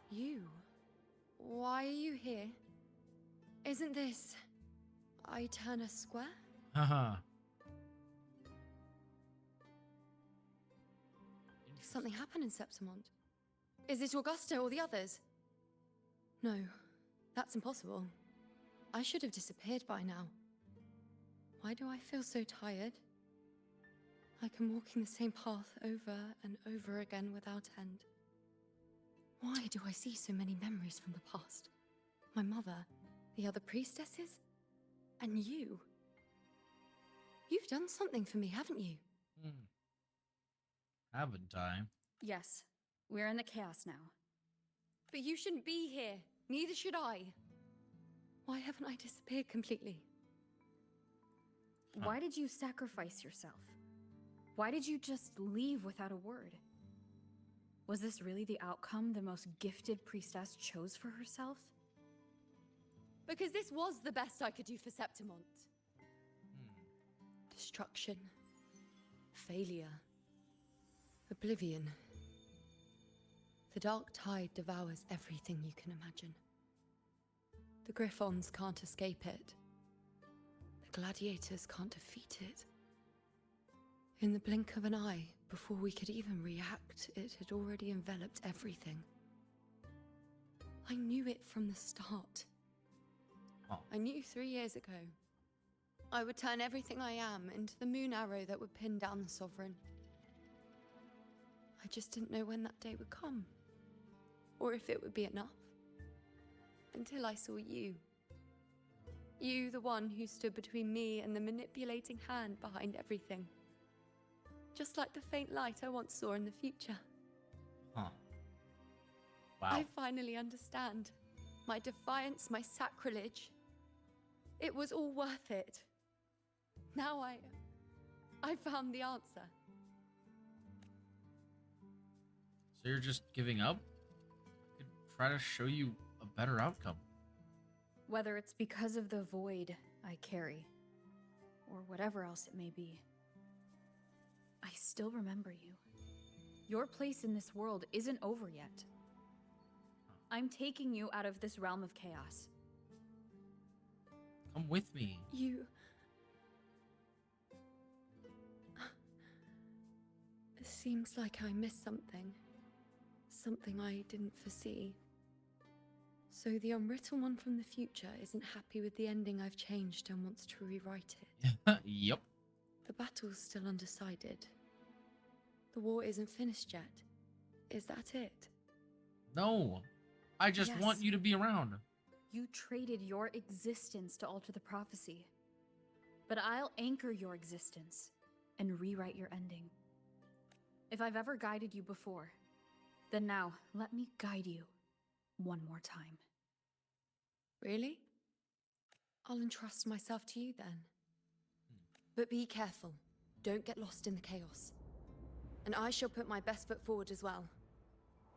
You? Why are you here? Isn't this... Iuno Square? Haha. Something happened in Septimont. Is it Augusta or the others? No, that's impossible. I should have disappeared by now. Why do I feel so tired? Like I'm walking the same path over and over again without end. Why do I see so many memories from the past? My mother, the other priestesses, and you. You've done something for me, haven't you? Haven't I? Yes, we're in the chaos now. But you shouldn't be here. Neither should I. Why haven't I disappeared completely? Why did you sacrifice yourself? Why did you just leave without a word? Was this really the outcome the most gifted priestess chose for herself? Because this was the best I could do for Septimont. Destruction. Failure. Oblivion. The dark tide devours everything you can imagine. The Griffons can't escape it. The gladiators can't defeat it. In the blink of an eye, before we could even react, it had already enveloped everything. I knew it from the start. Oh. I knew 3 years ago I would turn everything I am into the moon arrow that would pin down the Sovereign. I just didn't know when that day would come, or if it would be enough. Until I saw you. You, the one who stood between me and the manipulating hand behind everything. Just like the faint light I once saw in the future. Huh. Wow. I finally understand. My defiance, my sacrilege. It was all worth it. Now I found the answer. So you're just giving up? I could try to show you a better outcome. Whether it's because of the void I carry, or whatever else it may be, I still remember you. Your place in this world isn't over yet. I'm taking you out of this realm of chaos. Come with me. You... It seems like I missed something. Something I didn't foresee. So the unwritten one from the future isn't happy with the ending I've changed and wants to rewrite it. Yep. The battle's still undecided. The war isn't finished yet. Is that it? No. I just Yes. want you to be around. You traded your existence to alter the prophecy. But I'll anchor your existence and rewrite your ending. If I've ever guided you before, then now let me guide you one more time. Really? I'll entrust myself to you then. But be careful. Don't get lost in the chaos. And I shall put my best foot forward as well.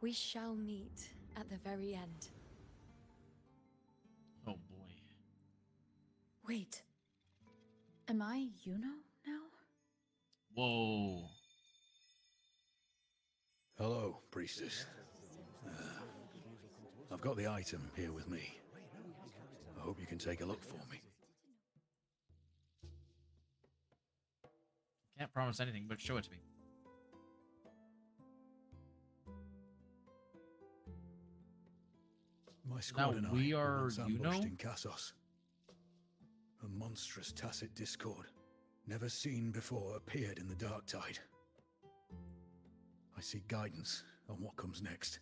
We shall meet at the very end. Oh boy. Wait. Am I Iuno now? Whoa. Hello, priestess. I've got the item here with me. I hope you can take a look for me. Can't promise anything, but show it to me. My squad and we I were are once ambushed Iuno? in Kassos. A monstrous tacit discord, never seen before, appeared in the dark tide. I seek guidance on what comes next.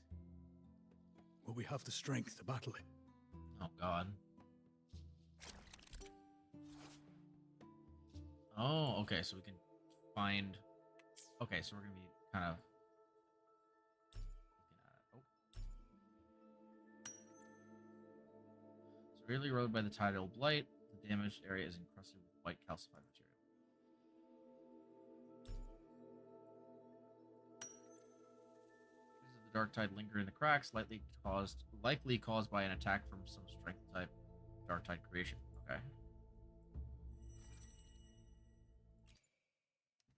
Will we have the strength to battle it? Oh god. Oh, okay, so we can find... Okay, so we're gonna be kind of... Severely eroded by the tidal blight, the damaged area is encrusted with white calcified material. Traces of the dark tide linger in the cracks, likely caused by an attack from some strength type dark tide creation. Okay.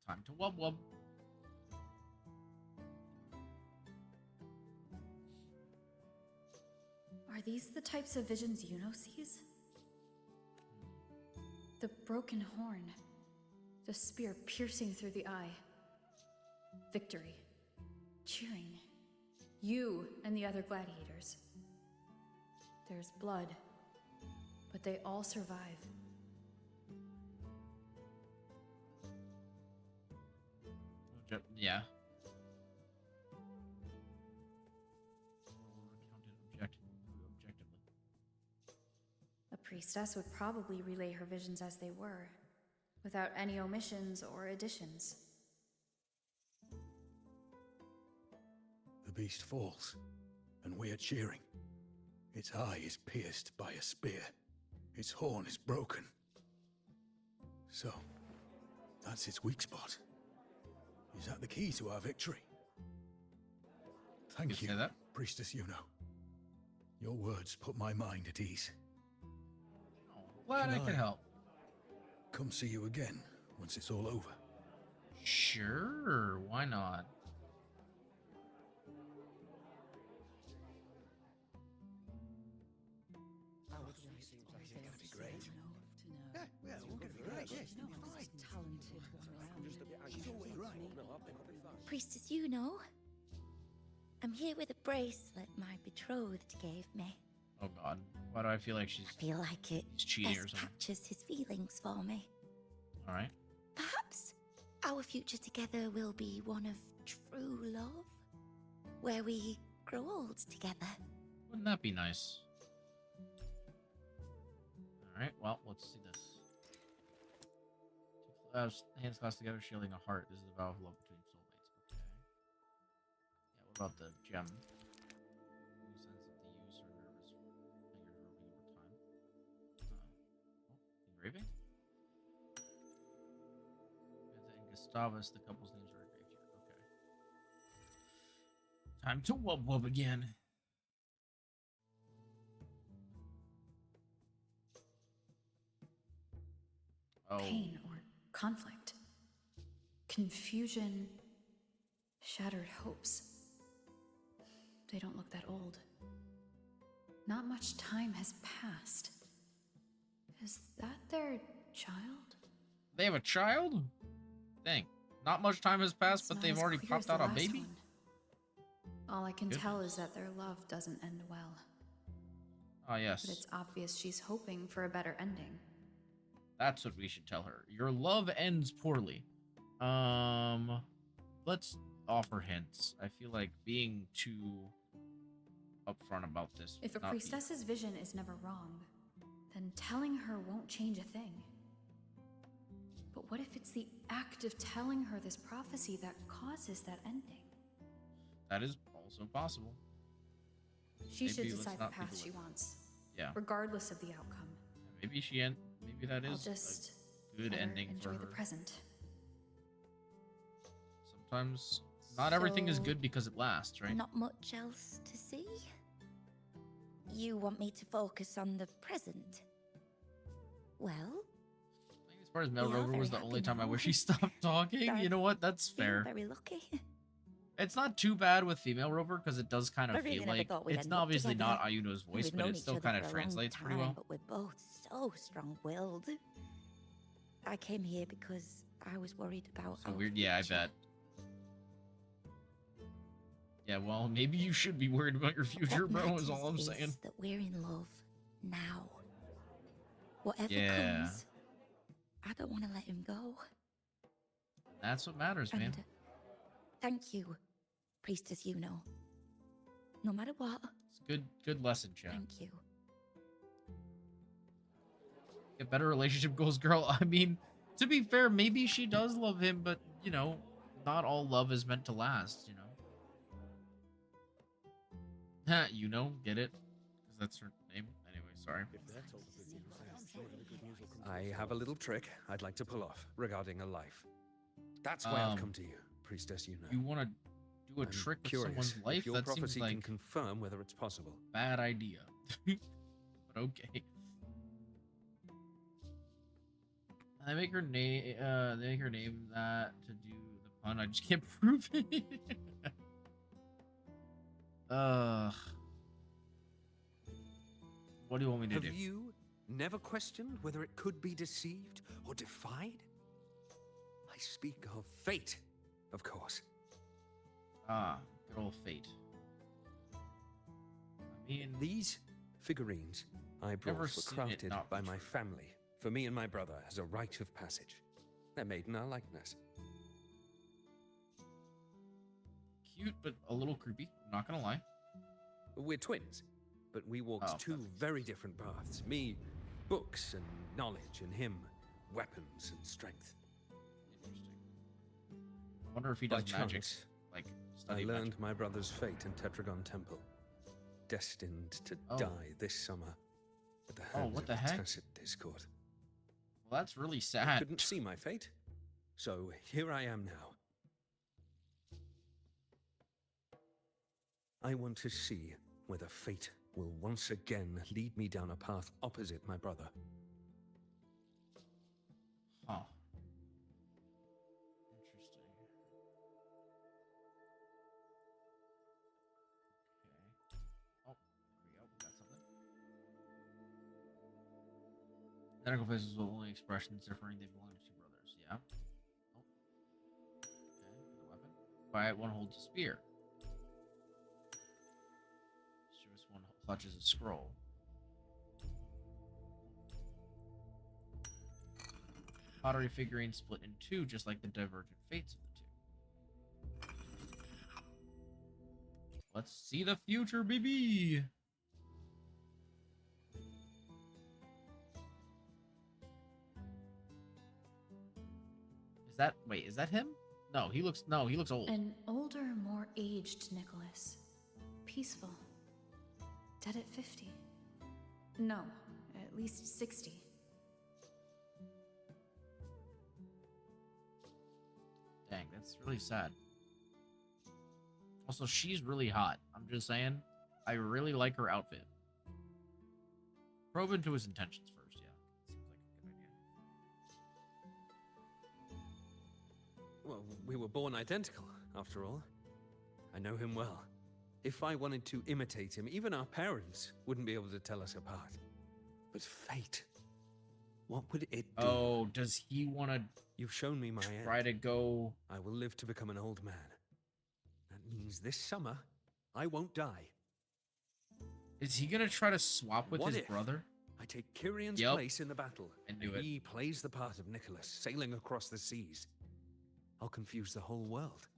Time to wub wub. Are these the types of visions Iuno sees? The broken horn. The spear piercing through the eye. Victory. Cheering. You and the other gladiators. There's blood, but they all survive. Yeah. Objectively. A priestess would probably relay her visions as they were, without any omissions or additions. The beast falls, and we are cheering. Its eye is pierced by a spear. Its horn is broken. So, that's its weak spot. Is that the key to our victory? Thank you, Priestess Iuno. Your words put my mind at ease. Glad I could help. Come see you again once it's all over. Sure, why not? It's gonna be great. Yeah, we're gonna be great. Yeah, it's gonna be fine. Talented one around. She's always right. Priestess Iuno, I'm here with a bracelet my betrothed gave me. Oh God, why do I feel like she's? I feel like it she's cheating or best something. captures his feelings for me. All right. Perhaps our future together will be one of true love, where we grow old together. Wouldn't that be nice? All right. Well, let's see this. Hands clasped together, shielding a heart. This is the vow of love between soulmates. Okay. Yeah. What about the gem? New sense of the use or nervous fingers rubbing over time. Engraving. And Gustavus, the couple's names are engraved here. Okay. Time to wub wub again. Oh. Pain or conflict, confusion, shattered hopes. They don't look that old. Not much time has passed. Is that their child? They have a child? Dang. Not much time has passed, but they've already popped out a baby? All I can tell is that their love doesn't end well. Ah, yes. But it's obvious she's hoping for a better ending. That's what we should tell her. Your love ends poorly. Let's offer hints. I feel like being too upfront about this. If a priestess's vision is never wrong, then telling her won't change a thing. But what if it's the act of telling her this prophecy that causes that ending? That is also possible. She should Maybe let's decide the not path leave it she with- wants. Yeah. Regardless of the outcome. Maybe maybe that I'll is just a good let her ending for enjoy her. the present. Sometimes not everything is So, good because it lasts, right? Not much else to see? You want me to focus on the present? Well, As far as Mel we are Rover was very the only happy time I now. wish he stopped talking. I You know what? That's feel fair. very lucky. It's not too bad with female Rover because it does kind I of really feel never like thought we'd it's end not up obviously together. not Iuno's voice, We've but known it each still other kind of for a long translates pretty time, well. But we're both so strong-willed. I came here because I was worried about So our weird, yeah, I future. bet. Yeah, well, maybe you should be worried about your future, What bro, is all I'm matters saying. is that we're in love now. Whatever Yeah. comes, I don't want to let him go. That's what matters, man. And thank you, Priestess Iuno. No matter what, It's good lesson, chat. thank you. Get better relationship goals, girl. I mean, to be fair, maybe she does love him, but, you know, not all love is meant to last, you know? You know, get it? Because that's her name. Anyway, sorry. I have a little trick I'd like to pull off regarding a life. That's why I've come to you, Priestess Iuno. You want to do a I'm trick with curious someone's if life? your That seems prophecy like can confirm whether it's possible. bad idea. But okay. They make her name. They make her name that to do the pun. I just can't prove it. What do you want me to Have do? you never questioned whether it could be deceived or defied? I speak of fate, of course. Ah, good old fate. I mean, these figurines I brought never were seen it crafted not by be my family for me and my brother as a rite of passage. They're made in our likeness. cute, but a little creepy. I'm not gonna lie. We're twins, but we walked Oh, two very different paths. Me, books and knowledge, and him, weapons and strength. Interesting. I wonder if he By does magic, chance, like I study learned magic. my brother's fate in Tetragon Temple, destined to Oh. die this summer at the Oh, hands what of the heck? Tacit Discord. Well, that's really I sad. couldn't see my fate, so here I am now. I want to see whether fate will once again lead me down a path opposite my brother. Huh. Interesting. Okay. Oh, there we go. We got something. Identical faces with only expressions differing. They belong to two brothers. Yeah. Oh. Okay. The weapon. Quiet one holds a spear. Mysterious one clutches a scroll. Pottery figurine split in two, just like the divergent fates of the two. Let's see the future, baby. Is that him? No, he looks old. An older, more aged Nicholas. Peaceful. Dead at 50. No, at least 60. Dang, that's really sad. Also, she's really hot. I'm just saying. I really like her outfit. Probe into his intentions first, yeah. Seems like a good idea. Well, we were born identical, after all. I know him well. If I wanted to imitate him, even our parents wouldn't be able to tell us apart. But fate, what would it do? Oh, does he want to... You've shown me my try to go... I will live to become an old man. That means this summer, I won't die. Is he gonna try to swap with his brother? I take Kyrion's place in the battle, and he plays the part of Nicholas, sailing across the seas. I'll confuse the whole world,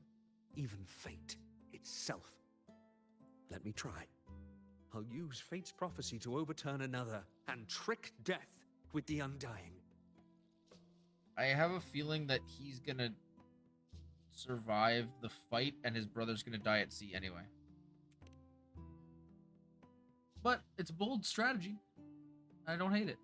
even fate itself. Let me try. I'll use fate's prophecy to overturn another and trick death with the undying. I have a feeling that he's gonna survive the fight and his brother's gonna die at sea anyway. But it's a bold strategy. I don't hate it.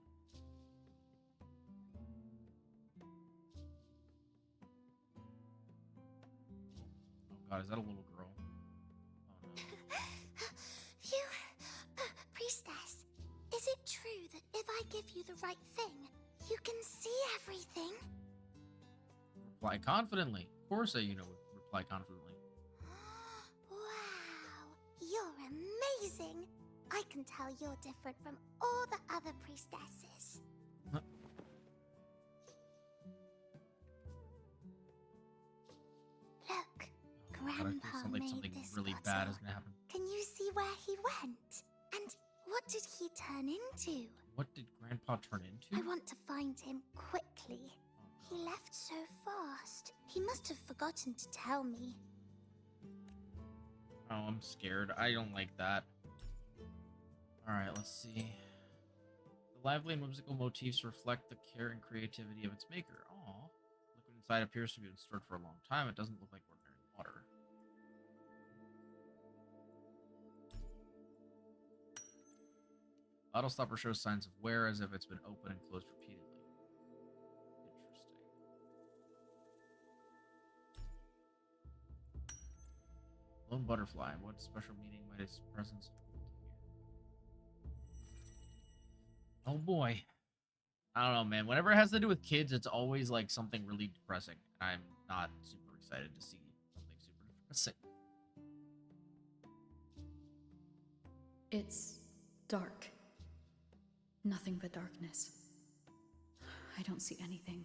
Oh god, is that a little girl? Oh no. Priestess, is it true that if I give you the right thing, you can see everything? Reply confidently. Of course, Iuno would reply confidently. Wow, you're amazing. I can tell you're different from all the other priestesses. Huh. Look, Grandpa like made something this really bottle. bad is gonna happen. Can you see where he went? And what did he turn into? What did Grandpa turn into? I want to find him quickly. He left so fast. He must have forgotten to tell me. Oh, I'm scared. I don't like that. Alright, let's see. The lively and whimsical motifs reflect the care and creativity of its maker. Aww. Liquid inside appears to be stored for a long time. It doesn't look like ordinary water. Bottle stopper shows signs of wear as if it's been opened and closed repeatedly. Interesting. Lone butterfly. What special meaning might its presence hold here? Oh boy. I don't know, man. Whenever it has to do with kids, it's always like something really depressing. I'm not super excited to see something super depressing. It's dark. Nothing but darkness. I don't see anything.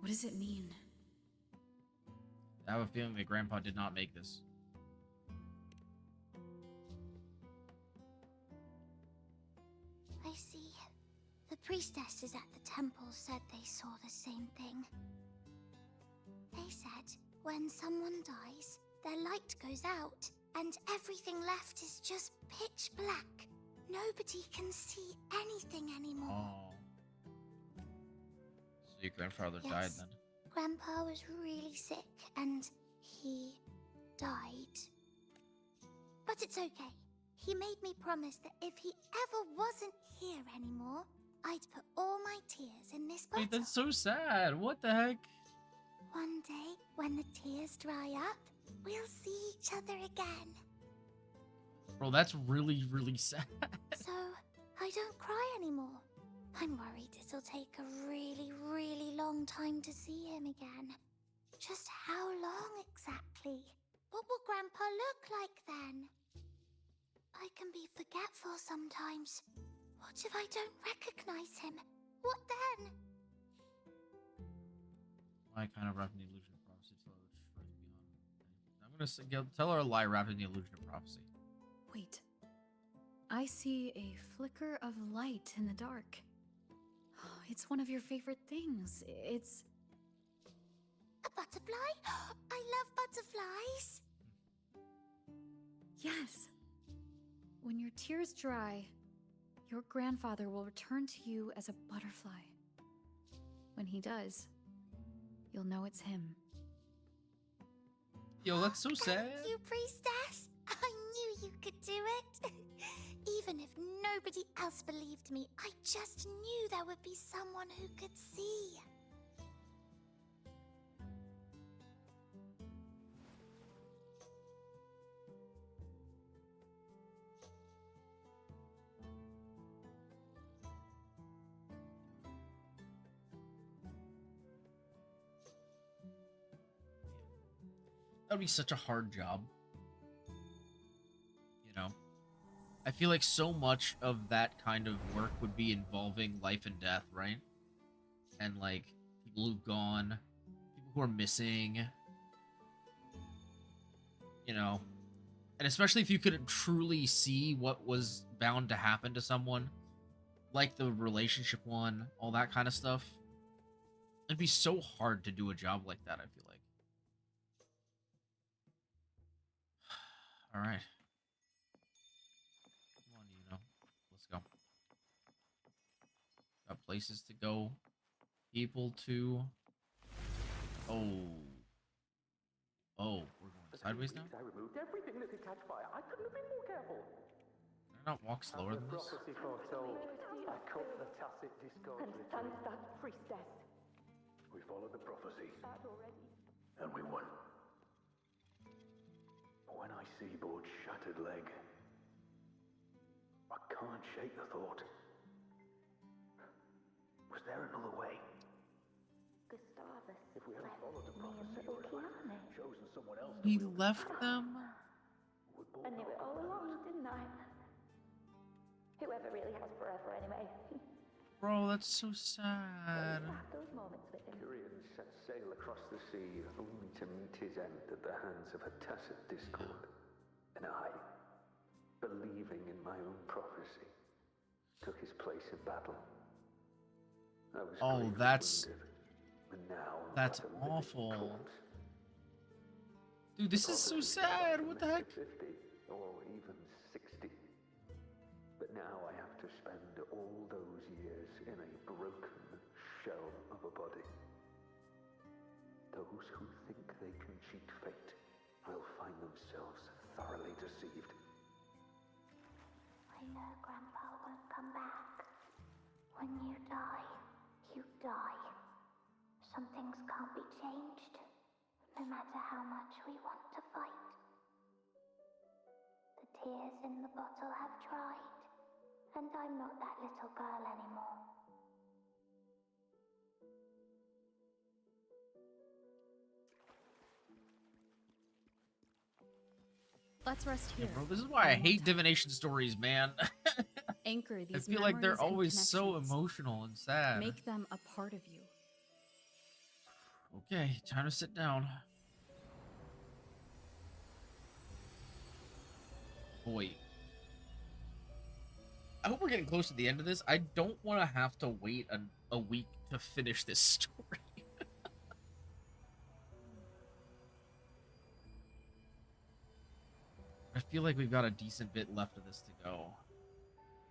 What does it mean? I have a feeling that Grandpa did not make this. I see. The priestesses at the temple said they saw the same thing. They said when someone dies, their light goes out, and everything left is just pitch black. Nobody can see anything anymore. Oh. So your grandfather died then? Grandpa was really sick, and he died. But it's okay. He made me promise that if he ever wasn't here anymore, I'd put all my tears in this bottle. Wait, that's so sad. What the heck? One day, when the tears dry up, we'll see each other again. Bro, that's really, really sad. So, I don't cry anymore. I'm worried it'll take a really, really long time to see him again. Just how long exactly? What will Grandpa look like then? I can be forgetful sometimes. What if I don't recognize him? What then? Lie kind of wrapped in the illusion of prophecy. I'm gonna tell her a lie wrapped in the illusion of prophecy. Wait. I see a flicker of light in the dark. It's one of your favorite things. It's... A butterfly? I love butterflies. Yes. When your tears dry, your grandfather will return to you as a butterfly. When he does, you'll know it's him. Yo, that's so sad. Thank you, priestess. I knew you could do it. Even if nobody else believed me, I just knew there would be someone who could see. That would be such a hard job. You know? I feel like so much of that kind of work would be involving life and death, right? And like people who've gone, people who are missing, you know, and especially if you couldn't truly see what was bound to happen to someone, like the relationship one, all that kind of stuff. It'd be so hard to do a job like that, I feel like. All right. Let's go. Got places to go. People to... Oh, we're going sideways now? I removed everything that could catch fire. I couldn't have been more careful. Can I not walk slower than this? Prophecy foretold. I cut the tacit discord. And thank that priestess. We followed the prophecy. And we won. But when I see Board's shattered leg, I can't shake the thought. Was there another way? Gustavus If we hadn't left followed the me and prophecy, little or if I Kiane. had chosen someone else, He left them? I knew it all along, didn't I? Whoever really has forever, anyway. Bro, that's so sad. Those moments with him. Kyrian set sail across the sea, only to meet his end at the hands of a tacit discord. And I, believing in my own prophecy, took his place in battle. I was gravely wounded, and now that's I'm but a living awful. corpse. Dude, this is so sad. What the heck? 50 or even 60. But now I have to spend all those years in a broken shell of a body. Those who think they can cheat fate will find themselves thoroughly deceived. I know Grandpa won't come back. When you die, you die. Some things can't be changed, no matter how much we want to fight. The tears in the bottle have dried, and I'm not that little girl anymore. Let's rest here. Yeah, bro, this is why I hate divination stories, man. Anchor these I feel like they're memories and always so connections. emotional and sad. Make them a part of you. Okay, time to sit down. Boy. I hope we're getting close to the end of this. I don't want to have to wait a week to finish this story. I feel like we've got a decent bit left of this to go.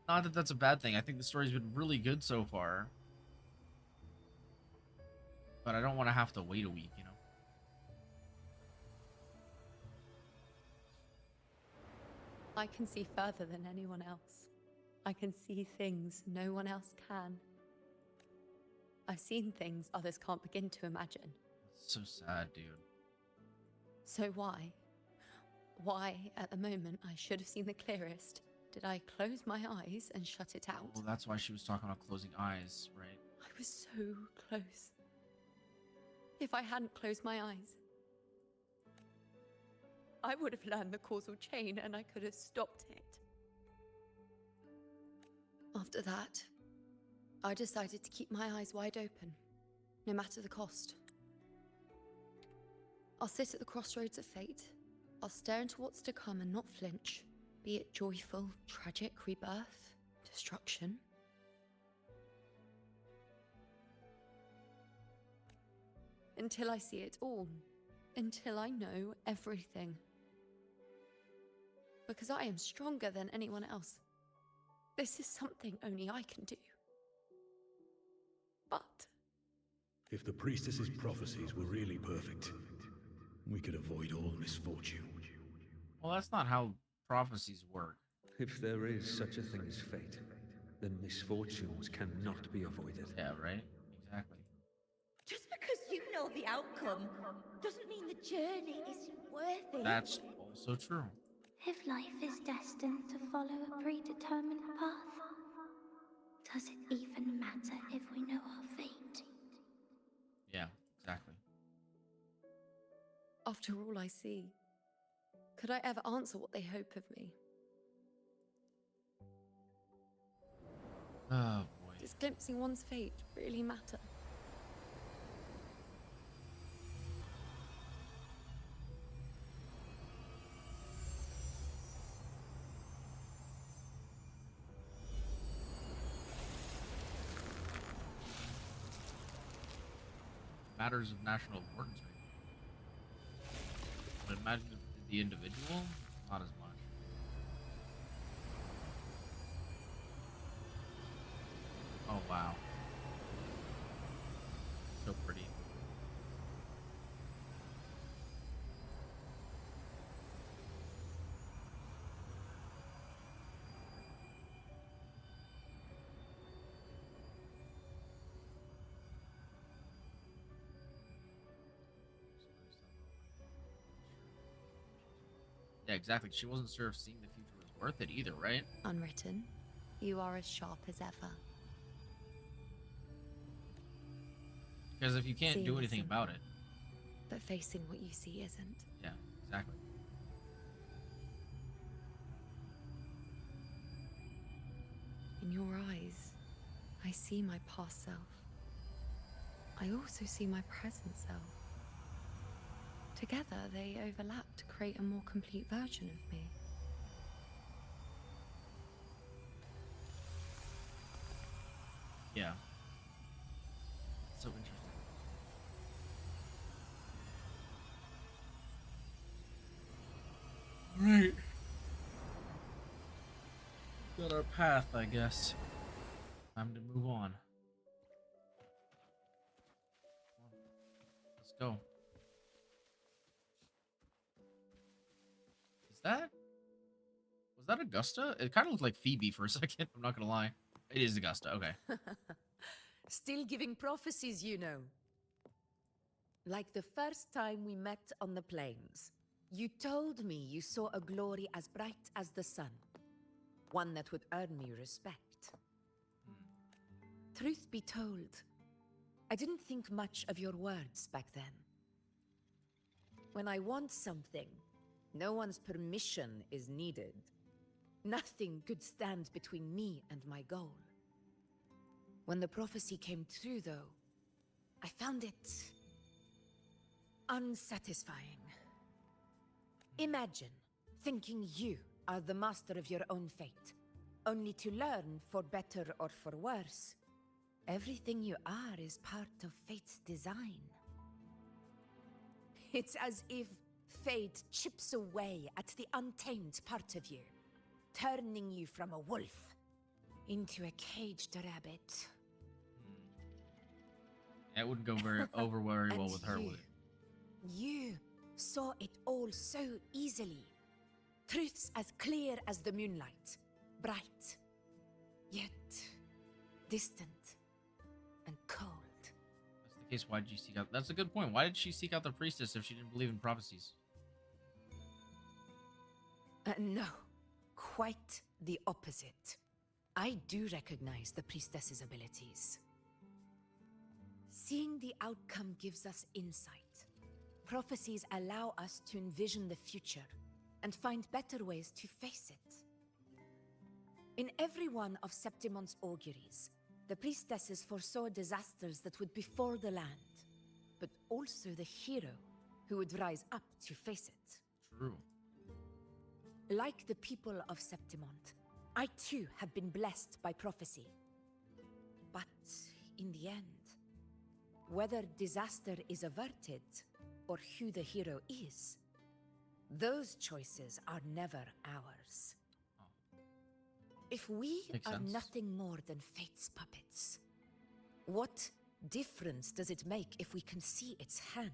Not that that's a bad thing. I think the story's been really good so far. But I don't want to have to wait a week, you know? I can see further than anyone else. I can see things no one else can. I've seen things others can't begin to imagine. It's so sad, dude. So why, at the moment I should have seen the clearest, did I close my eyes and shut it out? Well, that's why she was talking about closing eyes, right? I was so close. If I hadn't closed my eyes, I would have learned the causal chain and I could have stopped it. After After that, I decided to keep my eyes wide open, no matter the cost. I'll sit at the crossroads of fate. I'll stare into what's to come and not flinch, be it joyful, tragic, rebirth, destruction. Until I see it all. Until I know everything. Because I am stronger than anyone else. This is something only I can do. But if the priestess's prophecies were really perfect, we could avoid all misfortune. Well, that's not how prophecies work. If there is such a thing as fate, then misfortunes cannot be avoided. Yeah, right? Exactly. Just because you know the outcome doesn't mean the journey isn't worth it. That's also true. If life is destined to follow a predetermined path, does it even matter if we know our fate? Yeah, exactly. after all I see, could I ever answer what they hope of me? Oh boy. Does glimpsing one's fate really matter? Matters of national importance, maybe. But imagine the individual, not as much. Oh wow. So pretty. Yeah, exactly. She wasn't sure if seeing the future was worth it either, right? Unwritten, you are as sharp as ever. Because if you can't Seeing do anything isn't, about it. but facing what you see isn't. Yeah, exactly. In your eyes, I see my past self. I also see my present self. Together, they overlap to create a more complete version of me. Yeah. So interesting. Right. Got our path, I guess. Time to move on. Let's go. Was that Augusta? It kind of looked like Phoebe for a second. I'm not gonna lie. It is Augusta. Okay. Still giving prophecies, you know. Like the first time we met on the plains, you told me you saw a glory as bright as the sun, one that would earn me respect. Truth be told, I didn't think much of your words back then. When I want something, no one's permission is needed. Nothing could stand between me and my goal. When the prophecy came true, though, I found it unsatisfying. Imagine thinking you are the master of your own fate, only to learn, for better or for worse, everything you are is part of fate's design. It's as if fate chips away at the untamed part of you, turning you from a wolf into a caged rabbit. It wouldn't go over very well with her, would it? You saw it all so easily. Truths as clear as the moonlight, bright, yet distant and cold. That's the case. Why did you seek out? That's a good point. Why did she seek out the priestess if she didn't believe in prophecies? No, quite the opposite. I do recognize the priestess's abilities. Seeing the outcome gives us insight. Prophecies allow us to envision the future and find better ways to face it. In every one of Septimon's auguries, the priestesses foresaw disasters that would befall the land, but also the hero who would rise up to face it. True. Like the people of Septimont, I too have been blessed by prophecy. But in the end, whether disaster is averted or who the hero is, those choices are never ours. If we are nothing more than fate's puppets, what difference does it make if we can see its hand?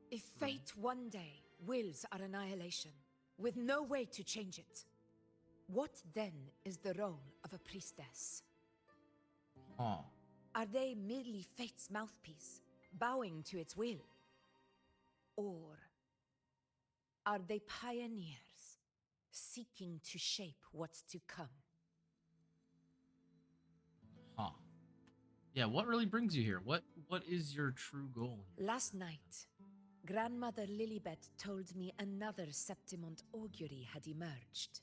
If fate one day wills our annihilation, with no way to change it, what then is the role of a priestess? Are they merely fate's mouthpiece, bowing to its will? Or are they pioneers, seeking to shape what's to come? Yeah, what really brings you here? What is your true goal? Last night, Grandmother Lilibet told me another Septimont augury had emerged.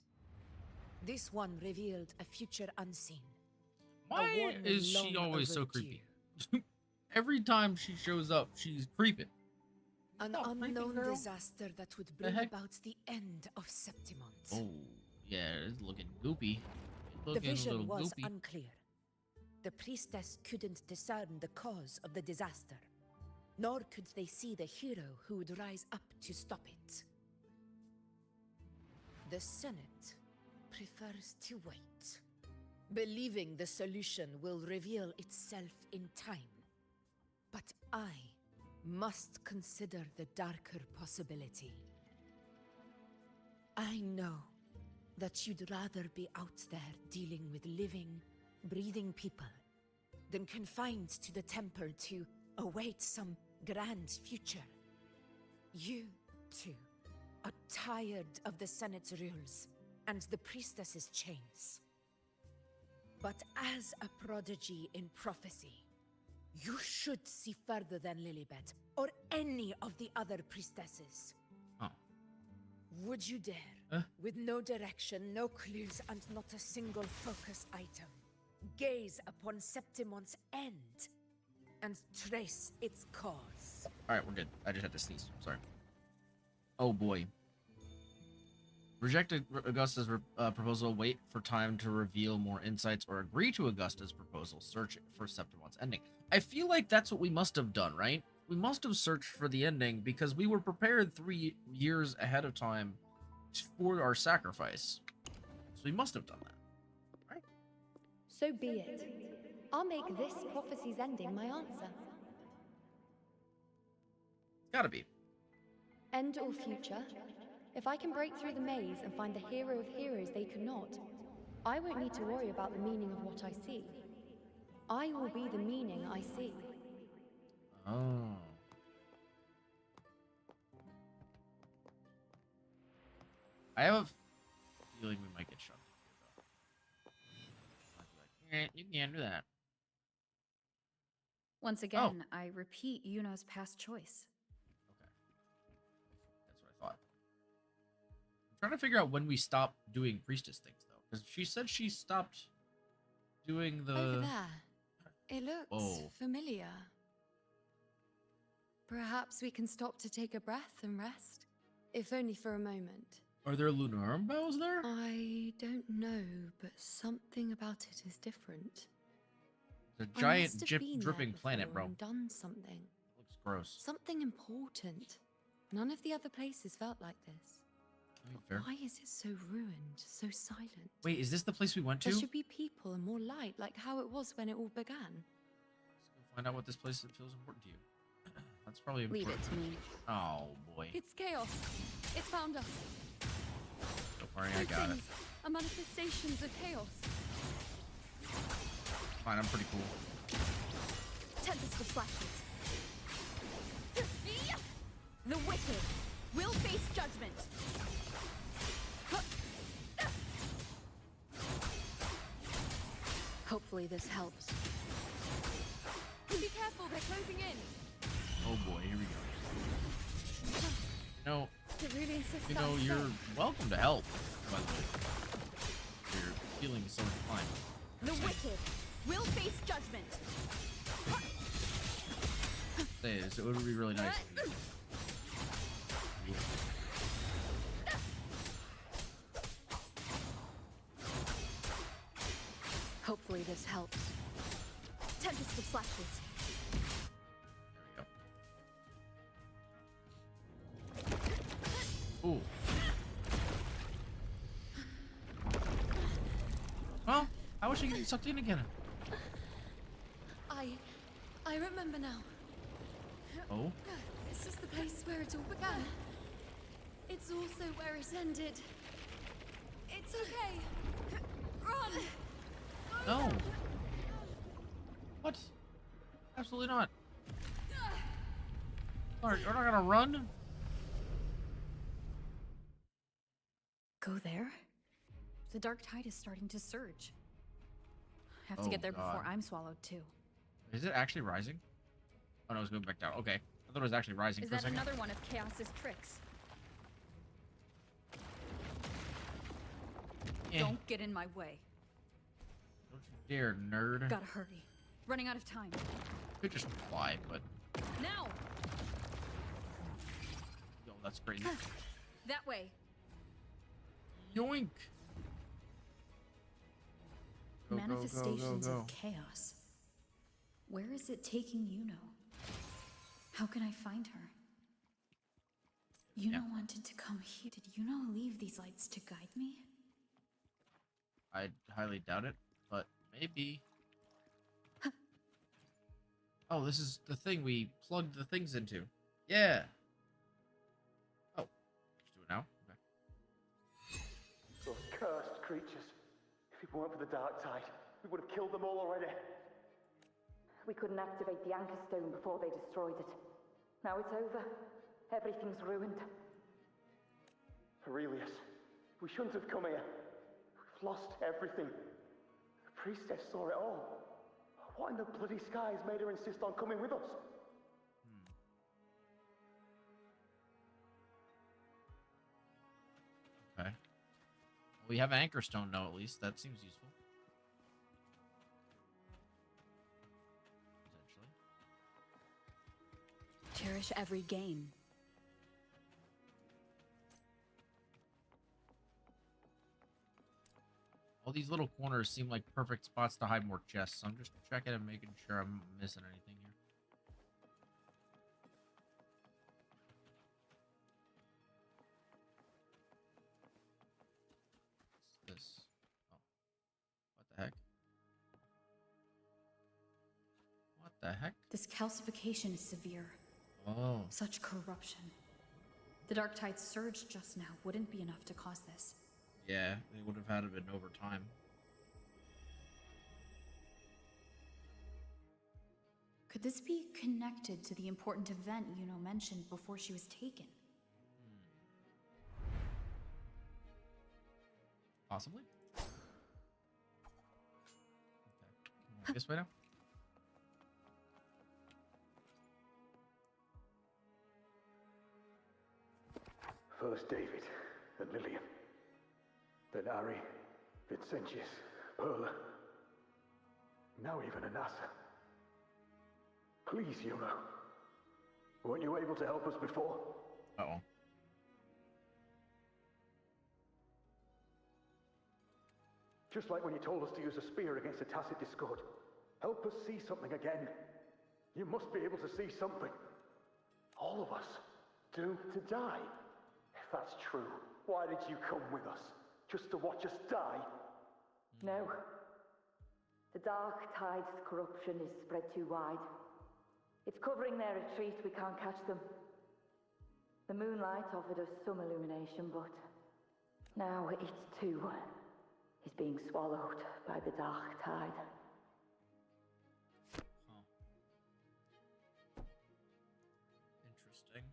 This one revealed a future unseen. Why is she always so creepy? Every time she shows up, she's creeping. An unknown disaster that would bring about the end of Septimont. Oh, yeah, it's looking goopy. The vision was unclear. The priestess couldn't discern the cause of the disaster, nor could they see the hero who would rise up to stop it. The Senate prefers to wait, believing the solution will reveal itself in time. But I must consider the darker possibility. I know that you'd rather be out there dealing with living, breathing people than confined to the temple to await some grand future. You, too, are tired of the Senate's rules and the priestess's chains. But as a prodigy in prophecy, you should see further than Lilibet or any of the other priestesses. Would you dare, with no direction, no clues, and not a single focus item, gaze upon Septimont's end and trace its cause? Alright, we're good. I just had to sneeze. Sorry. Oh boy. Reject Augusta's proposal, wait for time to reveal more insights, or agree to Augusta's proposal, search for Septimont's ending. I feel like that's what we must have done, right? We must have searched for the ending because we were prepared 3 years ahead of time for our sacrifice. So we must have done that, right? So be it. I'll make this prophecy's ending my answer. Gotta be. End or future, if I can break through the maze and find the hero of heroes they could not, I won't need to worry about the meaning of what I see. I will be the meaning I see. Oh. I have a feeling we might get shot here, though. You can't do that. Once again, I repeat Iuno's past choice. Okay. That's what I thought. I'm trying to figure out when we stopped doing priestess things, though. Because she said she stopped doing the... Over there. It looks familiar. Perhaps we can stop to take a breath and rest, if only for a moment. Are there lunarum bells there? I don't know, but something about it is different. It's a giant dripping planet, bro. Done something. Looks gross. Something important. None of the other places felt like this. Why is it so ruined, so silent? Wait, is this the place we went to? There should be people and more light, like how it was when it all began. Let's go find out what this place feels important to you. That's probably important. Leave it to me. Oh boy. It's chaos. It's found us. Don't worry, I got it. Are manifestations of chaos. Fine, I'm pretty cool. Tempest of flashes. The wicked will face judgment. Hopefully this helps. Be careful, they're closing in. Oh boy, here we go. It really insists you're welcome to help, by the way. feeling so inclined. The wicked will face judgment. It would be really nice. Hopefully this helps. Tempest of Slashes. Ooh. Well, how was she getting sucked in again? I remember now. Oh? This is the place where it all began. It's also where it ended. It's okay. Run! No. What? Absolutely not. Alright, you're not gonna run? Go there? The dark tide is starting to surge. Have to Oh, get there God. before I'm swallowed too. Is it actually rising? Oh no, it's going back down. Okay. I thought it was actually rising Is for a that second. another one of Chaos's tricks? Yeah. Don't get in my way. Don't you dare, nerd. Gotta hurry. Running out of time. Could just fly, but Now! yo, that's crazy. That way. Yoink! Go, Manifestations go, go, go. of chaos. Where is it taking Iuno? How can I find her? Iuno wanted to come here. Did Iuno leave these lights to guide me? I highly doubt it, but maybe. Oh, this is the thing we plugged the things into. Yeah. Oh, just do it now. Okay. Those cursed creatures. If it weren't for the dark tide, we would have killed them all already. We couldn't activate the anchor stone before they destroyed it. Now it's over. Everything's ruined. Aurelius, we shouldn't have come here. We've lost everything. The priestess saw it all. What in the bloody skies made her insist on coming with us? Okay. Well, we have an anchor stone now, at least. That seems useful. Potentially. Cherish every gain. All these little corners seem like perfect spots to hide more chests, so I'm just checking and making sure I'm missing anything here. What's this? Oh. What the heck? What the heck? This calcification is severe. Oh. Such corruption. The dark tide surge just now wouldn't be enough to cause this. Yeah, they would have had it been over time. Could this be connected to the important event Iuno mentioned before she was taken? Possibly. Okay. Can we this way now? First David and Lillian. Then Ari, Vincentius, Perla. Now even Anassa. Please, Iuno. Weren't you able to help us before? Uh-oh. Just like when you told us to use a spear against a tacit discord. Help us see something again. You must be able to see something. All of us. Doomed to die. If that's true, why did you come with us? Just to watch us die? No. The dark tide's corruption is spread too wide. It's covering their retreat, we can't catch them. The moonlight offered us some illumination, but now it too is being swallowed by the dark tide. Interesting.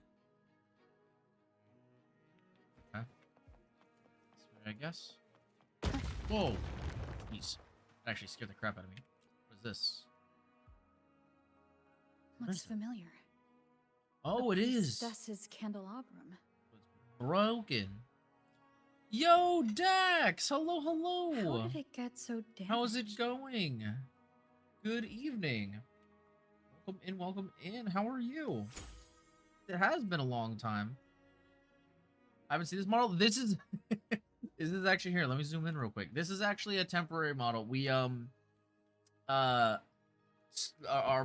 Okay. This way, I guess. Whoa! Jeez. That actually scared the crap out of me. What is this? Looks familiar. Oh, it is! That's his candelabrum. Broken. Yo, Dax! Hello, hello! How did it get so damaged? How's it going? Good evening. Welcome in. How are you? It has been a long time. I haven't seen this model. This is this is actually here. Let me zoom in real quick. This is actually a temporary model. We our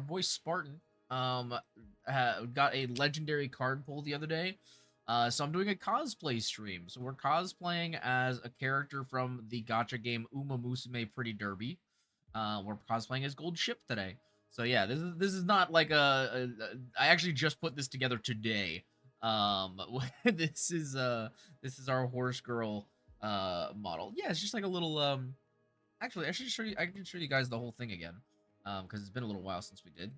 boy Spartan got a legendary card pull the other day. So I'm doing a cosplay stream. So we're cosplaying as a character from the gacha game Uma Musume Pretty Derby. We're cosplaying as Gold Ship today. So yeah, this is not like I actually just put this together today. This is our horse girl model. Yeah, it's just like a little actually I should show you. I can show you guys the whole thing again. Because it's been a little while since we did.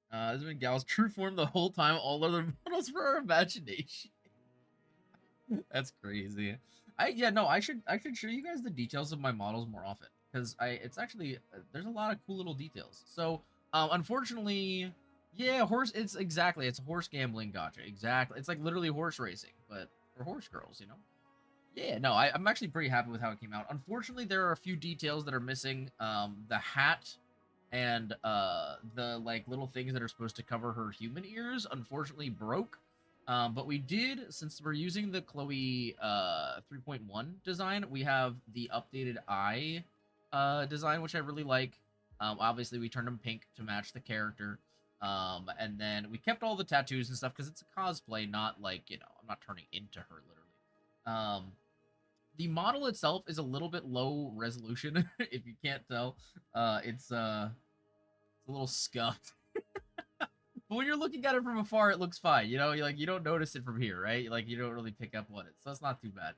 This has been Gal's true form the whole time. All other models for our imagination. That's crazy. I should show you guys the details of my models more often because it's actually there's a lot of cool little details. So unfortunately, yeah, it's a horse gambling gacha. Exactly, it's like literally horse racing, but for horse girls, you know. Yeah, no, I'm actually pretty happy with how it came out. Unfortunately, there are a few details that are missing. The hat and the like little things that are supposed to cover her human ears unfortunately broke. But we did, since we're using the Chloe 3.1 design, we have the updated eye design, which I really like. Obviously, we turned them pink to match the character. And then we kept all the tattoos and stuff because it's a cosplay, not like, you know, I'm not turning into her literally. The model itself is a little bit low resolution, if you can't tell. It's a little scuffed. But when you're looking at it from afar, it looks fine. You know, you don't notice it from here, right? Like, you don't really pick up on it. So it's not too bad.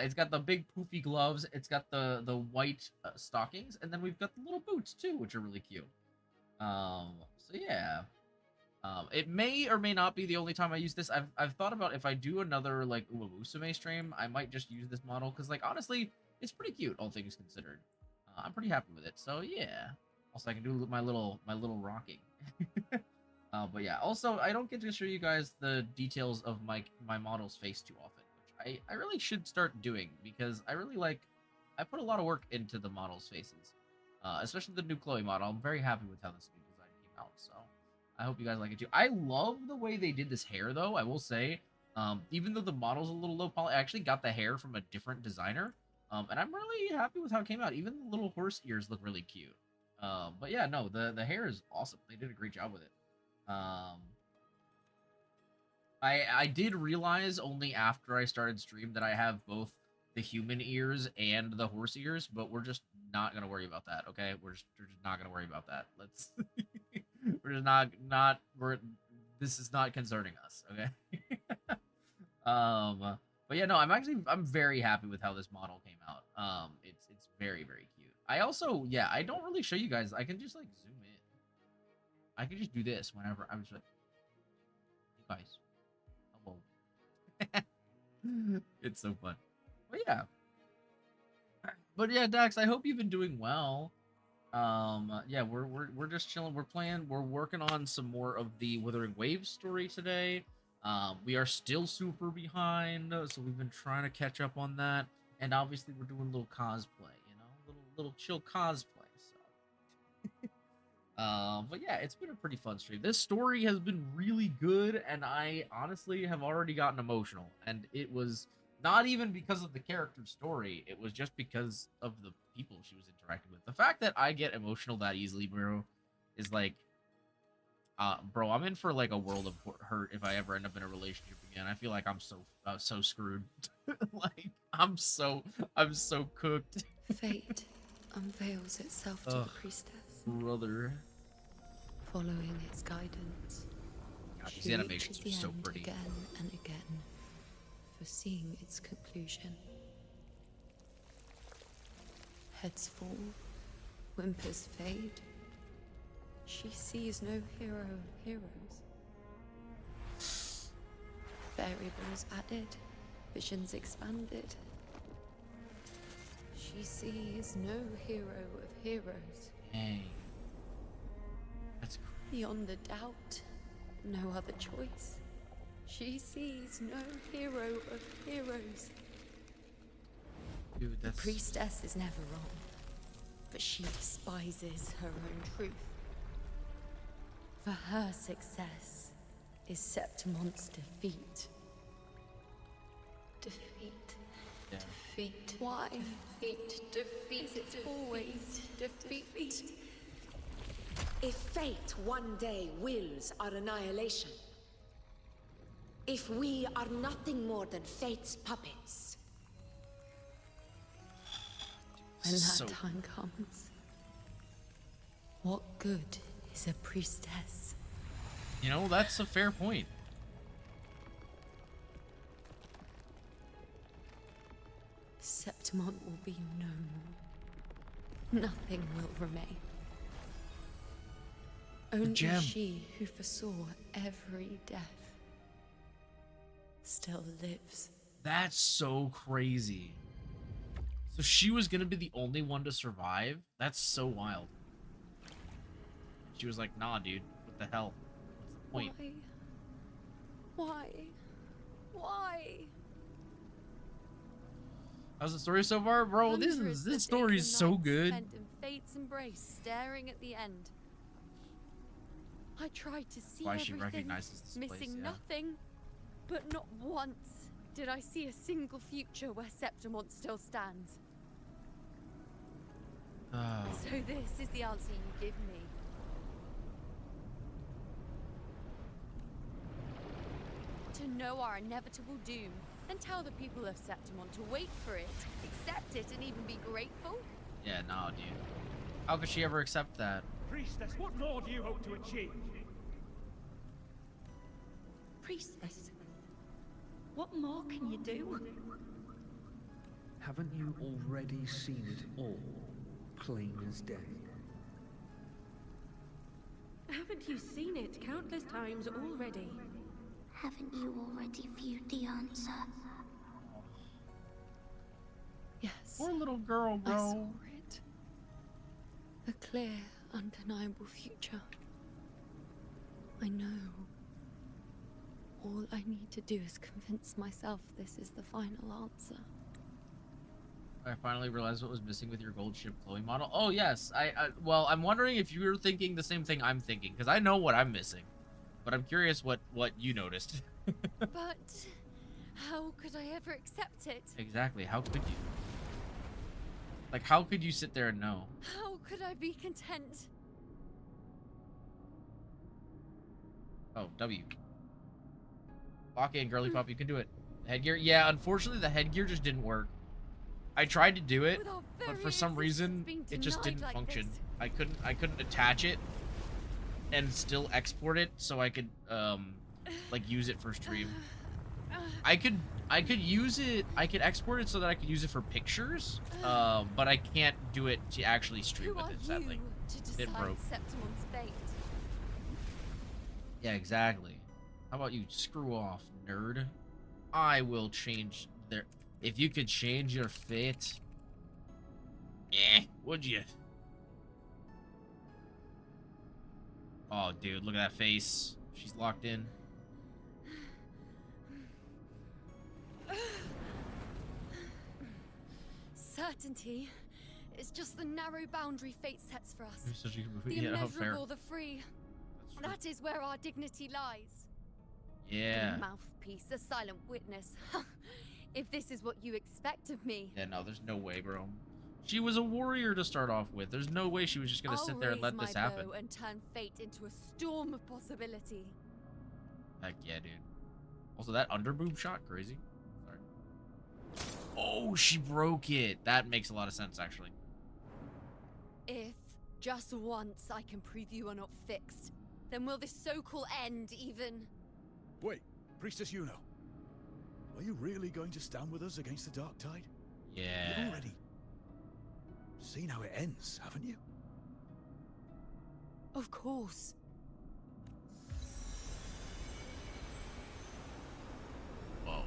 It's got the big poofy gloves. It's got the white stockings. And then we've got the little boots, too, which are really cute. So, yeah. It may or may not be the only time I use this. I've thought about if I do another like Uma Musume stream, I might just use this model because like honestly, it's pretty cute all things considered. I'm pretty happy with it. So yeah. Also, I can do my little rocking. But yeah. Also, I don't get to show you guys the details of my model's face too often, which I really should start doing because I really like. I put a lot of work into the model's faces, especially the new Chloe model. I'm very happy with how this new design came out. So. I hope you guys like it too. I love the way they did this hair, though. I will say, even though the model's a little low poly, I actually got the hair from a different designer, and I'm really happy with how it came out. Even the little horse ears look really cute. But yeah, no, the hair is awesome. They did a great job with it. I did realize only after I started stream that I have both the human ears and the horse ears, but we're just not gonna worry about that. Okay, we're just not gonna worry about that. Let's. We're just this is not concerning us, okay? But yeah, no, I'm very happy with how this model came out. It's very, very cute. I also, yeah, I don't really show you guys. I can just like zoom in. I can just do this whenever I'm just like, hey guys, hello. It's so fun. But yeah. But yeah, Dax, I hope you've been doing well. Yeah, we're just chilling. We're working on some more of the Wuthering Waves story today. We are still super behind, so we've been trying to catch up on that. And obviously we're doing a little cosplay, you know, little chill cosplay. So but yeah, it's been a pretty fun stream. This story has been really good, and I honestly have already gotten emotional, and it was not even because of the character's story. It was just because of the people she was interacting with. The fact that I get emotional that easily, bro, is like, bro, I'm in for like a world of hurt if I ever end up in a relationship again. I feel like I'm so screwed. Like I'm so cooked. Fate unveils itself to the priestess, brother. Following its guidance, God, these animations are so pretty. Again and again, foreseeing its conclusion. Heads fall, whimpers fade. She sees no hero of heroes. Variables added, visions expanded. She sees no hero of heroes. Dang. That's crazy. Beyond a doubt, no other choice. She sees no hero of heroes. Dude, The priestess is never wrong, but she despises her own truth. For her success is Septimon's defeat. Defeat. Yeah. Defeat. Why? Defeat. Defeat. It's always defeat. If fate one day wills our annihilation, if we are nothing more than fate's puppets, When that So- time comes, what good is a priestess? You know, that's a fair point. Septimon will be no more. Nothing will remain. Only gem. she who foresaw every death still lives. That's so crazy. So she was gonna be the only one to survive? That's so wild. She was like, nah, dude, what the hell? What's the point? Why? How's the story so far? Bro, this story is so good. Spent in fate's embrace, staring at the end. I tried to see Why she everything, recognizes this place, missing yeah. nothing, but not once did I see a single future where Septimon still stands. Oh. So this is the answer you give me. To know our inevitable doom, and tell the people of Septimon to wait for it, accept it, and even be grateful? Yeah, nah, dude. How could she ever accept that? Priestess, what more do you hope to achieve? Priestess, what more can you do? Haven't you already seen it all, plain as day? Haven't you seen it countless times already? Haven't you already viewed the answer? Yes. Poor little girl, bro. I saw it. A clear, undeniable future. I know. All I need to do is convince myself this is the final answer. I finally realized what was missing with your gold ship Chloe model. Oh, yes. Well, I'm wondering if you're thinking the same thing I'm thinking, because I know what I'm missing. But I'm curious what you noticed. But how could I ever accept it? Exactly. How could you? Like, how could you sit there and know? How could I be content? Oh, W. Lock in, girly pop. You can do it. Headgear? Yeah, unfortunately, the headgear just didn't work. I tried to do it, but for some reason, it just didn't function. I couldn't attach it and still export it so I could like use it for stream. I could use it. I could export it so that I could use it for pictures, but I can't do it to actually stream with it. Sadly, it broke. Septimon's fate? Yeah, exactly. How about you screw off, nerd? I will change their. If you could change your fate, would you? Oh, dude, look at that face. She's locked in. Certainty is just the narrow boundary fate sets for us. Such a good movie. The Yeah, immeasurable, fair. the free. That is where our dignity lies. Yeah. A mouthpiece, a silent witness. If this is what you expect of me. Yeah, no, there's no way, bro. She was a warrior to start off with. There's no way she was just gonna sit there and let this happen. I'll raise my bow and turn fate into a storm of possibility. Heck yeah, dude. Also, that underboob shot, crazy. Sorry. Oh, she broke it. That makes a lot of sense, actually. If just once I can prove you are not fixed, then will this so-called end even? Wait, Priestess Iuno. Are you really going to stand with us against the Dark Tide? Yeah. You've already seen how it ends, haven't you? Of course. Whoa.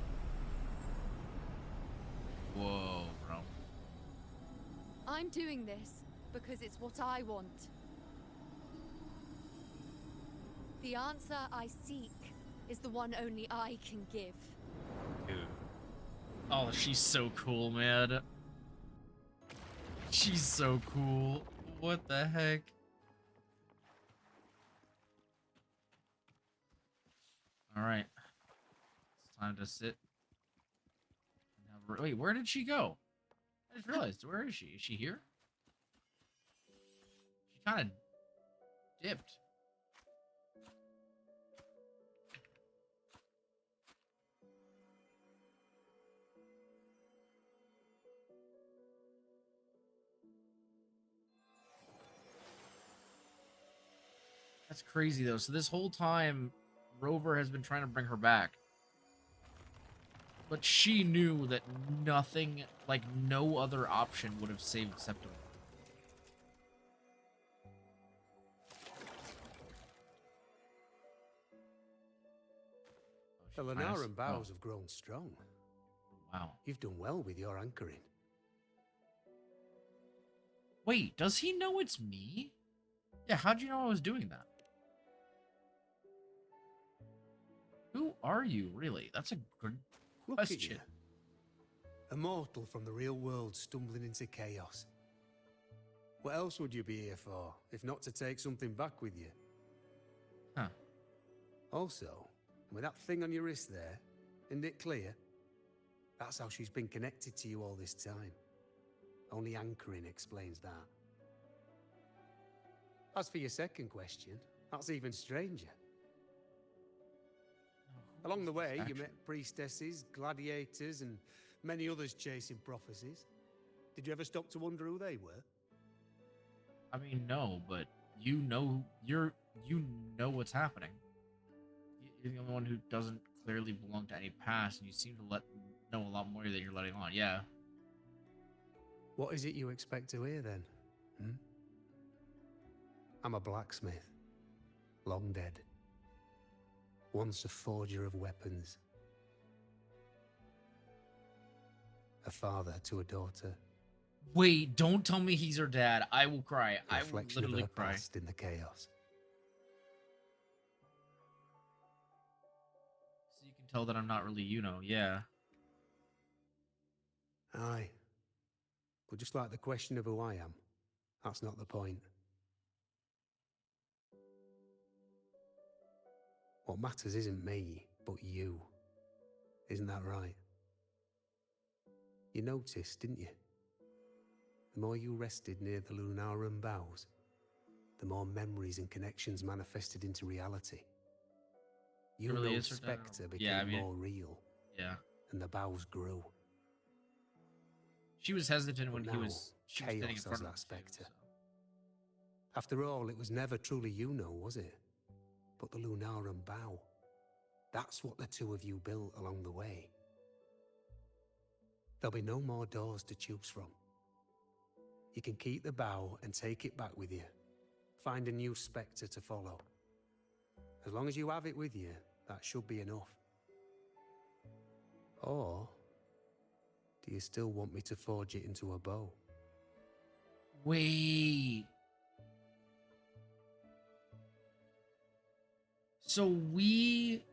Whoa, bro. I'm doing this because it's what I want. The answer I seek is the one only I can give. Dude. Oh, she's so cool, man. She's so cool. What the heck? All right. It's time to sit. Wait, where did she go? I just realized. Where is she? Is she here? She kind of dipped. That's crazy, though. So this whole time, Rover has been trying to bring her back. But she knew that nothing, like no other option would have saved Septim. The Lunaran bows have grown strong. Wow. You've done well with your anchoring. Wait, does he know it's me? Yeah, how'd you know I was doing that? Who are you, really? That's a good question. Look at you. A mortal from the real world stumbling into chaos. What else would you be here for, if not to take something back with you? Huh. Also, with that thing on your wrist there, isn't it clear? That's how she's been connected to you all this time. Only anchoring explains that. As for your second question, that's even stranger. Along the way, you met priestesses, gladiators, and many others chasing prophecies. Did you ever stop to wonder who they were? I mean, no, but you know what's happening. You're the only one who doesn't clearly belong to any past, and you seem to know a lot more than you're letting on. Yeah. What is it you expect to hear then? I'm a blacksmith, long dead. Once a forger of weapons. A father to a daughter. Wait, don't tell me he's her dad. I will cry. I will Reflection literally of her cry. past in the chaos. So you can tell that I'm not really Iuno. Yeah. Aye. But just like the question of who I am, that's not the point. What matters isn't me, but you. Isn't that right? You noticed, didn't you? The more you rested near the Lunaran bows, the more memories and connections manifested into reality. Iuno's spectre became more real. Yeah. And the bows grew. She was hesitant when she was standing in front of that spectre. So. After all, it was never truly Iuno, was it? But the Lunaran bow. That's what the two of you built along the way. There'll be no more doors to choose from. You can keep the bow and take it back with you. Find a new spectre to follow. As long as you have it with you, that should be enough. Or do you still want me to forge it into a bow? Wait. So wait,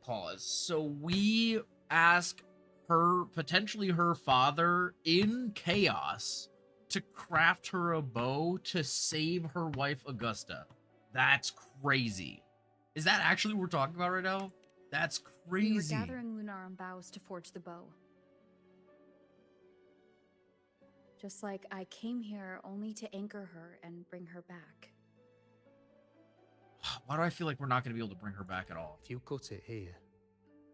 pause. So we ask her, potentially her father, in chaos to craft her a bow to save her wife Augusta. That's crazy. Is that actually what we're talking about right now? That's crazy. We were gathering Lunaran boughs to forge the bow. Just like I came here only to anchor her and bring her back. Why do I feel like we're not going to be able to bring her back at all? If you cut it here,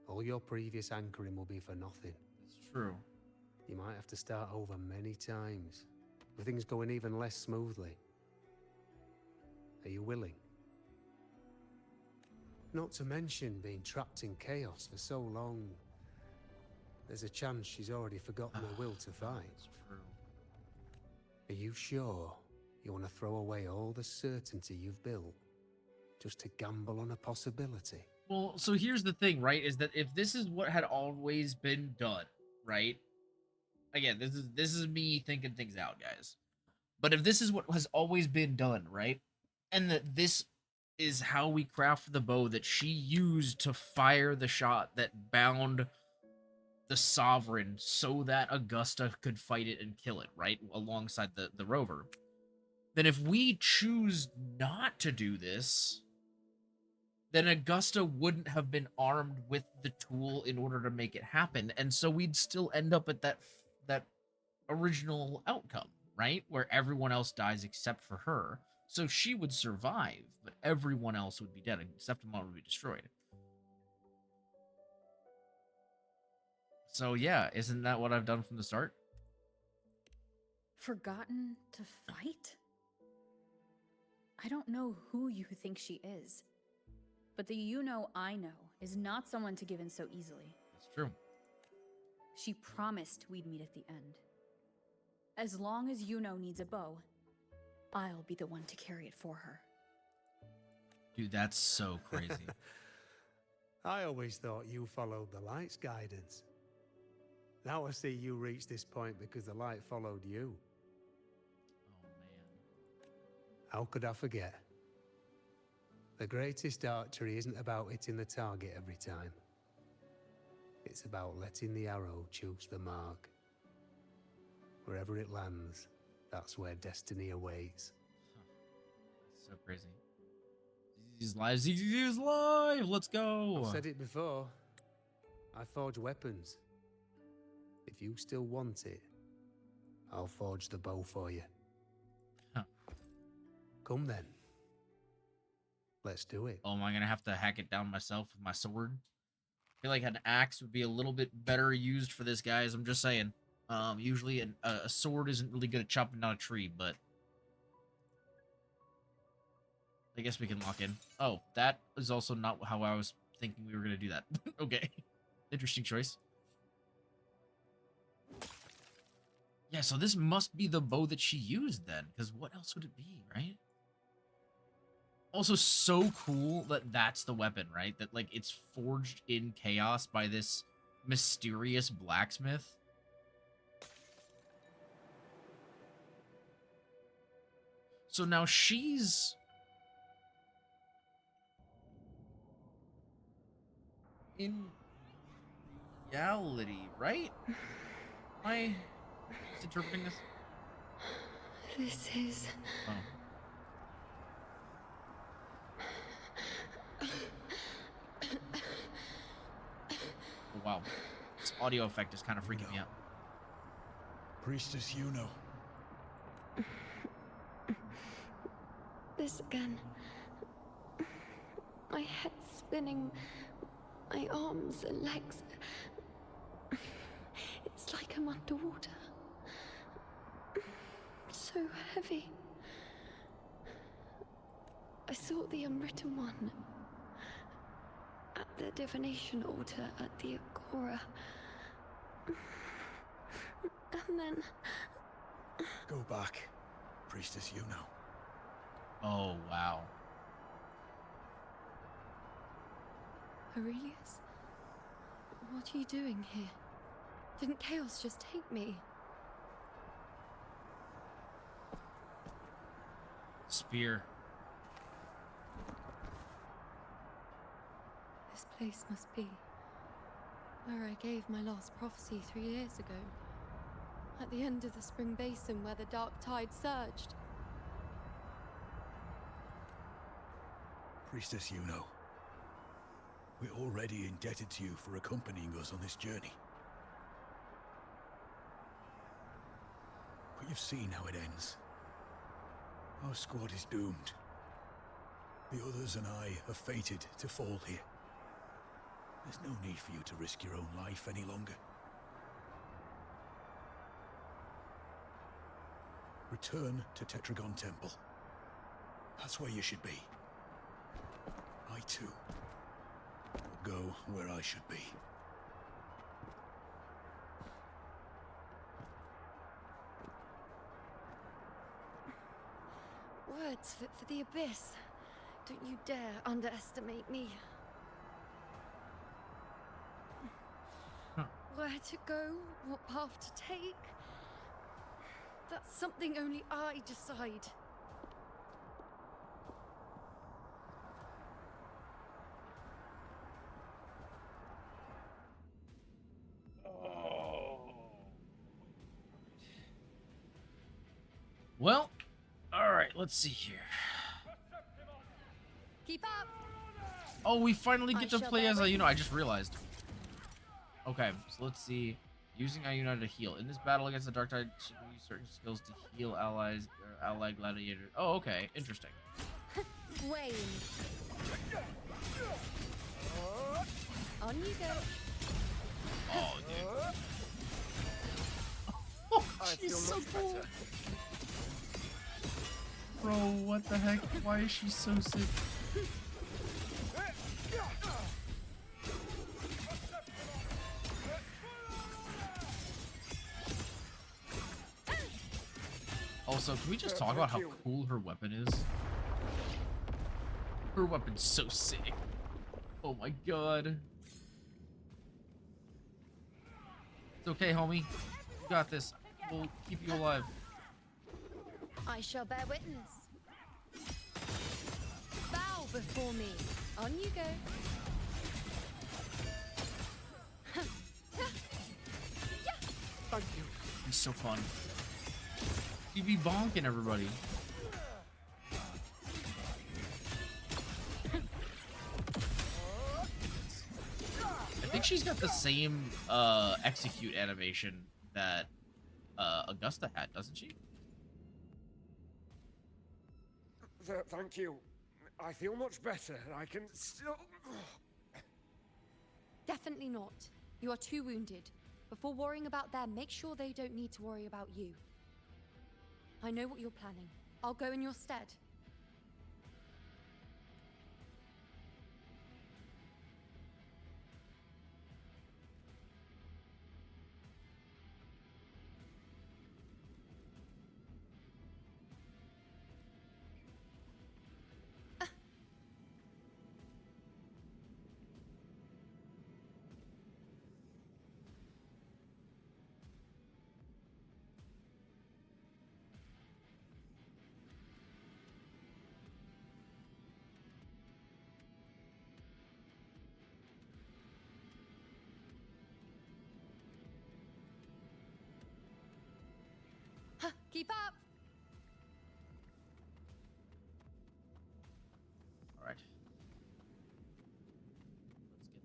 all your previous anchoring will be for nothing. It's true. You might have to start over many times, with things going even less smoothly. Are you willing? Not to mention being trapped in chaos for so long. There's a chance she's already forgotten her will to fight. That's true. Are you sure you want to throw away all the certainty you've built just to gamble on a possibility? Well, so here's the thing, right? Is that if this is what had always been done, right? Again, this is me thinking things out, guys. But if this is what has always been done, right? And that this is how we craft the bow that she used to fire the shot that bound the Sovereign so that Augusta could fight it and kill it, right? Alongside the rover. Then if we choose not to do this, then Augusta wouldn't have been armed with the tool in order to make it happen. And so we'd still end up at that original outcome, right? Where everyone else dies except for her. So she would survive, but everyone else would be dead, except Septimon would be destroyed. So yeah, isn't that what I've done from the start? Forgotten to fight? I don't know who you think she is, but the Iuno I know is not someone to give in so easily. That's true. She promised we'd meet at the end. As long as Iuno needs a bow, I'll be the one to carry it for her. Dude, that's so crazy. I always thought you followed the light's guidance. Now I see you reach this point because the light followed you. Oh, man. How could I forget? The greatest archery isn't about hitting the target every time. It's about letting the arrow choose the mark. Wherever it lands, that's where destiny awaits. Huh. So crazy. ZZ's live, ZZ's live! Let's go! I've said it before. I forge weapons. If you still want it, I'll forge the bow for you. Huh. Come then. Let's do it. Oh, am I gonna have to hack it down myself with my sword? I feel like an axe would be a little bit better used for this, guys. I'm just saying. Usually a sword isn't really good at chopping down a tree, but I guess we can lock in. Oh, that is also not how I was thinking we were gonna do that. Okay. Interesting choice. Yeah, so this must be the bow that she used then, because what else would it be, right? Also, so cool that that's the weapon, right? That, like, it's forged in chaos by this mysterious blacksmith. So now she's in reality, right? Am I misinterpreting this? This is... Oh. Oh, wow. This audio effect is kind of freaking me out. Priestess Iuno. This again. My head spinning, my arms and legs. It's like I'm underwater. So heavy. I saw the unwritten one at the divination altar at the Agora. And then... Go back, Priestess Iuno. Oh, wow. Aurelius? What are you doing here? Didn't chaos just take me? Spear. This place must be where I gave my last prophecy 3 years ago. At the end of the spring basin where the dark tide surged. Priestess Iuno. We're already indebted to you for accompanying us on this journey. But you've seen how it ends. Our squad is doomed. The others and I are fated to fall here. There's no need for you to risk your own life any longer. Return to Tetragon Temple. That's where you should be. I too will go where I should be. Words fit for the abyss. Don't you dare underestimate me. Where to go, what path to take. That's something only I decide. Well, all right. Let's see here. Keep up. Oh, we finally get to play as Iuno. I just realized. Okay, so let's see. Using Iuno to heal. In this battle against the Dark Tide, she can use certain skills to heal allies or allied gladiators. Oh, okay. Interesting. Wayne. On you go. Oh, dude. Oh, she's so cool. Bro, what the heck? Why is she so sick? Also, can we just talk about how cool her weapon is? Her weapon's so sick. Oh my god. It's okay, homie. You got this. We'll keep you alive. I shall bear witness. Bow before me. On you go. Thank you. It's so fun. You be bonking everybody. I think she's got the same execute animation that Augusta had, doesn't she? Thank you. I feel much better. I can still... Definitely not. You are too wounded. Before worrying about them, make sure they don't need to worry about you. I know what you're planning. I'll go in your stead. Keep up! All right. Let's get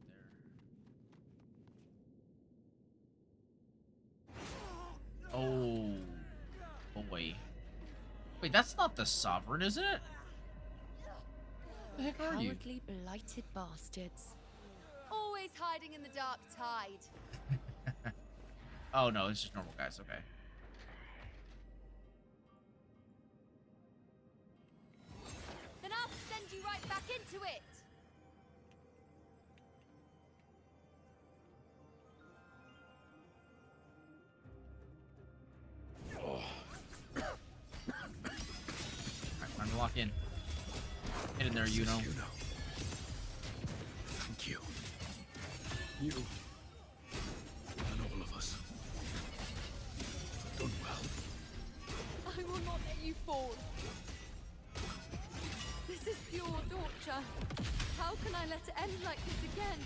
there. Oh, boy. Wait, that's not the Sovereign, is it? What the heck are you? Cowardly, blighted bastards. Always hiding in the Dark Tide. Oh, no, it's just normal guys. Okay. Then I'll send you right back into it. Alright, time to lock in. Get in there, Iuno. Thank you. You and all of us have done well. I will not let you fall. This is pure torture. How can I let it end like this again?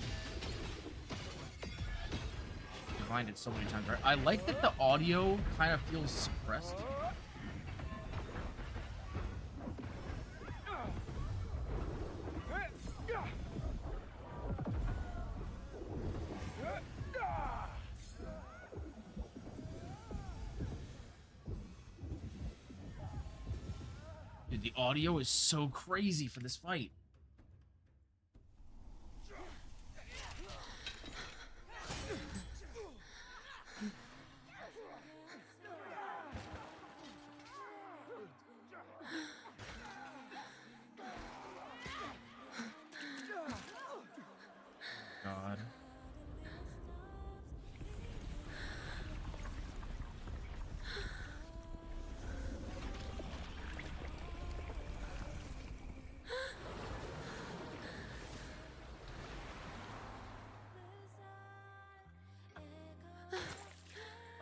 Divined it so many times. Right? I like that the audio kind of feels suppressed. Dude, the audio is so crazy for this fight. God.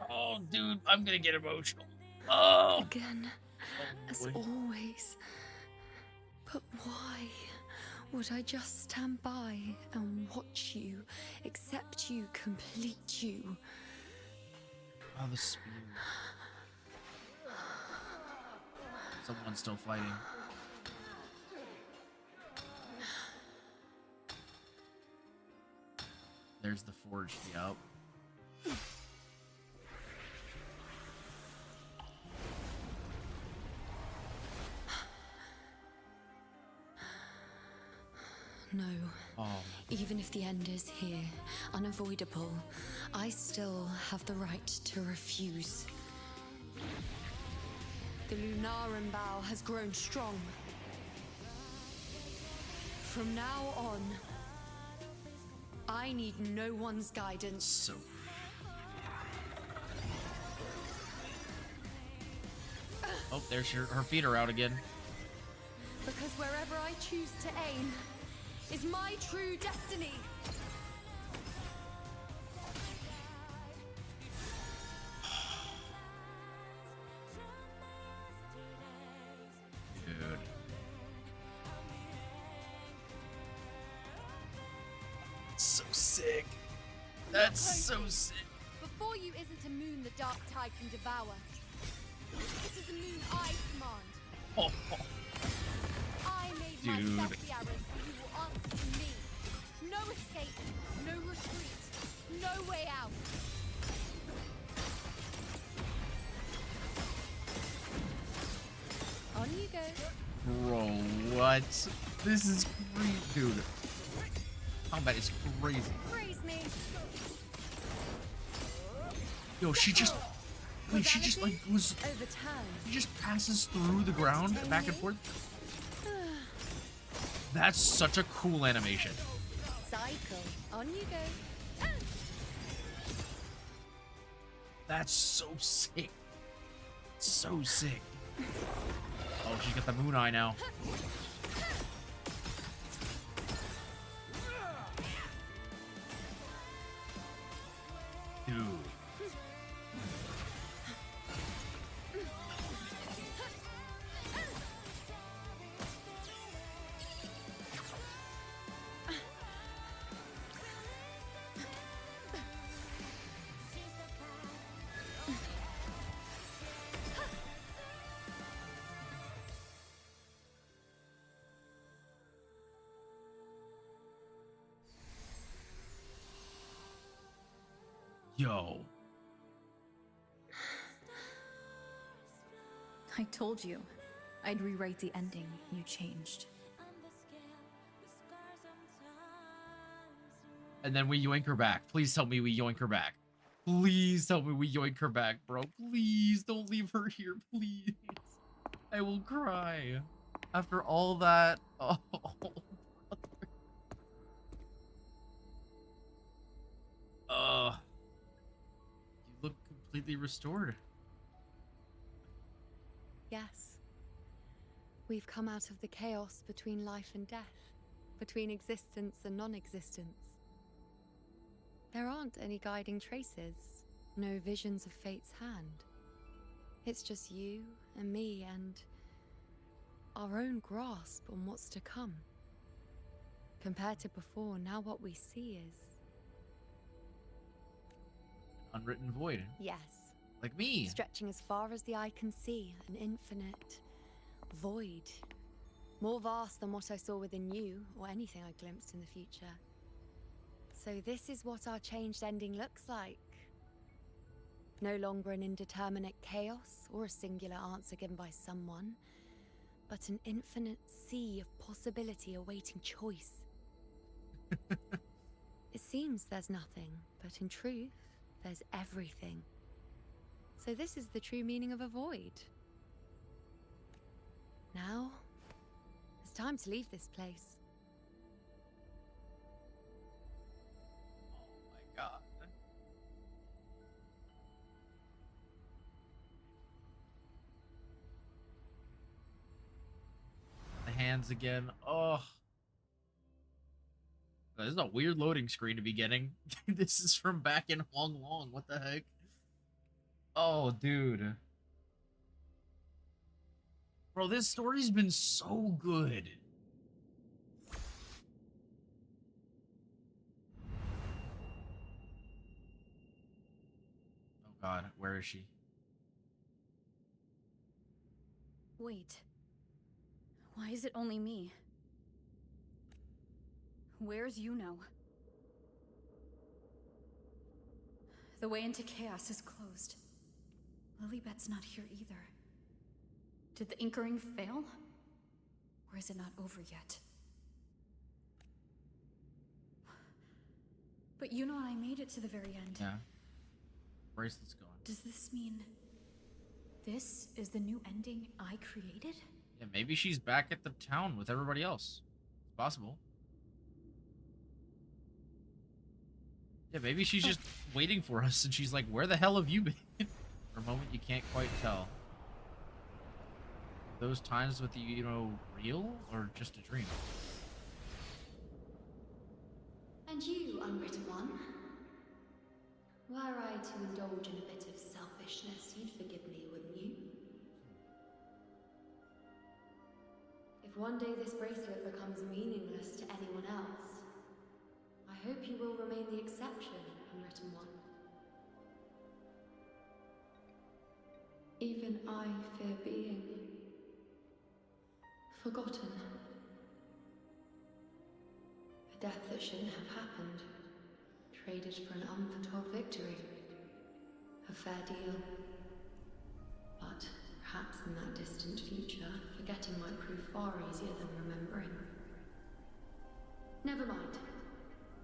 Oh, dude, I'm gonna get emotional. Oh! Again, as always. But why would I just stand by and watch you, accept you, complete you? Oh, the spear. Someone's still fighting. There's the forge. Yup. No. Oh. Even if the end is here, unavoidable, I still have the right to refuse. The Lunaran bow has grown strong. From now on, I need no one's guidance. So. Oh, there's her feet are out again. Because wherever I choose to aim is my true destiny. Dude. So sick. That's so sick. Before you isn't a moon the dark tide can devour. This is a moon I command. Oh. I made Dude. myself the arrows, so you will answer to me. No escape, no retreat, no way out. On you go. Bro, what? This is crazy, dude. Combat is crazy. Praise me. Yo, she just wait. She just like was. Overturned. She just passes through the ground back and forth. That's such a cool animation. Cycle. On you go. That's so sick. So sick. Oh, she's got the moon eye now. Dude. Yo. I told you. I'd rewrite the ending. You changed. And then we yoink her back. Please tell me we yoink her back. Please tell me we yoink her back, bro. Please don't leave her here, please. I will cry. After all that. Oh, brother. You look completely restored. Yes. We've come out of the chaos between life and death, between existence and non-existence. There aren't any guiding traces, no visions of fate's hand. It's just you and me and our own grasp on what's to come. Compared to before, now what we see is... Unwritten void. Yes. Like me. Stretching as far as the eye can see, an infinite void. More vast than what I saw within you, or anything I glimpsed in the future. So this is what our changed ending looks like. No longer an indeterminate chaos, or a singular answer given by someone, but an infinite sea of possibility awaiting choice. It seems there's nothing, but in truth, there's everything. So this is the true meaning of a void. Now, it's time to leave this place. Oh my god. The hands again. Oh. This is a weird loading screen to be getting. This is from back in Hong Long. What the heck? Oh, dude. Bro, this story's been so good. Oh god, where is she? Wait. Why is it only me? Where's Iuno? The way into chaos is closed. Lilybet's not here either. Did the Inkering fail? Or is it not over yet? But Iuno and I made it to the very end. Yeah. Bracelet's gone. Does this mean this is the new ending I created? Yeah, maybe she's back at the town with everybody else. It's possible. Yeah, maybe she's just waiting for us, and she's like, where the hell have you been? For a moment, you can't quite tell. Are those times with you know, real, or just a dream? And you, unwritten one? Were I to indulge in a bit of selfishness, you'd forgive me, wouldn't you? If one day this bracelet becomes meaningless to anyone else, I hope you will remain the exception, unwritten one. Even I fear being forgotten. A death that shouldn't have happened, traded for an unforetold victory. A fair deal. But perhaps in that distant future, forgetting might prove far easier than remembering. Never mind.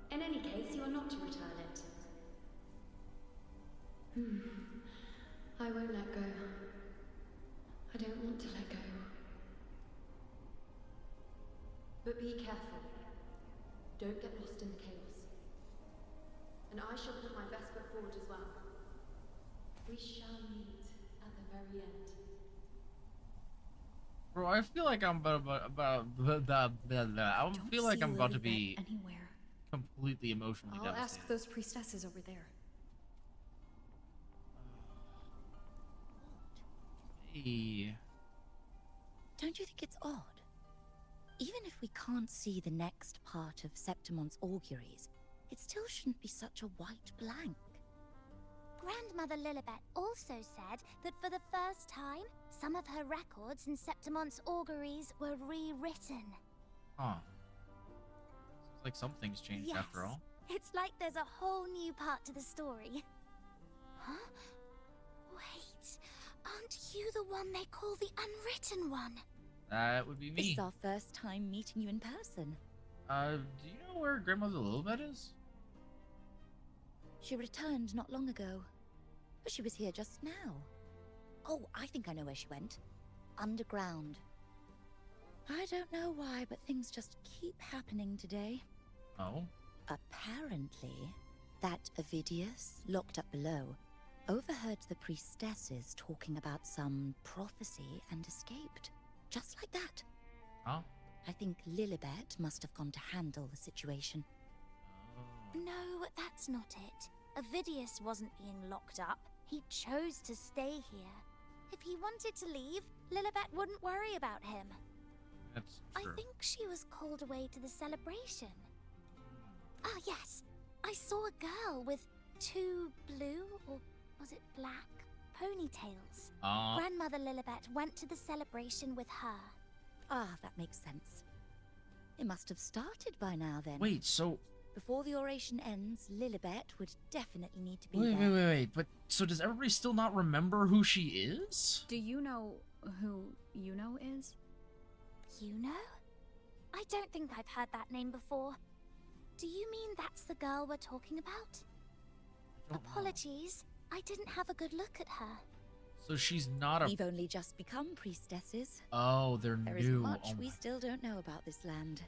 In any case, you are not to return it. I won't let go. I don't want to let go. But be careful. Don't get lost in the chaos. And I shall put my best foot forward as well. We shall meet at the very end. Bro, I feel like I'm about to be anywhere. Completely emotionally I'll devastated. ask those priestesses over there. Hey. Don't you think it's odd? Even if we can't see the next part of Septimon's auguries, it still shouldn't be such a white blank. Grandmother Lilibet also said that for the first time, some of her records in Septimon's auguries were rewritten. Huh. Seems like some things changed after all. It's like there's a whole new part to the story. Huh? Wait, aren't you the one they call the Unwritten One? That would be me. This is our first time meeting you in person. Do you know where Grandmother Lilibet is? She returned not long ago. But she was here just now. Oh, I think I know where she went. Underground. I don't know why, but things just keep happening today. Oh? Apparently, that Ovidius, locked up below, overheard the priestesses talking about some prophecy and escaped. Just like that. Huh? I think Lilibet must have gone to handle the situation. No, that's not it. Ovidius wasn't being locked up. He chose to stay here. If he wanted to leave, Lilibet wouldn't worry about him. That's true. I think she was called away to the celebration. Ah, yes. I saw a girl with 2 blue, or was it black, ponytails. Grandmother Lilibet went to the celebration with her. Ah, that makes sense. It must have started by now then. Wait, so... Before the oration ends, Lilibet would definitely need to be Wait, there. wait. But, so does everybody still not remember who she is? Do you know who Iuno is? Iuno? I don't think I've heard that name before. Do you mean that's the girl we're talking about? Apologies, I didn't have a good look at her. So she's not a... We've only just become priestesses. Oh, they're There new. isn't much Oh we my- still don't know about this land.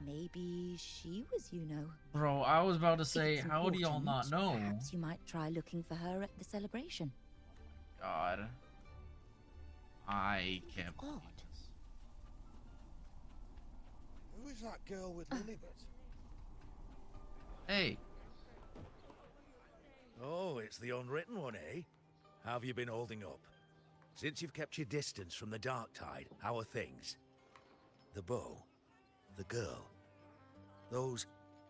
Maybe she was Iuno. Bro, I was about to If say, it's how do y'all not important, know? Perhaps you might try looking for her at the celebration. God. I can't believe odd. this. Who is that girl with Lilibet? Hey. Oh, it's the unwritten one, eh? How have you been holding up? Since you've kept your distance from the dark tide, how are things? The bow? The girl? Those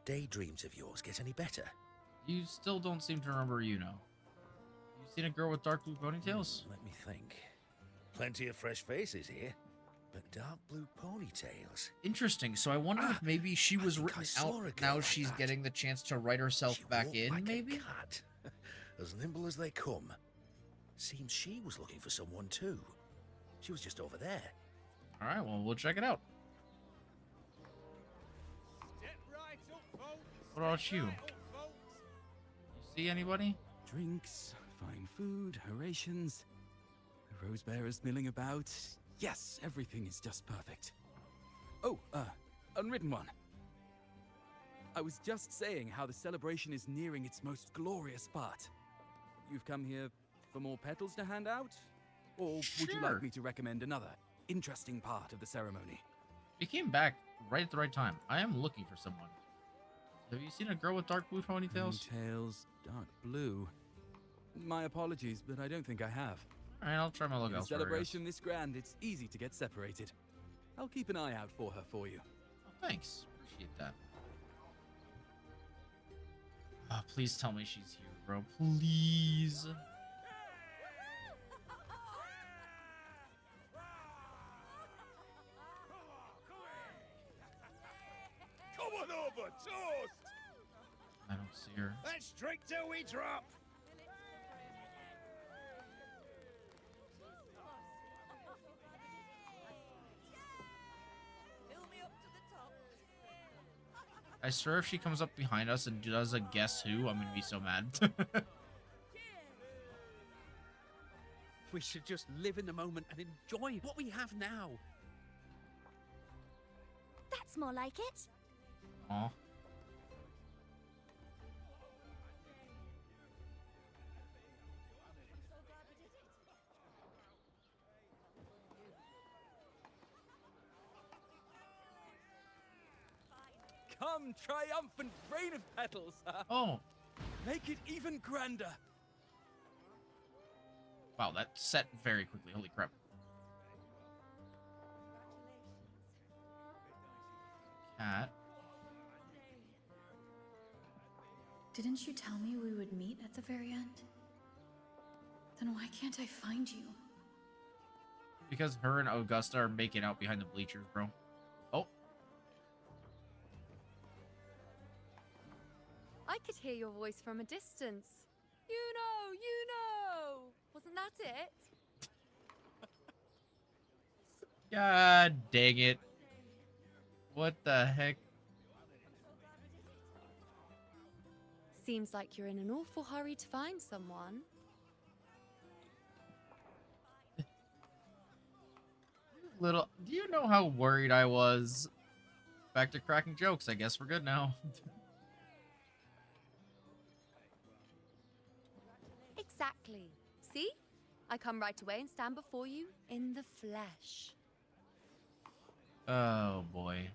daydreams of yours get any better? You still don't seem to remember Iuno. You seen a girl with dark blue ponytails? Let me think. Plenty of fresh faces here, but dark blue ponytails. Interesting. So I wonder if maybe she was written out. Now she's getting the chance to write herself back in, like maybe? A cat. As nimble as they come. Seems she was looking for someone too. She was just over there. All right, well, we'll check it out. What about you? You see anybody? Drinks, fine food, rations. The rose bearers milling about. Yes, everything is just perfect. Oh, unwritten one. I was just saying how the celebration is nearing its most glorious part. You've come here for more petals to hand out? Or would you like me to recommend another interesting part of the ceremony? You came back right at the right time. I am looking for someone. Have you seen a girl with dark blue ponytails? Ponytails, dark blue. My apologies, but I don't think I have. All right, I'll try my luck elsewhere. Celebration this grand, it's easy to get separated. I'll keep an eye out for her for you. Oh, thanks. Appreciate that. Oh, please tell me she's here, bro. Please. Come on over, toast! I don't see her. Let's drink till we drop! I swear if she comes up behind us and does a guess who, I'm gonna be so mad. We should just live in the moment and enjoy what we have now. That's more like it. Aw. Come, triumphant rain of petals! Oh. Make it even grander! Wow, that set very quickly. Holy crap. Cat. Didn't you tell me we would meet at the very end? Then why can't I find you? Because her and Augusta are making out behind the bleachers, bro. Oh. I could hear your voice from a distance. Iuno! Wasn't that it? God dang it. What the heck? Seems like you're in an awful hurry to find someone. Little, do you know how worried I was? Back to cracking jokes. I guess we're good now. Exactly. See? I come right away and stand before you in the flesh. Oh boy.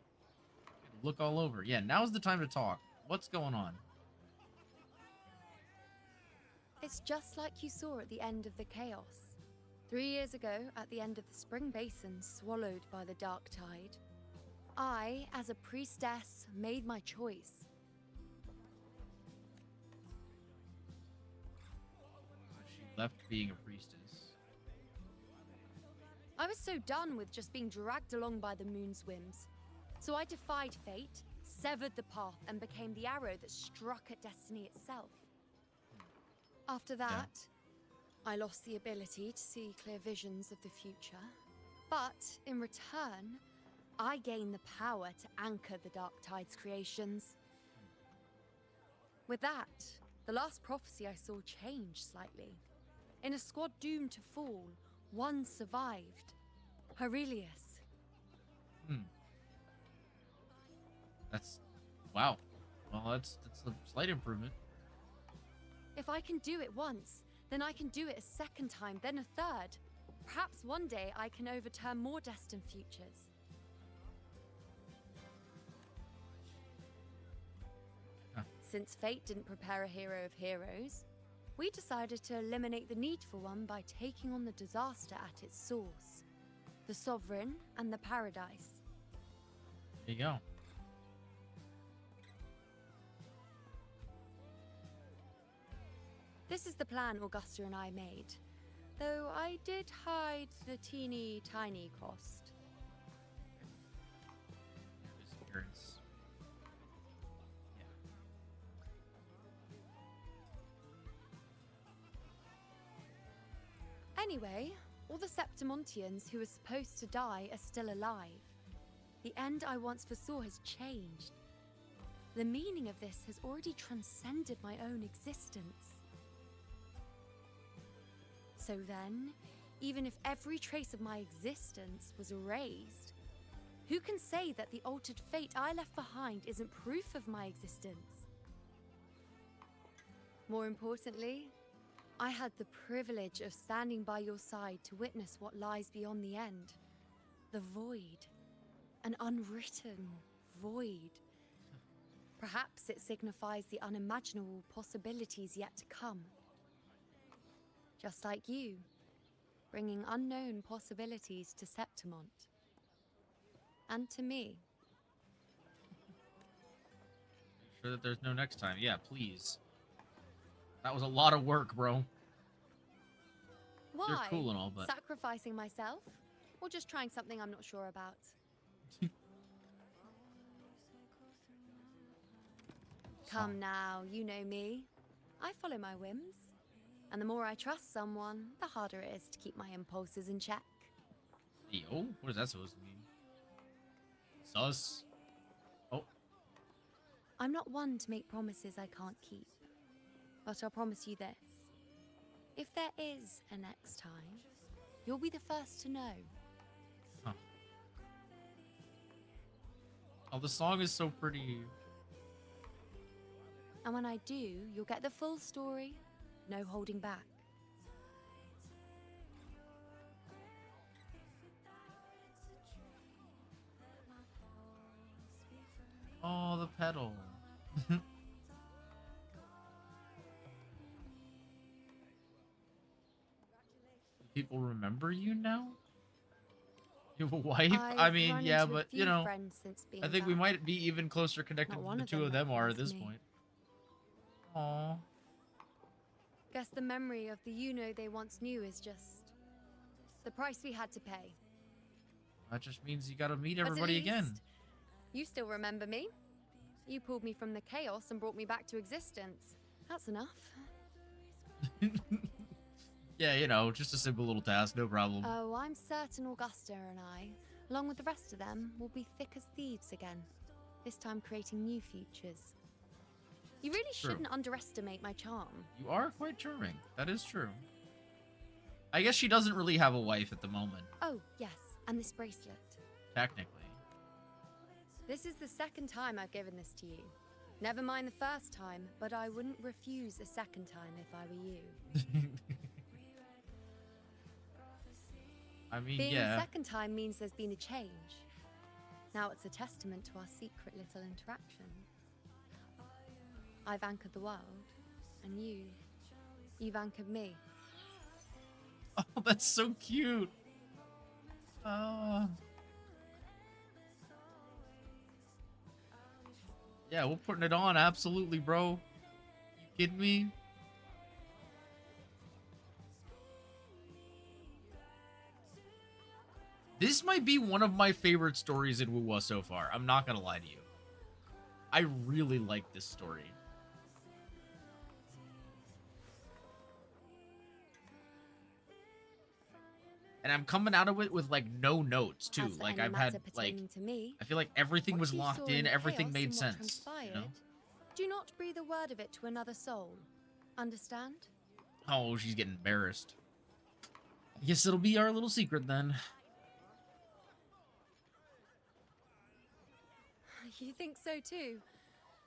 Look all over. Yeah, now's the time to talk. What's going on? It's just like you saw at the end of the chaos. 3 years ago, at the end of the spring basin swallowed by the dark tide, I, as a priestess, made my choice. She left being a priestess. I was so done with just being dragged along by the moon's whims. So I defied fate, severed the path, and became the arrow that struck at destiny itself. After that, I lost the ability to see clear visions of the future. But in return, I gained the power to anchor the Dark Tide's creations. With that, the last prophecy I saw changed slightly. In a squad doomed to fall, one survived. Aurelius. That's... wow. Well, that's a slight improvement. If I can do it once, then I can do it a second time, then a third. Perhaps one day I can overturn more destined futures. Since fate didn't prepare a hero of heroes, we decided to eliminate the need for one by taking on the disaster at its source. The Sovereign and the Paradise. There you go. This is the plan Augusta and I made. Though I did hide the teeny tiny cost. Disappearance. Anyway, all the Septimontians who were supposed to die are still alive. The end I once foresaw has changed. The meaning of this has already transcended my own existence. So then, even if every trace of my existence was erased, who can say that the altered fate I left behind isn't proof of my existence? More importantly, I had the privilege of standing by your side to witness what lies beyond the end. The void. An unwritten void. Perhaps it signifies the unimaginable possibilities yet to come. Just like you, bringing unknown possibilities to Septimont. And to me. Sure that there's no next time. Yeah, please. That was a lot of work, bro. Why? You're cool and all, but... Sacrificing myself? Or just trying something I'm not sure about? Come now, you know me. I follow my whims. And the more I trust someone, the harder it is to keep my impulses in check. Yo, what is that supposed to mean? Sus. Oh. I'm not one to make promises I can't keep. But I'll promise you this. If there is a next time, you'll be the first to know. Huh. Oh, the song is so pretty. And when I do, you'll get the full story, no holding back. Oh, the pedal. People remember you now? You have a wife? I mean, yeah, but, you know, I think we might be even closer connected than the two of them are at this point. Aww. Guess the memory of the Iuno they once knew is just the price we had to pay. That just means you gotta meet everybody again. You still remember me. You pulled me from the chaos and brought me back to existence. That's enough. Yeah, you know, just a simple little task, no problem. Oh, I'm certain Augusta and I, along with the rest of them, will be thick as thieves again. This time creating new futures. You really shouldn't underestimate my charm. You are quite charming. That is true. I guess she doesn't really have a wife at the moment. Oh, yes, and this bracelet. Technically. This is the second time I've given this to you. Never mind the first time, but I wouldn't refuse a second time if I were you. I mean, Being yeah. the second time means there's been a change. Now it's a testament to our secret little interaction. I've anchored the world, and you've anchored me. Oh, that's so cute. Yeah, we're putting it on, absolutely, bro. You kidding me? This might be one of my favorite stories in WoW so far. I'm not gonna lie to you. I really like this story. And I'm coming out of it with like no notes too. Like I've had like I feel like everything was locked in, everything made sense. You know? Do not breathe a word of it to another soul. Understand? Oh, she's getting embarrassed. I guess it'll be our little secret then. You think so too?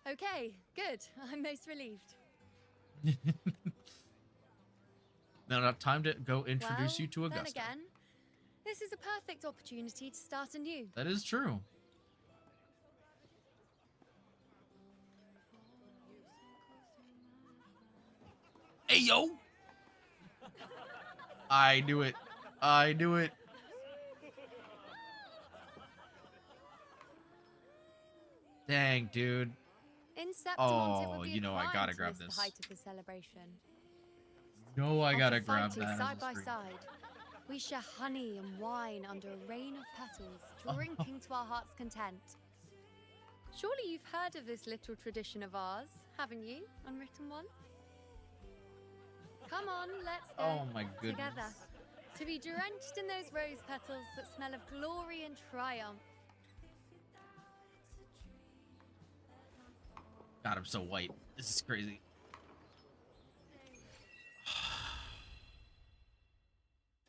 Okay, good. I'm most relieved. Now, time to go introduce you to Augusta. Then again, this is a perfect opportunity to start anew. That is true. Hey, yo! I knew it. I knew it. Dang, dude. In Septimont, it would Oh, be you know, I a crime gotta to grab miss this. the height of the celebration. No, I gotta After grab fighting that. side by side, we share honey and wine under a rain of petals, drinking to our heart's content. Surely you've heard of this little tradition of ours, haven't you, Unwritten One? Come on, let's go. Oh my goodness. Together. To be drenched in those rose petals that smell of glory and triumph. God, I'm so white. This is crazy.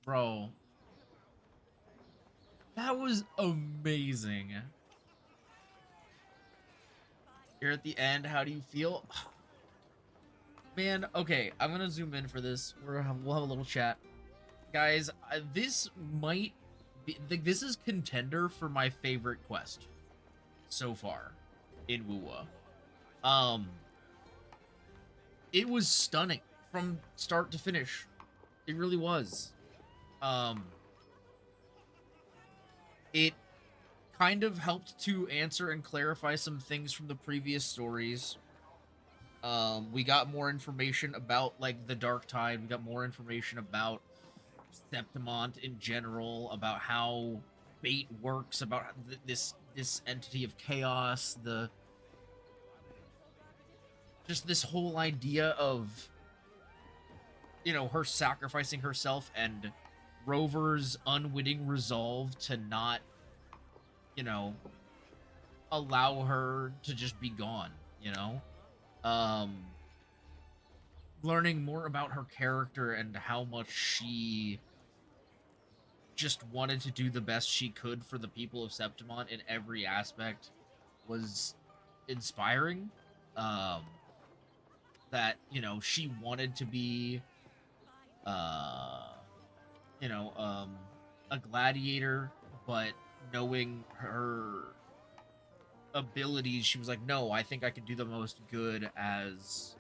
Bro. That was amazing. You're at the end. How do you feel? Man, okay. I'm going to zoom in for this. We'll have a little chat. Guys, this might be... This is contender for my favorite quest so far in WoWa. It was stunning from start to finish. It really was. It kind of helped to answer and clarify some things from the previous stories. We got more information about, like, the Dark Tide. We got more information about Septimont in general, about how fate works, about this entity of chaos, just this whole idea of, you know, her sacrificing herself and Rover's unwitting resolve to not, you know, allow her to just be gone, you know? Learning more about her character and how much she just wanted to do the best she could for the people of Septimont in every aspect was inspiring. That, you know, she wanted to be, you know, a gladiator, but knowing her abilities, she was like, no, I think I can do the most good as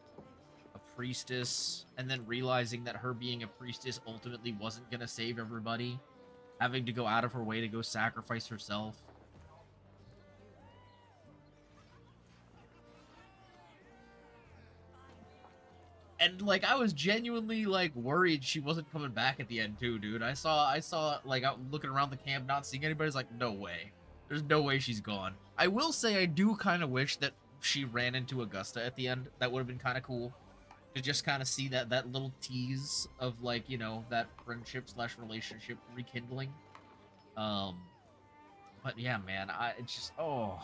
a priestess, and then realizing that her being a priestess ultimately wasn't gonna save everybody, having to go out of her way to go sacrifice herself. And, like, I was genuinely, like, worried she wasn't coming back at the end, too, dude. I saw, like, out looking around the camp, not seeing anybody. I was like, no way. There's no way she's gone. I will say I do kind of wish that she ran into Augusta at the end. That would have been kind of cool. To just kind of see that little tease of, like, you know, that friendship/relationship rekindling. But yeah, man, it's just, oh...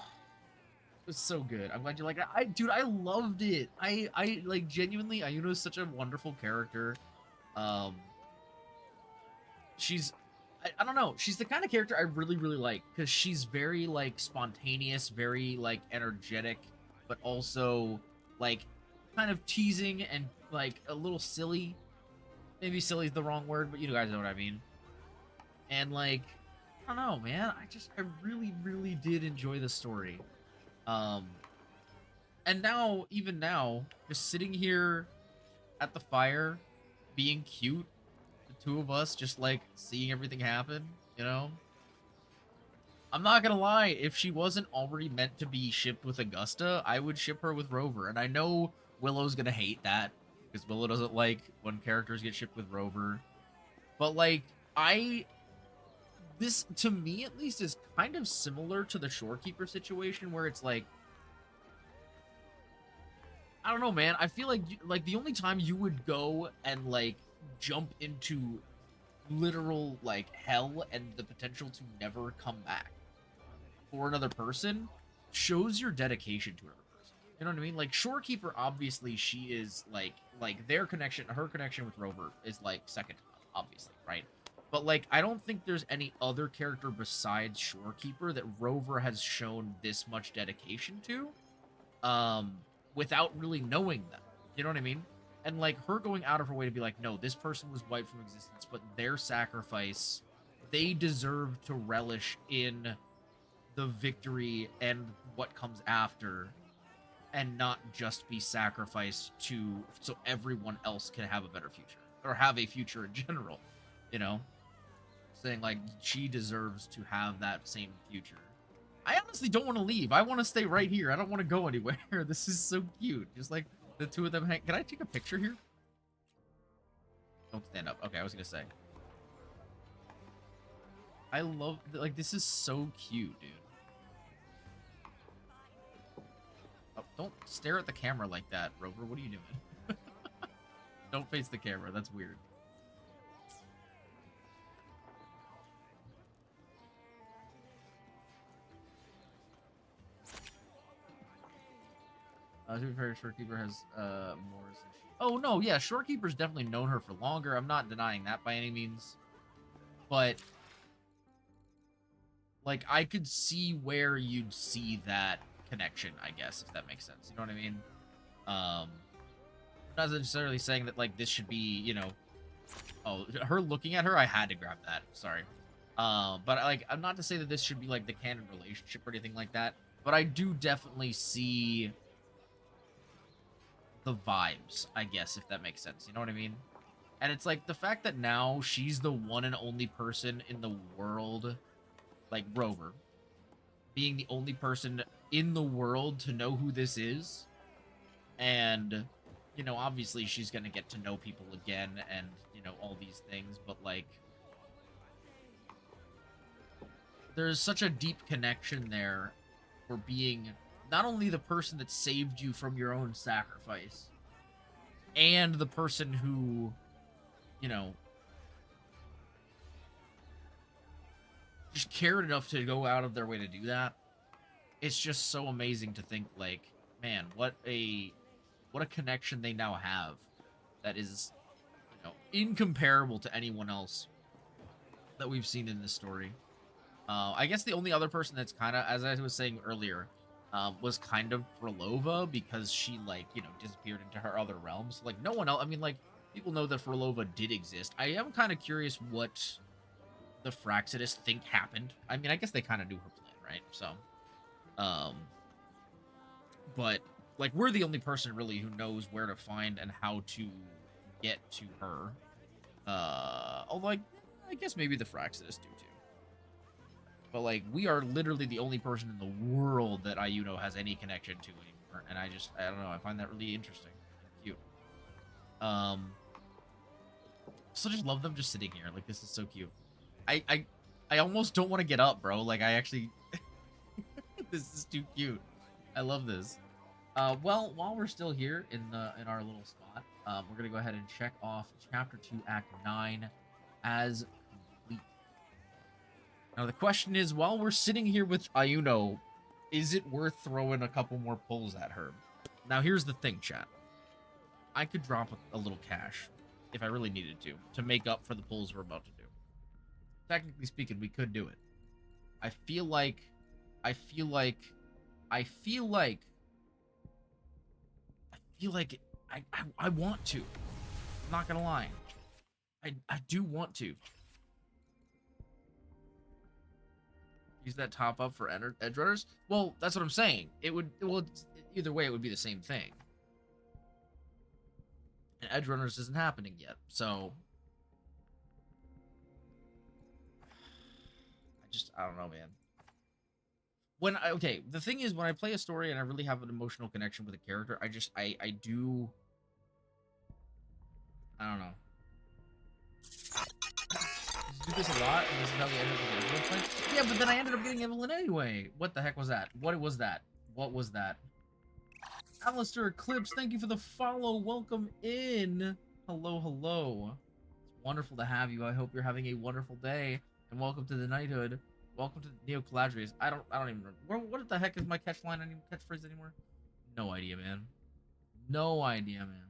It was so good. I'm glad you like it. Dude, I loved it. I like, genuinely, Iuno is such a wonderful character. She's, I don't know. She's the kind of character I really, really like, because she's very, like, spontaneous, very, like, energetic, but also, like, kind of teasing and, like, a little silly. Maybe silly is the wrong word, but you guys know what I mean. And, like, I don't know, man. I really, really did enjoy the story. And now, even now, just sitting here at the fire, being cute, the two of us just, like, seeing everything happen, you know? I'm not gonna lie, if she wasn't already meant to be shipped with Augusta, I would ship her with Rover. And I know Willow's gonna hate that, because Willow doesn't like when characters get shipped with Rover. But, like, this, to me at least, is kind of similar to the Shorekeeper situation, where it's like, I don't know, man. I feel like the only time you would go and, like, jump into literal, like, hell and the potential to never come back for another person shows your dedication to another person. You know what I mean? Like, Shorekeeper, obviously, she is, like her connection with Rover is, like, second to none, obviously, right? But, like, I don't think there's any other character besides Shorekeeper that Rover has shown this much dedication to, without really knowing them. You know what I mean? And, like, her going out of her way to be like, no, this person was wiped from existence, but their sacrifice, they deserve to relish in the victory and what comes after, and not just be sacrificed so everyone else can have a better future, or have a future in general, you know? Saying, like, she deserves to have that same future. I honestly don't want to leave. I want to stay right here. I don't want to go anywhere. This is so cute. Just, like, the two of them hang. Can I take a picture here? Don't stand up. Okay, I was gonna say. I love, like, this is so cute, dude. Oh, don't stare at the camera like that, Rover. What are you doing? Don't face the camera. That's weird. To be fair, Shorekeeper has more than she... Oh, no, yeah, Shorekeeper's definitely known her for longer. I'm not denying that by any means. But, like, I could see where you'd see that connection, I guess, if that makes sense. You know what I mean? Not necessarily saying that, like, this should be, you know... Oh, her looking at her, I had to grab that. Sorry. But, like, I'm not to say that this should be, like, the canon relationship or anything like that. But I do definitely see the vibes, I guess, if that makes sense. You know what I mean? And it's like the fact that now she's the one and only person in the world, like Rover, being the only person in the world to know who this is. And, you know, obviously she's going to get to know people again and, you know, all these things. But, like, there's such a deep connection there for being not only the person that saved you from your own sacrifice, and the person who, you know, just cared enough to go out of their way to do that. It's just so amazing to think, like, man, what a connection they now have that is, you know, incomparable to anyone else that we've seen in this story. I guess the only other person that's kind of, as I was saying earlier, was kind of Frolova, because she, like, you know, disappeared into her other realms. Like, no one else, I mean, like, people know that Frolova did exist. I am kind of curious what the Fraxidus think happened. I mean, I guess they kind of knew her plan, right? So, but, like, we're the only person really who knows where to find and how to get to her. Although, like, I guess maybe the Fraxidus do too. But, like, we are literally the only person in the world that Iuno has any connection to anymore. And I don't know, I find that really interesting and cute. So just love them just sitting here. Like, this is so cute. I almost don't want to get up, bro. Like, I actually... This is too cute. I love this. Well, while we're still here in our little spot, we're going to go ahead and check off Chapter 2, Act 9 as complete. Now, the question is, while we're sitting here with Iuno, is it worth throwing a couple more pulls at her? Now, here's the thing, chat. I could drop a little cash, if I really needed to make up for the pulls we're about to do. Technically speaking, we could do it. I feel like I want to. I'm not gonna lie. I do want to. Use that top up for edge runners? Well, that's what I'm saying. Either way, it would be the same thing. And edge runners isn't happening yet, so I don't know, man. Okay, the thing is, when I play a story and I really have an emotional connection with a character, I don't know. Do this a lot, and this is how we ended up getting Evelyn playing. Yeah, but then I ended up getting Evelyn anyway. What the heck was that? What was that? What was that? Alistair Eclipse, thank you for the follow. Welcome in. Hello, hello. It's wonderful to have you. I hope you're having a wonderful day. And welcome to the Knighthood. Welcome to Neo Caladrius. I don't even remember. What the heck is my catchline and catchphrase anymore? No idea, man. No idea, man.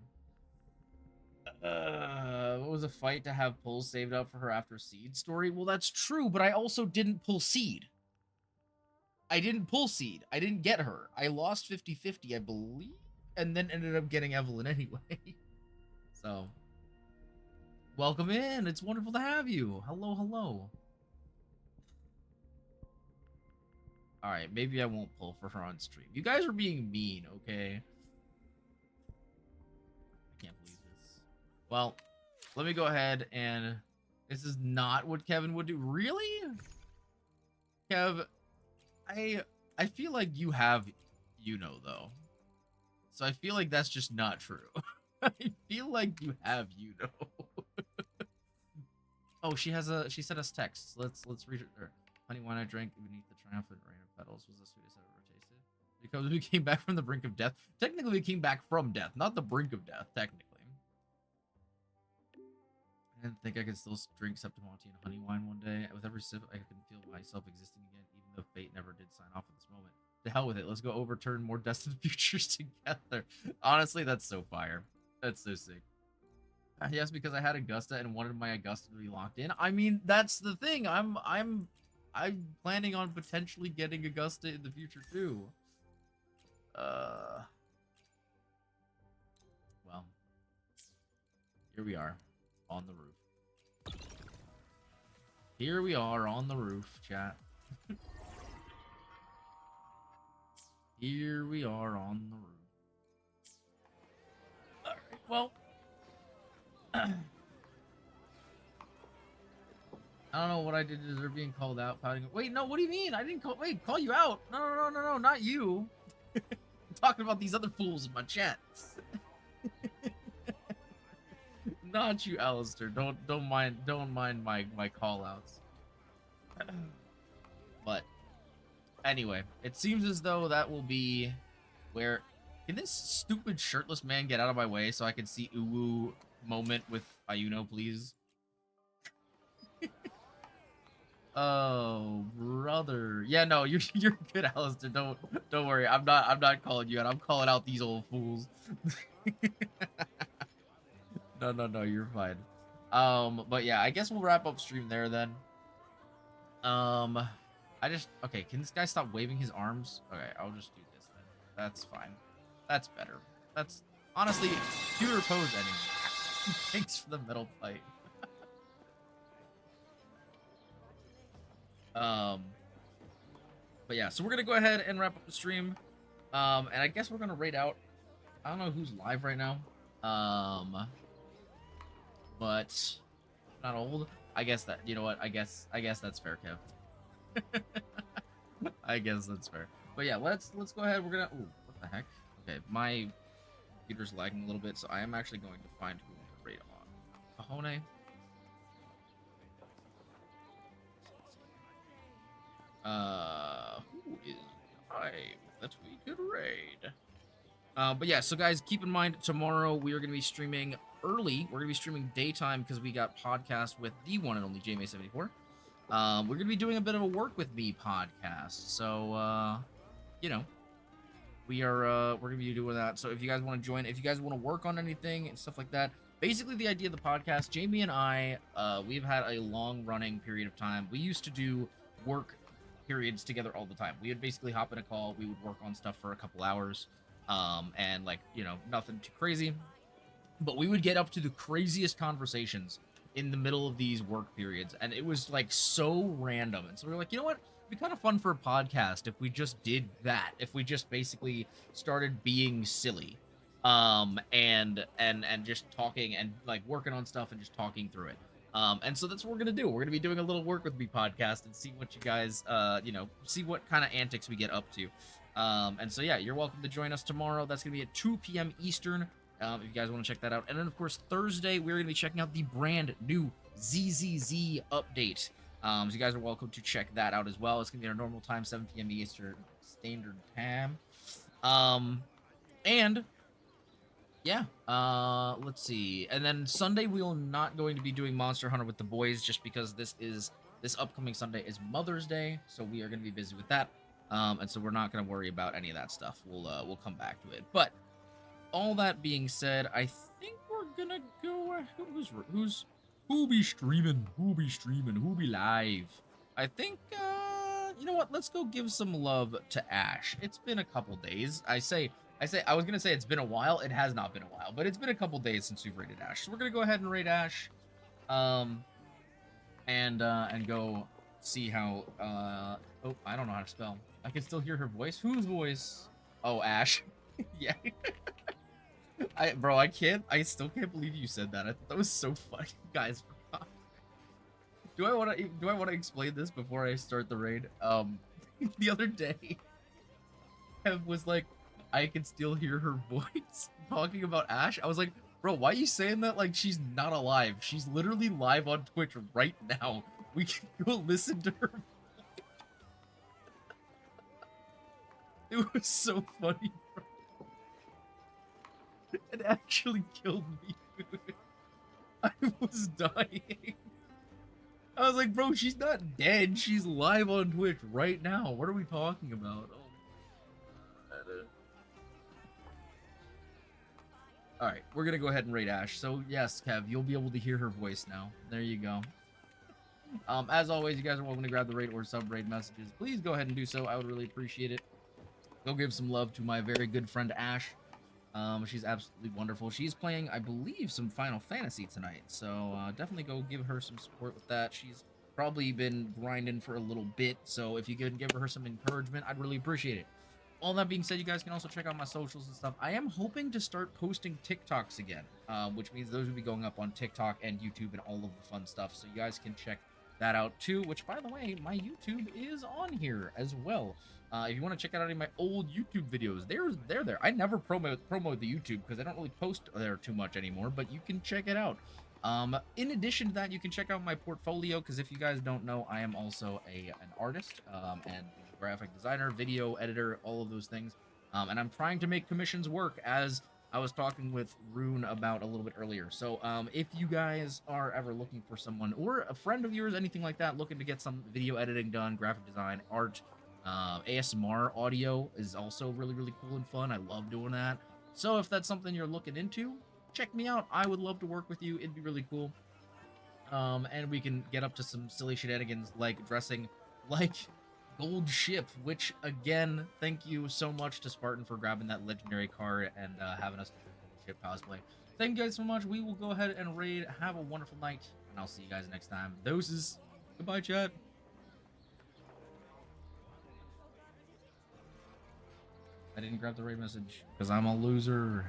What was a fight to have pulls saved up for her after Seed story? Well, that's true, but I also didn't pull Seed. I didn't pull Seed. I didn't get her. I lost 50-50, I believe, and then ended up getting Evelyn anyway. So, welcome in. It's wonderful to have you. Hello, hello. Alright, maybe I won't pull for her on stream. You guys are being mean, okay? I can't believe this. Well, let me go ahead and... This is not what Kevin would do. Really? Kev, I feel like you have Iuno, though. So I feel like that's just not true. I feel like you have Iuno. Oh, she sent us texts. Let's read it. Honey wine I drank beneath the triumphant rain of petals was the sweetest I've ever tasted. Because we came back from the brink of death. Technically, we came back from death, not the brink of death, technically. I didn't think I could still drink Septimonte and honey wine one day. With every sip, I can feel myself existing again, even though fate never did sign off at this moment. To hell with it. Let's go overturn more destined futures together. Honestly, that's so fire. That's so sick. Yes, because I had Augusta and wanted my Augusta to be locked in. I mean, that's the thing. I'm planning on potentially getting Augusta in the future too. Well, here we are on the roof. Here we are on the roof, chat. Here we are on the roof. All right, well. I don't know what I did to deserve being called out. Wait, no, what do you mean? I didn't call you out. No, not you. I'm talking about these other fools in my chat. Not you, Alistair. Don't mind my call outs. But anyway, it seems as though that will be where. Can this stupid shirtless man get out of my way so I can see Uwu moment with Iuno, please? Oh, brother. Yeah, no, you're good, Alistair. Don't worry. I'm not calling you out. I'm calling out these old fools. No, you're fine. But yeah, I guess we'll wrap up stream there then. Okay, can this guy stop waving his arms? Okay, I'll just do this then. That's fine. That's better. That's honestly cuter pose anyway. Thanks for the metal pipe. But yeah, so we're gonna go ahead and wrap up the stream. And I guess we're gonna raid out. I don't know who's live right now. But not old. I guess that, you know what? I guess that's fair, Kev. I guess that's fair. But yeah, let's go ahead. We're gonna. Ooh, what the heck? Okay, my computer's lagging a little bit, so I am actually going to find who to raid on. Pahone. Who is live that we could raid? But yeah, so guys, keep in mind tomorrow we are going to be streaming early. We're going to be streaming daytime because we got podcast with the one and only JMA74. We're going to be doing a bit of a work with me podcast. So, you know, we're going to be doing that. So if you guys want to join, if you guys want to work on anything and stuff like that, basically the idea of the podcast, Jamie and I, we've had a long running period of time. We used to do work periods together all the time. We would basically hop in a call. We would work on stuff for a couple hours. And like, you know, nothing too crazy, but we would get up to the craziest conversations in the middle of these work periods. And it was like so random. And so we were like, you know what? It'd be kind of fun for a podcast if we just did that. If we just basically started being silly, and just talking and like working on stuff and just talking through it. And so that's what we're going to do. We're going to be doing a little work with me podcast and see what you guys, you know, see what kind of antics we get up to. And so, yeah, you're welcome to join us tomorrow. That's going to be at 2 p.m. Eastern, if you guys want to check that out. And then, of course, Thursday, we're going to be checking out the brand new ZZZ update. So you guys are welcome to check that out as well. It's going to be our normal time, 7 p.m. Eastern Standard Time. And yeah, let's see. And then Sunday, we will not going to be doing Monster Hunter with the boys just because this upcoming Sunday is Mother's Day. So we are going to be busy with that. And so we're not going to worry about any of that stuff. We'll come back to it. But all that being said, I think we're gonna go. Who be streaming? Who be live? I think. You know what? Let's go give some love to Ash. It's been a couple days. I was gonna say it's been a while. It has not been a while, but it's been a couple days since we've raided Ash. So we're gonna go ahead and raid Ash. And go see how. Oh, I don't know how to spell. I can still hear her voice. Whose voice? Oh, Ash. Yeah. I still can't believe you said that. I thought that was so funny, guys. Do I want to explain this before I start the raid? The other day, Kev was like, I can still hear her voice talking about Ash. I was like, Bro, why are you saying that like she's not alive? She's literally live on Twitch right now. We can go listen to her. It was so funny, bro. It actually killed me, dude. I was dying. I was like, bro, she's not dead. She's live on Twitch right now. What are we talking about? Oh, all right, we're gonna go ahead and raid Ash. So yes, Kev, you'll be able to hear her voice now. There you go. As always, you guys are welcome to grab the raid or sub raid messages. Please go ahead and do so. I would really appreciate it. Go give some love to my very good friend Ash. She's absolutely wonderful. She's playing, I believe, some Final Fantasy tonight. So definitely go give her some support with that. She's probably been grinding for a little bit. So if you could give her some encouragement, I'd really appreciate it. All that being said, you guys can also check out my socials and stuff. I am hoping to start posting TikToks again, which means those will be going up on TikTok and YouTube and all of the fun stuff. So you guys can check that out too, which, by the way, my YouTube is on here as well. If you want to check out any of my old YouTube videos, they're there. I never promote the YouTube because I don't really post there too much anymore, but you can check it out. In addition to that, you can check out my portfolio, because if you guys don't know, I am also an artist and graphic designer, video editor, all of those things. And I'm trying to make commissions work, as I was talking with Rune about a little bit earlier. So if you guys are ever looking for someone, or a friend of yours, anything like that, looking to get some video editing done, graphic design, art, ASMR audio is also really, really cool and fun. I love doing that. So if that's something you're looking into, check me out. I would love to work with you. It'd be really cool. And we can get up to some silly shenanigans like dressing like Gold Ship, which, again, thank you so much to Spartan for grabbing that legendary card and having us do Gold Ship cosplay. Thank you guys so much. We will go ahead and raid. Have a wonderful night, and I'll see you guys next time. Doses. Goodbye, chat. I didn't grab the raid message because I'm a loser.